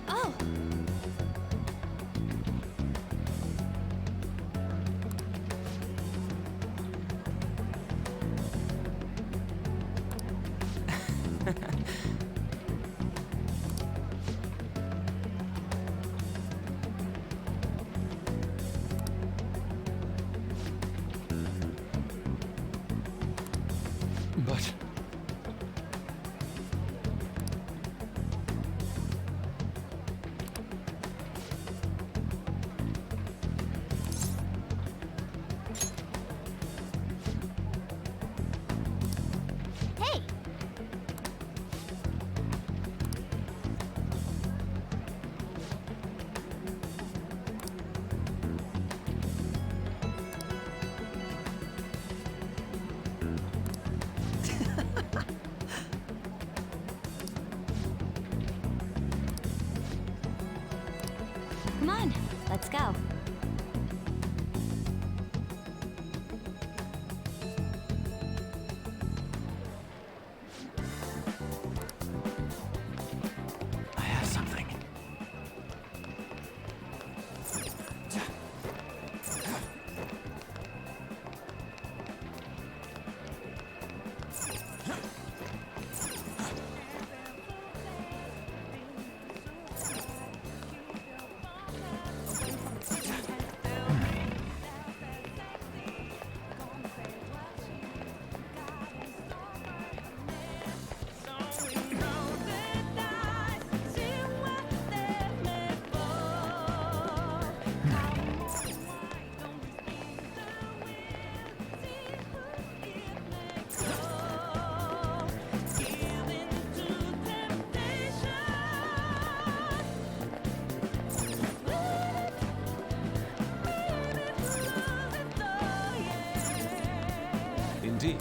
Oh! Come on, let's go. I have something. Indeed.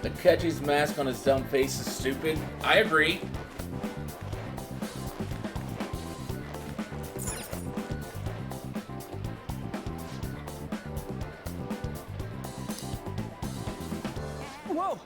Akechi's mask on his dumb face is stupid. I agree. Whoa!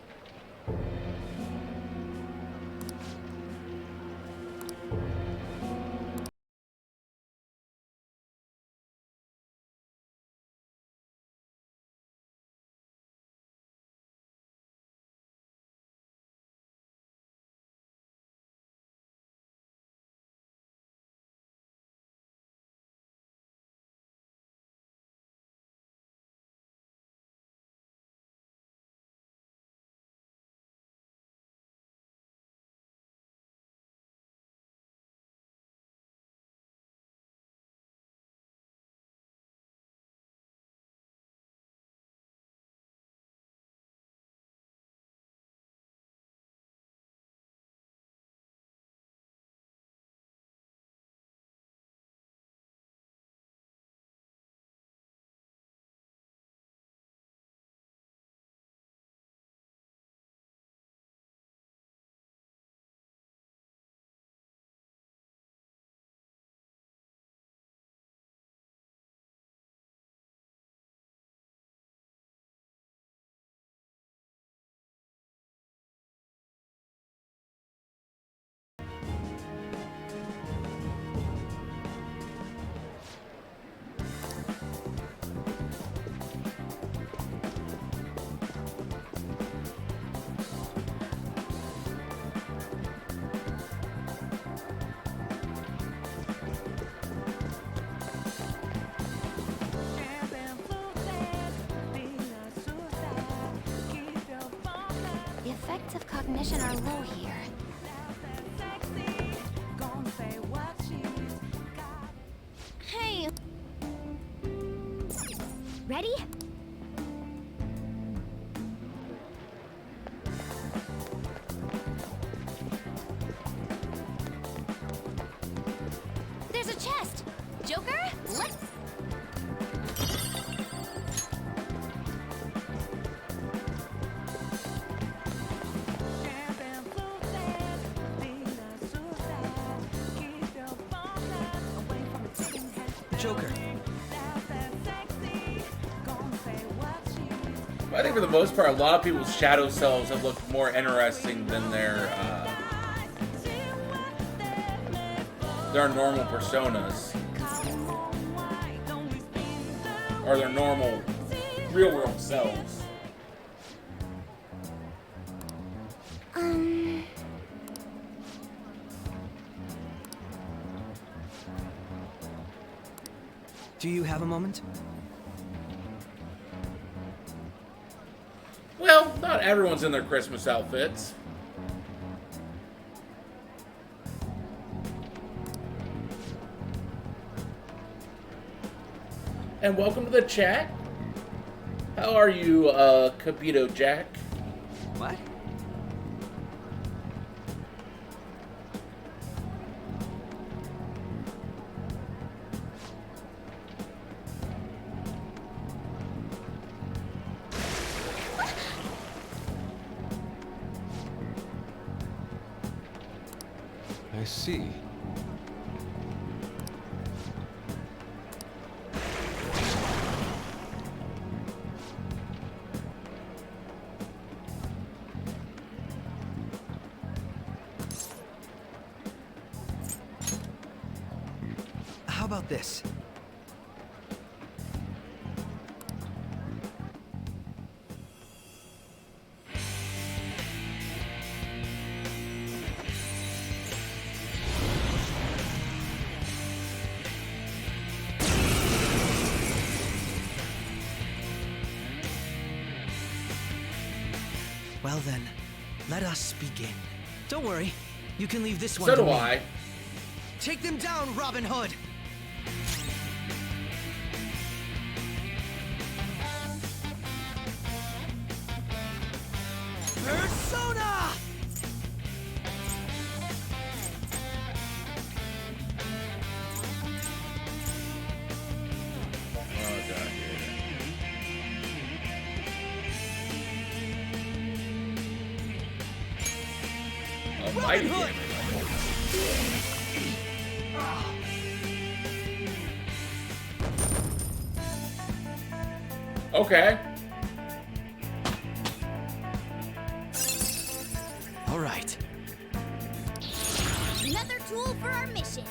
The effects of cognition are low here. Hey! Ready? There's a chest! Joker, let's... Joker. I think for the most part, a lot of people's shadow selves have looked more interesting than their normal personas. Or their normal, real-world selves. Do you have a moment? Well, not everyone's in their Christmas outfits. And welcome to the chat. How are you, Capito Jack? What? I see. How about this? Well then, let us begin. Don't worry, you can leave this one So to do me. I. Take them down, Robin Hood! Persona! Oh god, yeah. Almighty damage. Okay. All right. Another tool for our mission.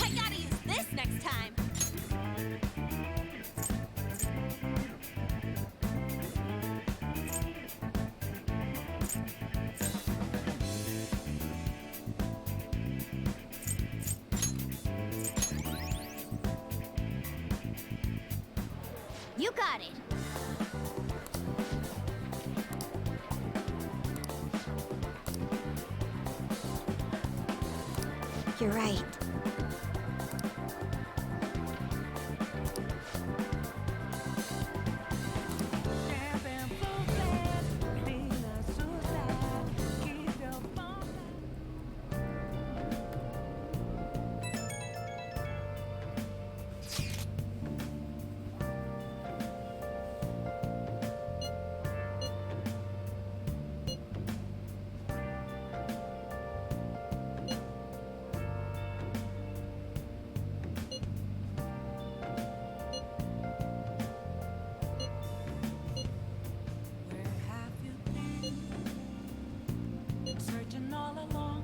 I gotta use this next time. You got it. You're right. Searching all along,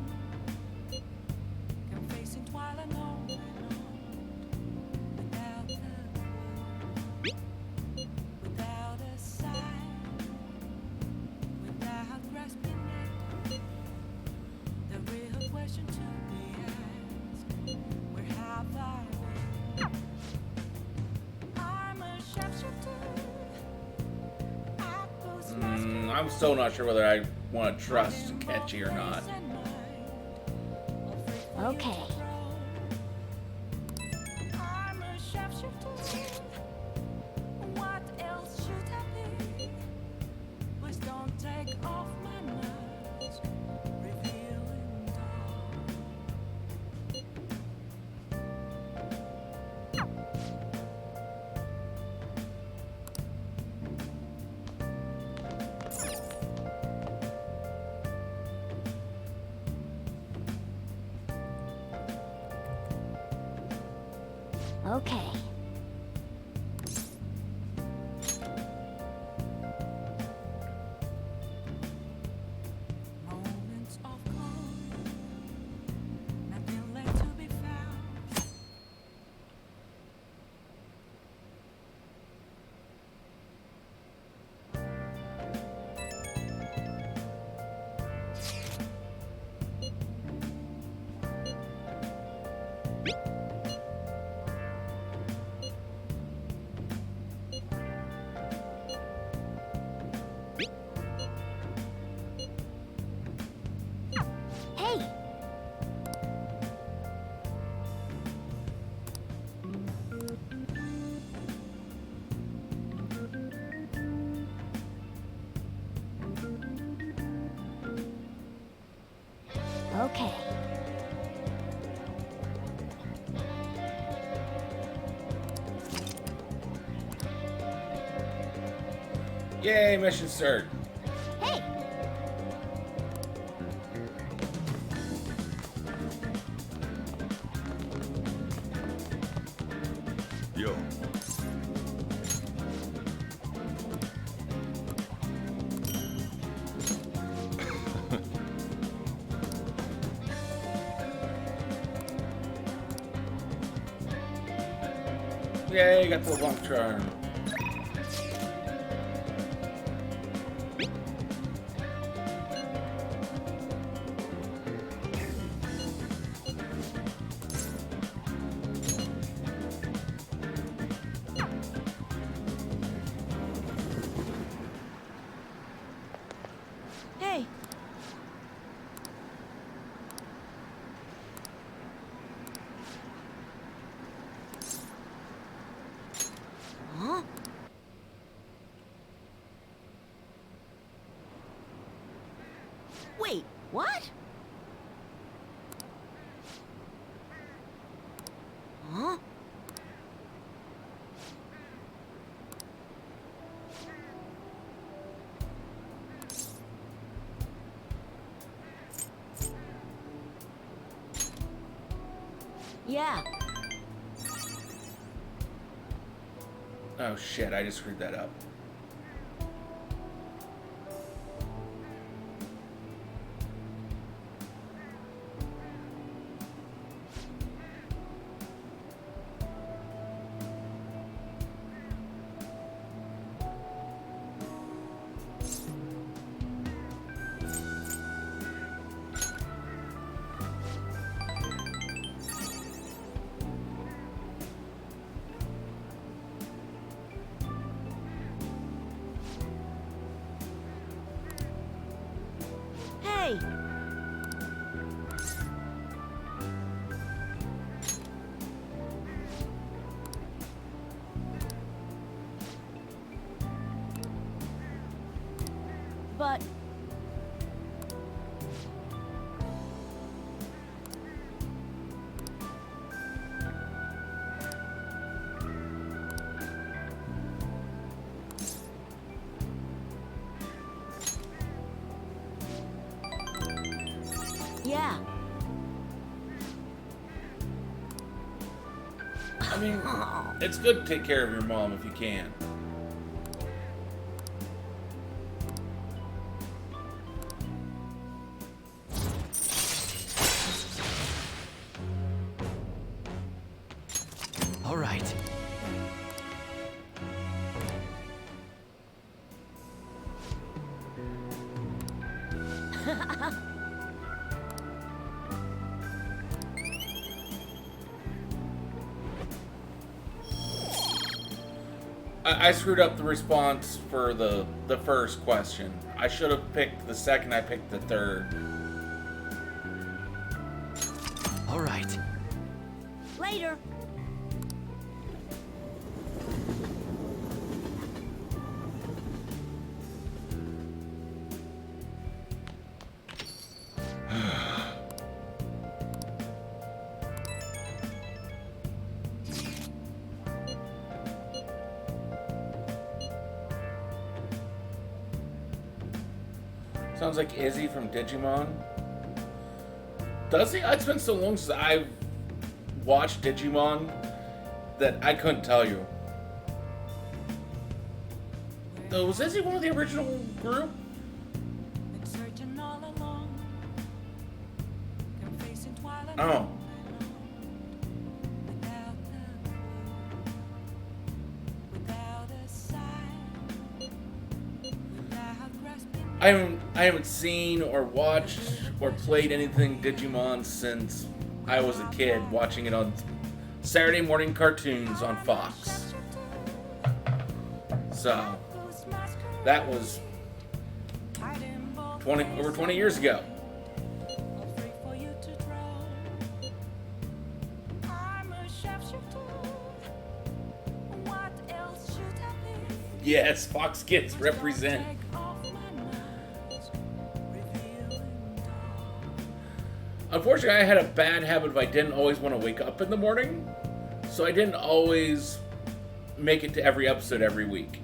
confessing while alone, without a sign, without grasping it. The real question to be asked: where have I been? I'm a sharpshooter. I'm still not sure whether I want to trust Akechi or not. Okay. I'm a sharpshooter. What else should I be? Please don't take off my mask, revealing Okay. moments of calm, nothing left to be found. Hey! Okay. Yay, mission start. Hey! Yo. Yay, got the LeBlanc charm. Hey. Huh? Wait, what? Huh? Yeah. Oh shit, I just screwed that up. Hey! But... Yeah. I mean, it's good to take care of your mom if you can. All right. I screwed up the response for the first question. I should have picked the second, I picked the third. All right. Later. Sounds like Izzy from Digimon. Does he? It's been so long since I've watched Digimon that I couldn't tell you. Though, was Izzy one of the original group? Oh. I haven't seen or watched or played anything Digimon since I was a kid, watching it on Saturday morning cartoons on Fox. So that was over 20 years ago. Yes, Fox Kids represent. Unfortunately, I had a bad habit of I didn't always want to wake up in the morning, so I didn't always make it to every episode every week.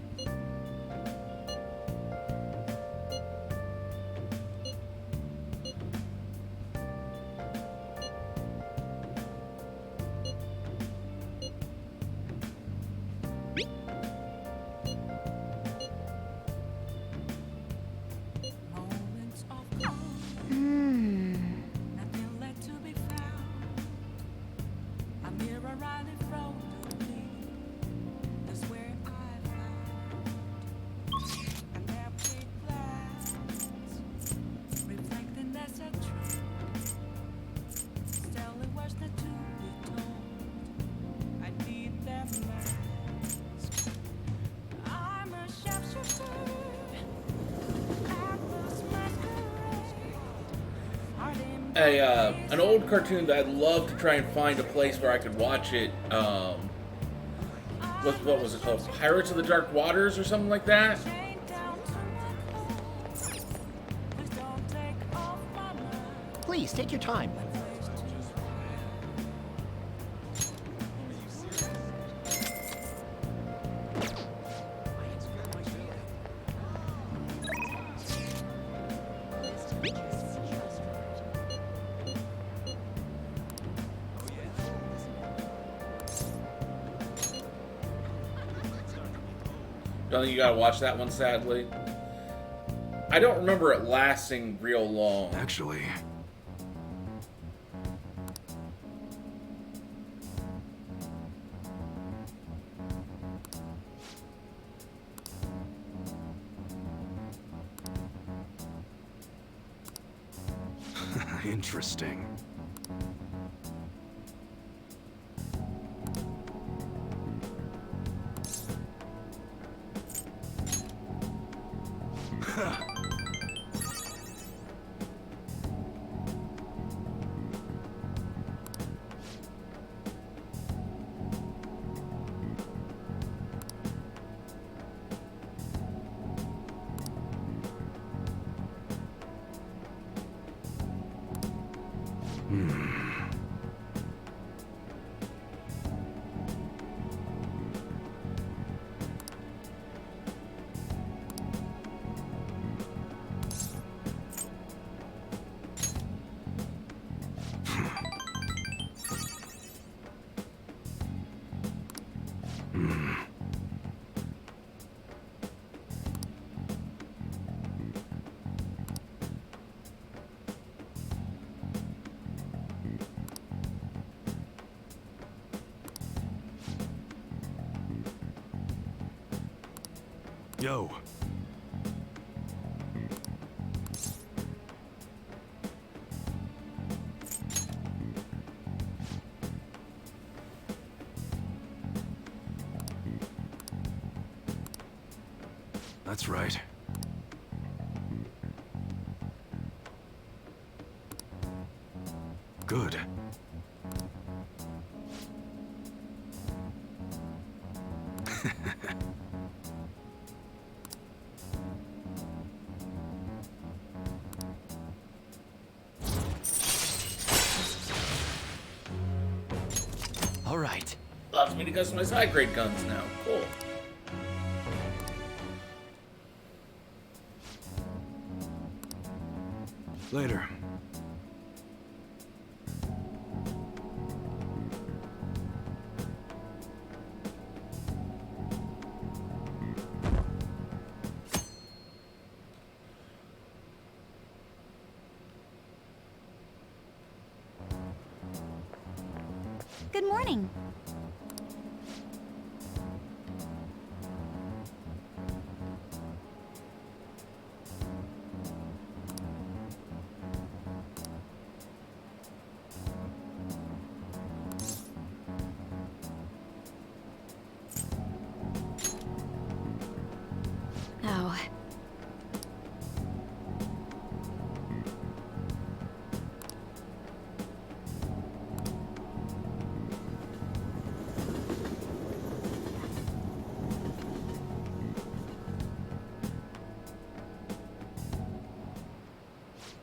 an old cartoon that I'd love to try and find a place where I could watch it. What was it called? Pirates of the Dark Waters or something like that? Please, take your time. Don't think you gotta watch that one, sadly. I don't remember it lasting real long. Actually... Interesting. Yo. That's right. Good. All right. Allows me to customize high-grade guns now. Cool. Later. Good morning. Oh.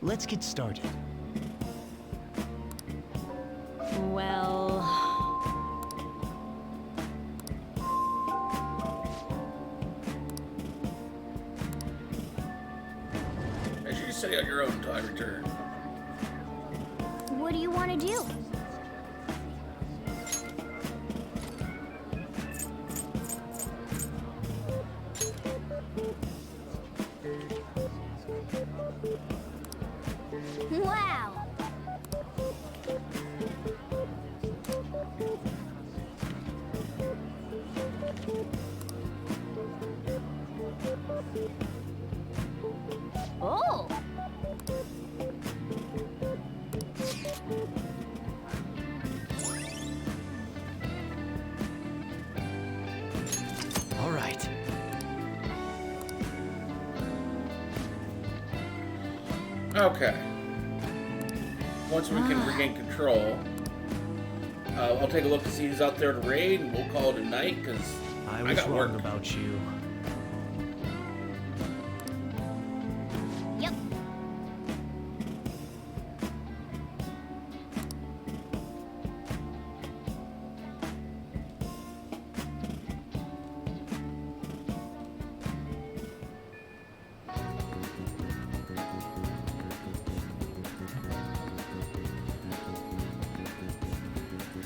Let's get started. Well... As you say on your own until I return. What do you want to do? Wow! Oh! All right. Okay. once we can regain control, I'll take a look to see who's out there to raid, and we'll call it a night, because I got wrong work. about you. Yep.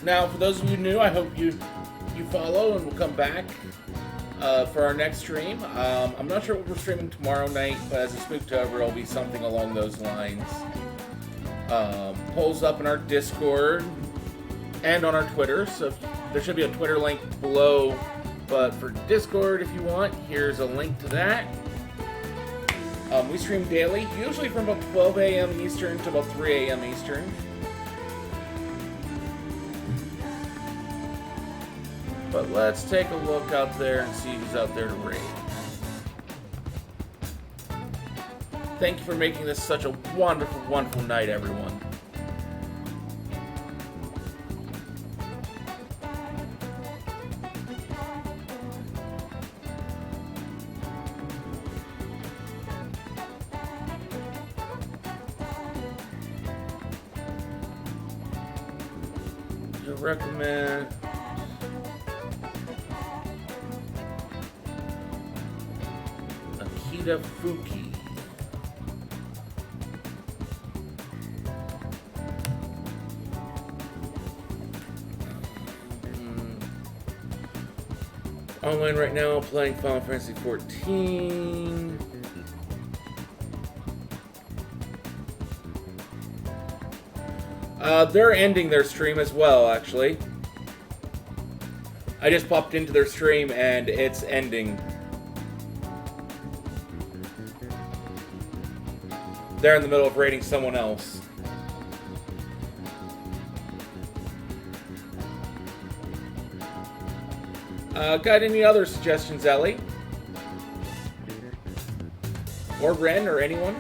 Now, for those of you new, I hope you follow and will come back for our next stream. I'm not sure what we're streaming tomorrow night, but as a Spooktober, it'll be something along those lines. Polls up in our Discord and on our Twitter, so there should be a Twitter link below. But for Discord, if you want, here's a link to that. We stream daily, usually from about 12 a.m. Eastern to about 3 a.m. Eastern. But let's take a look out there and see who's out there to raid. Thank you for making this such a wonderful, wonderful night, everyone. I recommend Fuki. Online right now, playing Final Fantasy 14. They're ending their stream as well, actually. I just popped into their stream and it's ending. They're in the middle of raiding someone else. Got any other suggestions, Ellie? Or Ren, or anyone?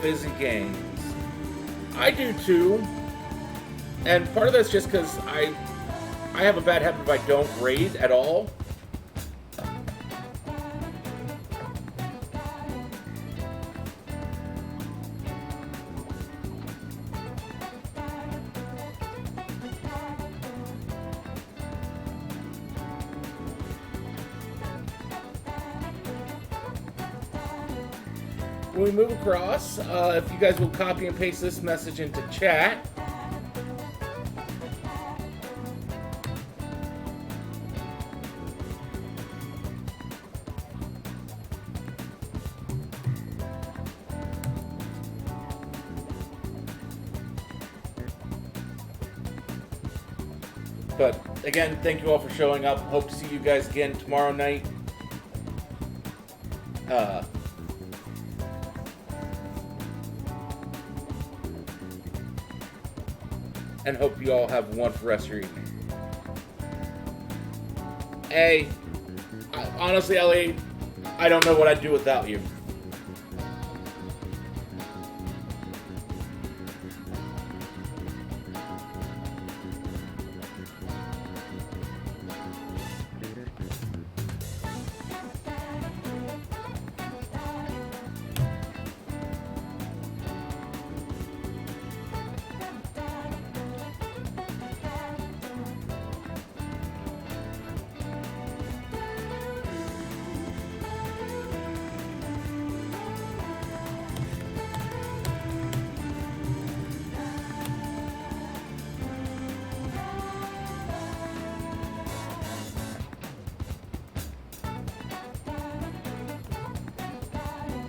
Busy games. I do too, and part of that's just because I have a bad habit if I don't raid at all. When we move across, if you guys will copy and paste this message into chat. But again, thank you all for showing up. Hope to see you guys again tomorrow night. And hope you all have a wonderful rest of your evening. Hey, honestly, Ellie, I don't know what I'd do without you.